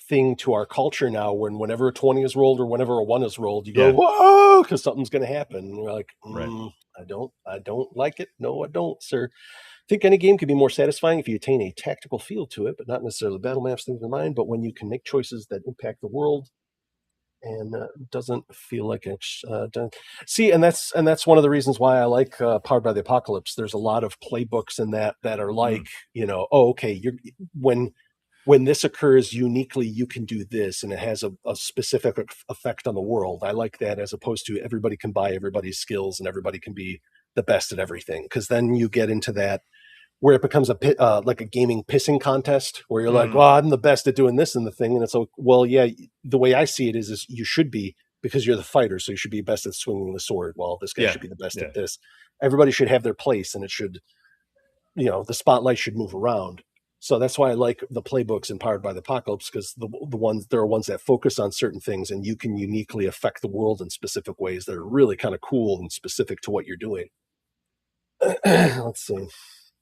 S1: thing to our culture now. Whenever a 20 is rolled or whenever a 1 is rolled, you go whoa, because something's going to happen. And you're like, I don't like it. No, I don't, sir. I think any game can be more satisfying if you attain a tactical feel to it, but not necessarily battle maps, things in mind. But when you can make choices that impact the world and doesn't feel like it's done. See, and that's one of the reasons why I like Powered by the Apocalypse. There's a lot of playbooks in that are like, you're when this occurs uniquely, you can do this, and it has a specific effect on the world. I like that as opposed to everybody can buy everybody's skills and everybody can be the best at everything, because then you get into that where it becomes like a gaming pissing contest where you're like, well, I'm the best at doing this and the thing. And it's like, well, yeah, the way I see it is you should be, because you're the fighter. So you should be best at swinging the sword. Well, this guy should be the best at this. Everybody should have their place, and it should, the spotlight should move around. So that's why I like the playbooks in Powered by the Apocalypse, because there are ones that focus on certain things, and you can uniquely affect the world in specific ways that are really kind of cool and specific to what you're doing. Let's see.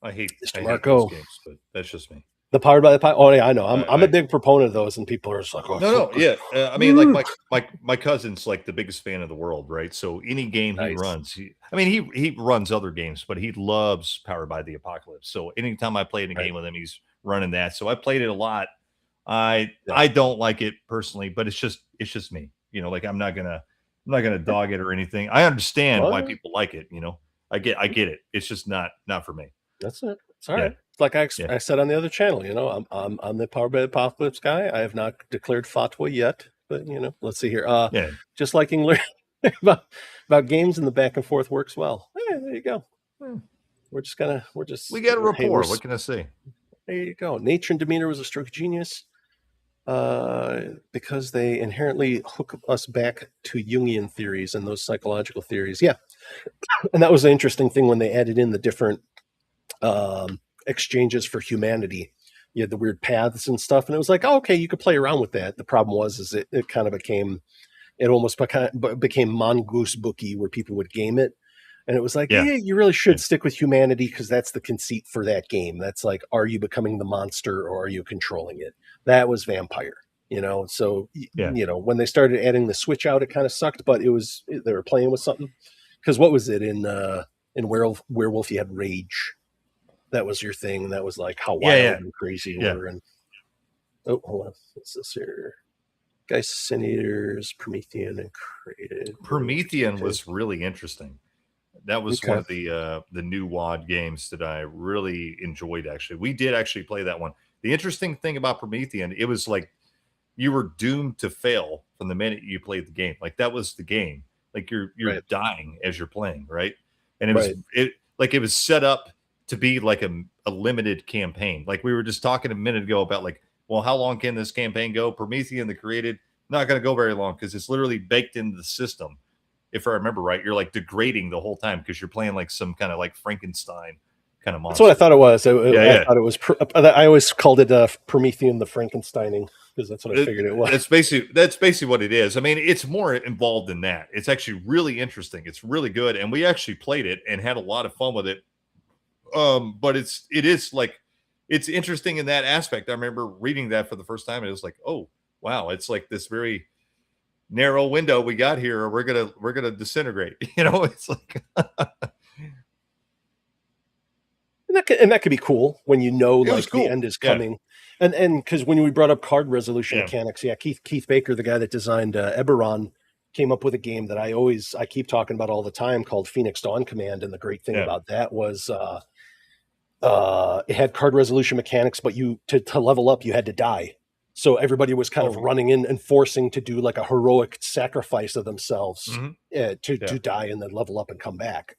S2: I hate
S1: Marco.
S2: those games, but that's just me.
S1: The Powered by the Apocalypse. Oh yeah, I know. I'm a big proponent of those, and people are just like,
S2: I mean, like my cousin's like the biggest fan of the world, right? So any game he runs, he runs other games, but he loves Powered by the Apocalypse. So anytime I play in a game with him, he's running that. So I played it a lot. I don't like it personally, but it's just me. Like I'm not gonna dog it or anything. I understand why people like it. I get it. It's just not for me.
S1: That's it. It's all right. It's like I said on the other channel. I'm the Powered by the Apocalypse guy. I have not declared fatwa yet, but let's see here. Just liking learning about games and the back and forth works well. Hey, there you go. We got
S2: a rapport. What can I say?
S1: There you go. Nature and Demeanor was a stroke of genius, because they inherently hook us back to Jungian theories and those psychological theories. Yeah, and that was the interesting thing when they added in the different exchanges for humanity. You had the weird paths and stuff, and it was like, okay, you could play around with that. The problem was it kind of became mongoose booky, where people would game it, and it was like, you really should stick with humanity, because that's the conceit for that game. That's like, are you becoming the monster or are you controlling it? That was Vampire, So when they started adding the switch out, it kind of sucked, but they were playing with something. Because what was it in Werewolf? You had Rage. That was your thing. That was like how wild and crazy you were. And hold on, what's this here? Geist Promethean and Created.
S2: Promethean was really interesting. That was one of the new WoD games that I really enjoyed. Actually, we did actually play that one. The interesting thing about Promethean, it was like you were doomed to fail from the minute you played the game. Like that was the game. Like you're dying as you're playing, right? And it was set up to be like a limited campaign. Like we were just talking a minute ago about like, well, how long can this campaign go? Promethean, the Created, not going to go very long, because it's literally baked into the system. If I remember right, you're like degrading the whole time because you're playing like some kind of like Frankenstein kind of monster.
S1: That's what I thought it was. I thought it was. I always called it Promethean the Frankensteining, because that's what I figured it was.
S2: That's basically what it is. I mean, it's more involved than that. It's actually really interesting. It's really good, and we actually played it and had a lot of fun with it. But it is like, it's interesting in that aspect. I remember reading that for the first time, and it was like, oh wow, it's like this very narrow window we got here, or we're gonna disintegrate. It's like
S1: And that could be cool when you know like
S2: cool.
S1: the end is coming. And because when we brought up card resolution mechanics, Keith Baker, the guy that designed Eberron, came up with a game that I keep talking about all the time called Phoenix Dawn Command. And the great thing about that was it had card resolution mechanics, but to level up, you had to die. So everybody was kind of running in and forcing to do like a heroic sacrifice of themselves to die and then level up and come back.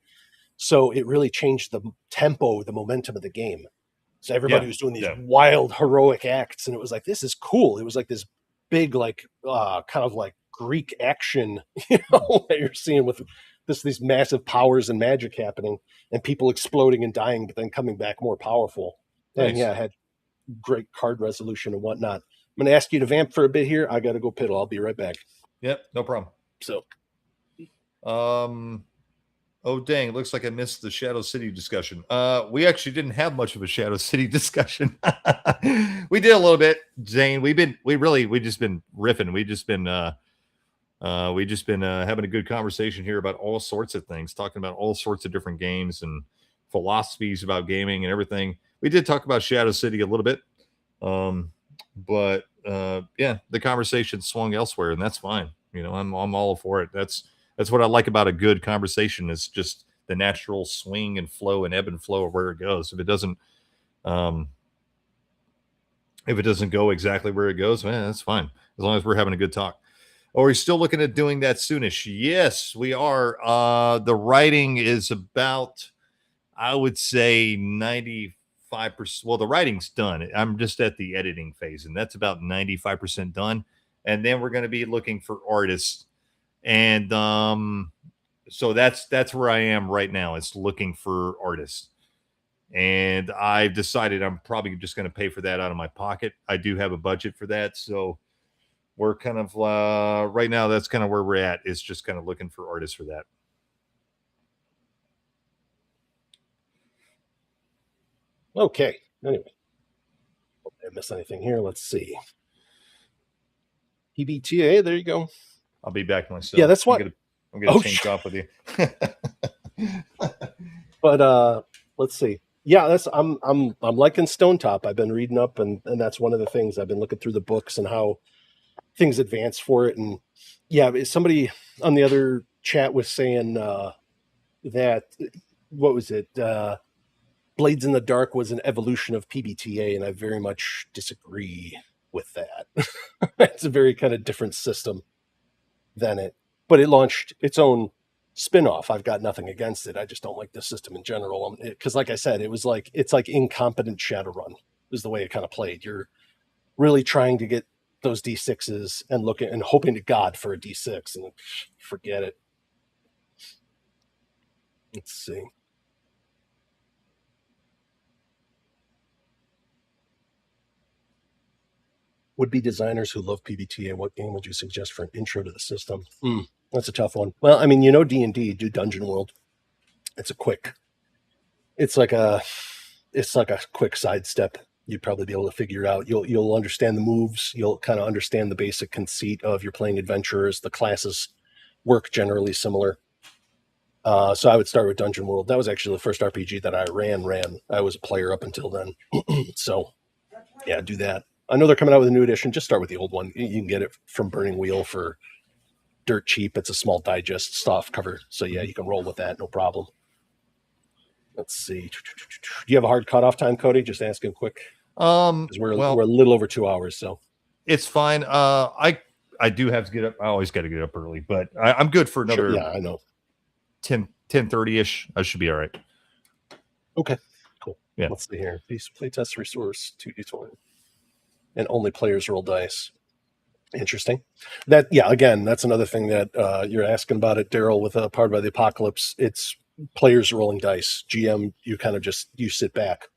S1: So it really changed the tempo, the momentum of the game. So everybody was doing these wild heroic acts, and it was like, this is cool. It was like this big, like kind of like Greek action, that you're seeing with these massive powers and magic happening, and people exploding and dying, but then coming back more powerful. Nice. And it had great card resolution and whatnot. I'm going to ask you to vamp for a bit here. I got to go piddle. I'll be right back.
S2: Yep, no problem.
S1: So,
S2: oh dang! It looks like I missed the Shadow City discussion. We actually didn't have much of a Shadow City discussion. We did a little bit, Zane. We just been riffing. We just been having a good conversation here about all sorts of things, talking about all sorts of different games and philosophies about gaming and everything. We did talk about Shadow City a little bit, but the conversation swung elsewhere, and that's fine. I'm all for it. That's what I like about a good conversation, is just the natural swing and flow and ebb and flow of where it goes. If it doesn't go exactly where it goes, man, that's fine, as long as we're having a good talk. Are we still looking at doing that soonish? Yes, we are. The writing is about, I would say, 95%. Well, the writing's done. I'm just at the editing phase, and that's about 95% done. And then we're going to be looking for artists. And so that's where I am right now. It's looking for artists. And I've decided I'm probably just going to pay for that out of my pocket. I do have a budget for that. So we're kind of right now, that's kind of where we're at, is just kind of looking for artists for that.
S1: Okay. Anyway, hope I didn't miss anything here. Let's see. PBTA, there you go.
S2: I'll be back myself.
S1: Yeah, that's what
S2: I'm gonna change off with you.
S1: But let's see. Yeah, I'm liking Stone Top. I've been reading up, and that's one of the things I've been looking through the books and how things advance for it. And yeah, somebody on the other chat was saying that, what was it? Blades in the Dark was an evolution of PBTA, and I very much disagree with that. It's a very kind of different system than it, but it launched its own spin-off. I've got nothing against it. I just don't like the system in general. Because like I said, it's like incompetent Shadowrun is the way it kind of played. You're really trying to get those D6s and looking and hoping to God for a D6, and forget it. Let's see. Would-be designers who love PBTA, what game would you suggest for an intro to the system? That's a tough one. Well, I mean, D&D, do Dungeon World. It's like a quick sidestep. You'd probably be able to figure it out. You'll understand the moves. You'll kind of understand the basic conceit of you're playing adventurers. The classes work generally similar. So I would start with Dungeon World. That was actually the first RPG that I ran. I was a player up until then. So yeah, do that. I know they're coming out with a new edition. Just start with the old one. You can get it from Burning Wheel for dirt cheap. It's a small digest soft cover. So yeah, you can roll with that. No problem. Let's see. Do you have a hard cutoff time, Cody? Just asking quick. We're a little over 2 hours, so
S2: it's fine. I do have to get up. I always got to get up early, but I'm good for another.
S1: Sure, yeah, I know.
S2: 10:30ish. I should be all right.
S1: Okay, cool.
S2: Yeah.
S1: Let's see here. Playtest resource 2d20, and only players roll dice. Interesting. Again, that's another thing that you're asking about it, Daryl. With Powered by the Apocalypse, it's players rolling dice. GM, you kind of you sit back,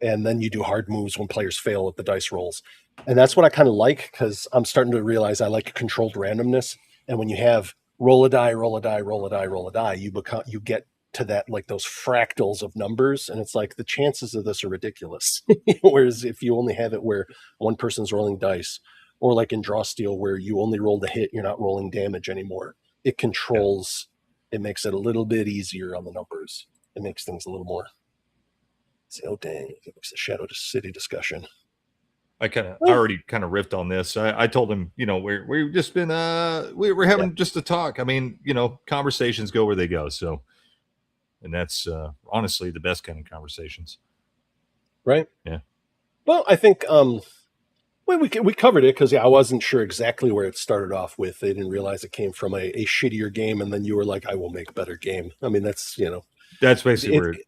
S1: and then you do hard moves when players fail at the dice rolls. And that's what I kind of like, because I'm starting to realize I like controlled randomness. And when you have roll a die, roll a die, roll a die, roll a die, you get to that, like those fractals of numbers, and it's like the chances of this are ridiculous. Whereas if you only have it where one person's rolling dice, or like in Draw Steel where you only roll the hit, you're not rolling damage anymore. It controls, it makes it a little bit easier on the numbers. It makes things a little more Say, oh dang, it's a Shadow City discussion.
S2: I already kind of riffed on this. I told him, we've just been we're having just a talk. I mean, conversations go where they go. So, and that's honestly the best kind of conversations.
S1: Right.
S2: Yeah.
S1: Well, I think we covered it because I wasn't sure exactly where it started off with. They didn't realize it came from a shittier game, and then you were like, "I will make a better game." I mean, that's
S2: that's basically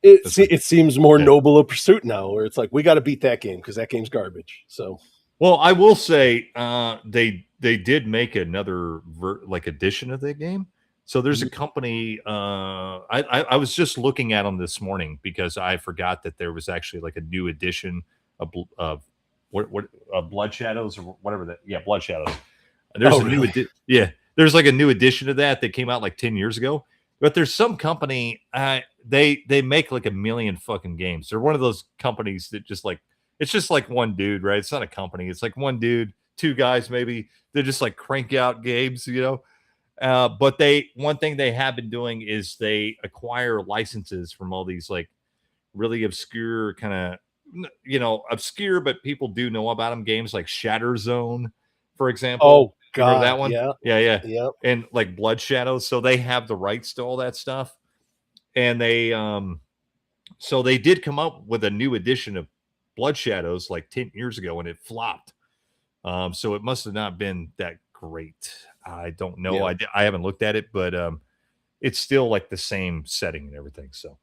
S1: it seems more noble a pursuit now, where it's like we got to beat that game because that game's garbage. So,
S2: well, I will say they did make another edition of that game. So there's a company. I was just looking at them this morning because I forgot that there was actually like a new edition of Blood Shadows or whatever that. Yeah, Blood Shadows. There's new there's like a new edition of that came out like 10 years ago. But there's some company they make like a million fucking games. They're one of those companies that just like it's just like one dude, right? It's not a company. It's like one dude, two guys maybe. They just like crank out games, But one thing they have been doing is they acquire licenses from all these like really obscure kind of obscure, but people do know about them games like Shatter Zone, for example.
S1: Oh God,
S2: remember that one?
S1: Yeah.
S2: And like Blood Shadows, so they have the rights to all that stuff, and they so they did come up with a new edition of Blood Shadows like 10 years ago, and it flopped. So it must have not been that great. I don't know. Yeah. I haven't looked at it, but it's still like the same setting and everything. So.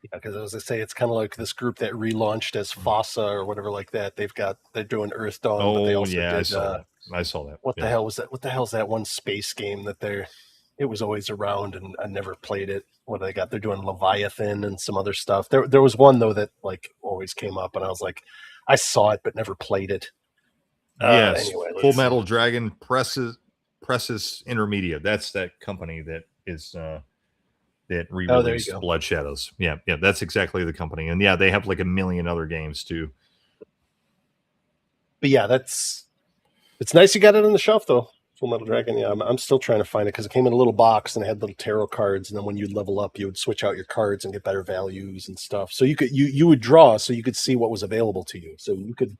S1: Yeah, because as I say, it's kind of like this group that relaunched as Fossa or whatever like that. They're doing Earth Dawn, but they also did.
S2: I saw that.
S1: What the hell was that? What the hell is that one space game that it was always around and I never played it. What they got? They're doing Leviathan and some other stuff. There was one though that like always came up, and I was like, I saw it but never played it.
S2: Yes, anyway, Full Metal Dragon Presses Intermedia. That's that company that is. That re-released Blood Shadows. Yeah, that's exactly the company. And yeah, they have like a million other games too.
S1: But yeah, it's nice you got it on the shelf though. Full Metal Dragon. Yeah, I'm still trying to find it because it came in a little box and it had little tarot cards, and then when you'd level up, you would switch out your cards and get better values and stuff. So you would draw so you could see what was available to you. So you could,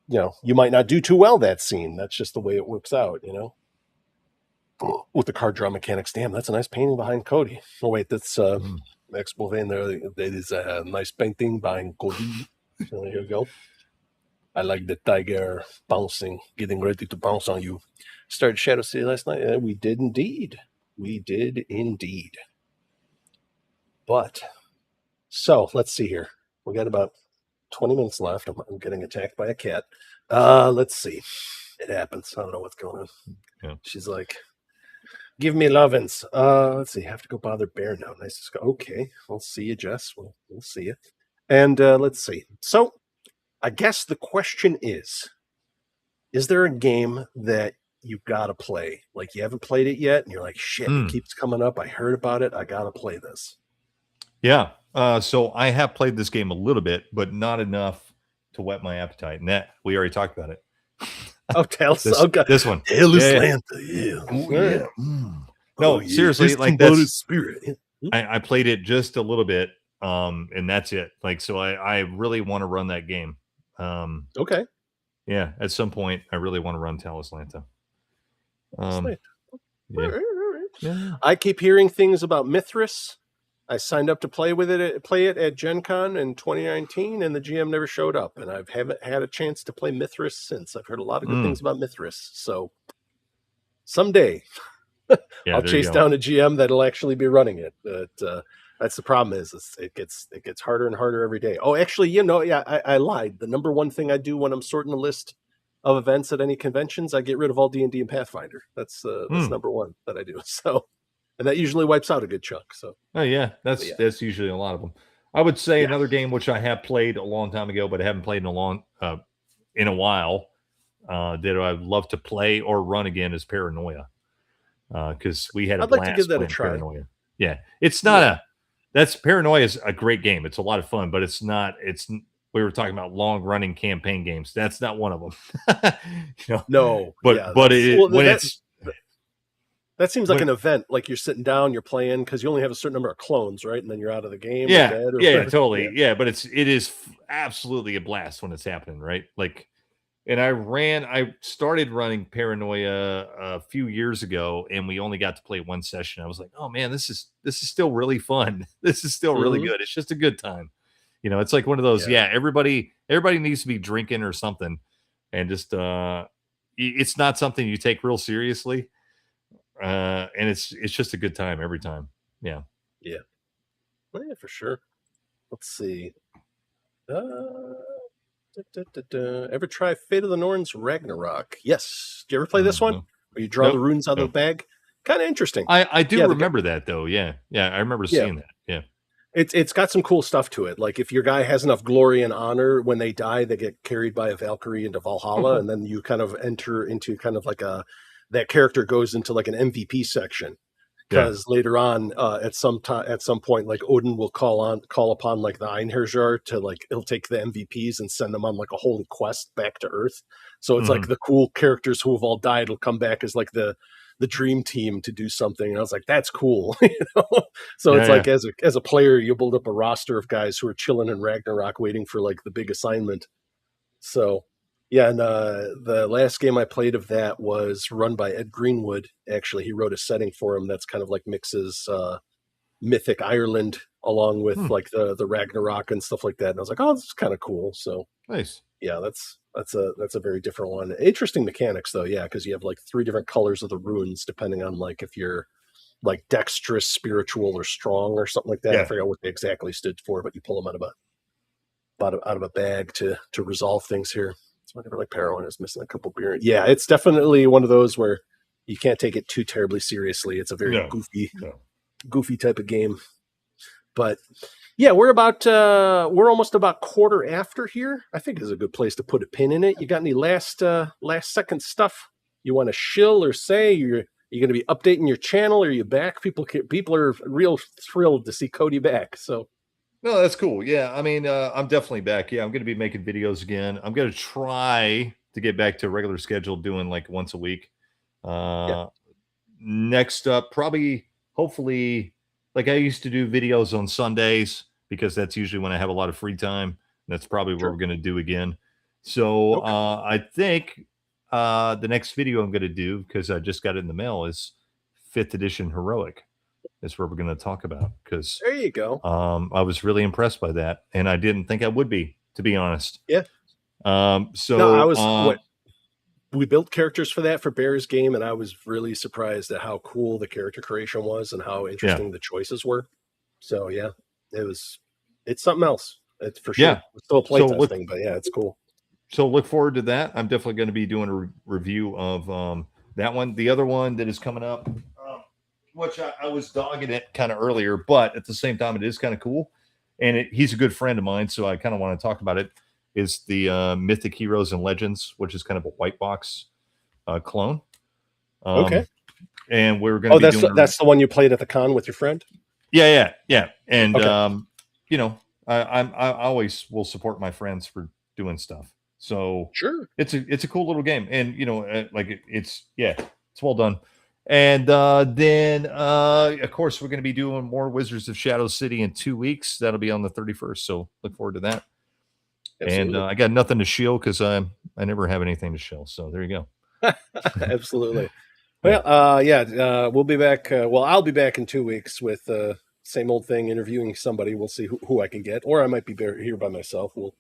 S1: you might not do too well that scene. That's just the way it works out, with the card draw mechanics. Damn, that's a nice painting behind Cody. Oh wait, that's Max Bouvain there. That is a nice painting behind Cody. So there you go. I like the tiger bouncing, getting ready to bounce on you. Started Shadow City last night. We did indeed. But so let's see here. We got about 20 minutes left. I'm getting attacked by a cat. Let's see. It happens. I don't know what's going on.
S2: Yeah.
S1: She's like, give me lovin's. Let's see. Have to go bother Bear now. Nice to go. Okay. We'll see you, Jess. We'll see you. And let's see. So I guess the question is there a game that you've got to play? Like you haven't played it yet and you're like, shit, it keeps coming up. I heard about it. I got to play this.
S2: Yeah. So I have played this game a little bit, but not enough to whet my appetite. And that we already talked about it.
S1: Oh, Talos.
S2: This one.
S1: Talos Lantha. Yeah.
S2: Oh, yeah. No, seriously, like that's spirit. I played it just a little bit, and that's it. Like, so I really want to run that game.
S1: Okay.
S2: Yeah, at some point, I really want to run Talos Lantha.
S1: Yeah. I keep hearing things about Mithras. I signed up to play it at Gen Con in 2019, and the GM never showed up, and I haven't had a chance to play Mithras since. I've heard a lot of good things about Mithras, so someday I'll chase down a GM that'll actually be running it. But that's the problem is it gets harder and harder every day. Oh, actually, I lied. The number one thing I do when I'm sorting a list of events at any conventions, I get rid of all D&D and Pathfinder. That's number one that I do. So. And that usually wipes out a good chunk. So,
S2: that's usually a lot of them. I would say another game which I have played a long time ago, but I haven't played in a while. That I'd love to play or run again is Paranoia, because we had a blast
S1: like to give that a try.
S2: Paranoia. Yeah, it's not Paranoia is a great game. It's a lot of fun, but it's not. We were talking about long running campaign games. That's not one of them.
S1: No,
S2: but when it's
S1: That seems like an event. Like you're sitting down, you're playing because you only have a certain number of clones, right? And then you're out of the game.
S2: Yeah,
S1: or dead or
S2: yeah, totally. Yeah, but it is absolutely a blast when it's happening, right? Like, and I started running Paranoia a few years ago, and we only got to play one session. I was like, oh man, this is still really fun. This is still really good. It's just a good time. It's like one of those. Yeah, everybody needs to be drinking or something, and just it's not something you take real seriously. And it's just a good time every time. Yeah.
S1: Yeah, for sure. Let's see. Ever try Fate of the Norns Ragnarok? Yes. Did you ever play this one? Where you draw the runes out of the bag? Kind of interesting.
S2: I do remember that though. Yeah. I remember seeing that. Yeah.
S1: It's got some cool stuff to it. Like if your guy has enough glory and honor, when they die, they get carried by a Valkyrie into Valhalla, and then you kind of enter into kind of like that character goes into like an MVP section. Because later on, at some point, like Odin will call upon like the Einherjar to like he'll take the MVPs and send them on like a holy quest back to Earth. So it's like the cool characters who have all died will come back as like the dream team to do something. And I was like, that's cool, So it's like as a player, you build up a roster of guys who are chilling in Ragnarok, waiting for like the big assignment. So. Yeah, and the last game I played of that was run by Ed Greenwood. Actually, he wrote a setting for him that's kind of like mixes Mythic Ireland along with like the Ragnarok and stuff like that. And I was like, oh, this is kind of cool. So
S2: nice.
S1: Yeah, that's a very different one. Interesting mechanics though, yeah, because you have like 3 different colors of the runes depending on like if you're like dexterous, spiritual, or strong or something like that. I forgot what they exactly stood for, but you pull them out of a bag to resolve things here. Whenever like Parowan is missing a couple beer. Yeah, it's definitely one of those where you can't take it too terribly seriously. It's a very goofy type of game. But yeah, we're almost about quarter after here. I think is a good place to put a pin in it. You got any last second stuff you want to shill or say? You're going to be updating your channel? Are you back? People are real thrilled to see Cody back. So.
S2: No, that's cool. Yeah, I mean, I'm definitely back. Yeah, I'm going to be making videos again. I'm going to try to get back to a regular schedule, doing like once a week. Next up, probably, hopefully, like I used to do videos on Sundays because that's usually when I have a lot of free time. That's probably what we're going to do again. So I think the next video I'm going to do, because I just got it in the mail, is 5th edition Heroic. Is what we're going to talk about, because
S1: there you go.
S2: I was really impressed by that, and I didn't think I would be, to be honest.
S1: Yeah.
S2: So
S1: no, I was. We built characters for that for Bear's game, and I was really surprised at how cool the character creation was and how interesting the choices were. So yeah, it's something else. It's for sure.
S2: Yeah,
S1: it's still a playtest thing, but yeah, it's cool.
S2: So look forward to that. I'm definitely going to be doing a review of that one. The other one that is coming up, which I was dogging it kind of earlier, but at the same time, it is kind of cool. And he's a good friend of mine, so I kind of want to talk about it, is the Mythic Heroes and Legends, which is kind of a white box clone.
S1: Okay.
S2: And we're going to be doing...
S1: that's the one you played at the con with your friend?
S2: Yeah. And, I always will support my friends for doing stuff. So
S1: sure,
S2: it's a cool little game. And, it's well done. And then, of course, we're going to be doing more Wizards of Shadow City in 2 weeks. That'll be on the 31st. So look forward to that. Absolutely. And I got nothing to shill because I never have anything to shill. So there you go.
S1: Absolutely. Well, we'll be back. I'll be back in 2 weeks with same old thing, interviewing somebody. We'll see who I can get, or I might be here by myself. We'll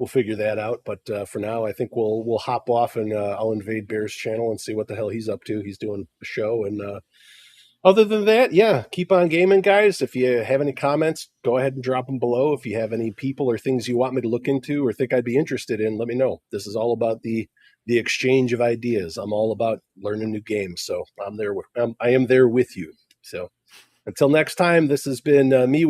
S1: figure that out. But for now, I think we'll hop off and I'll invade Bear's channel and see what the hell he's up to. He's doing a show. And other than that, keep on gaming, guys. If you have any comments, go ahead and drop them below. If you have any people or things you want me to look into or think I'd be interested in, let me know. This is all about the exchange of ideas. I'm all about learning new games. So I am there with you. So until next time, this has been me with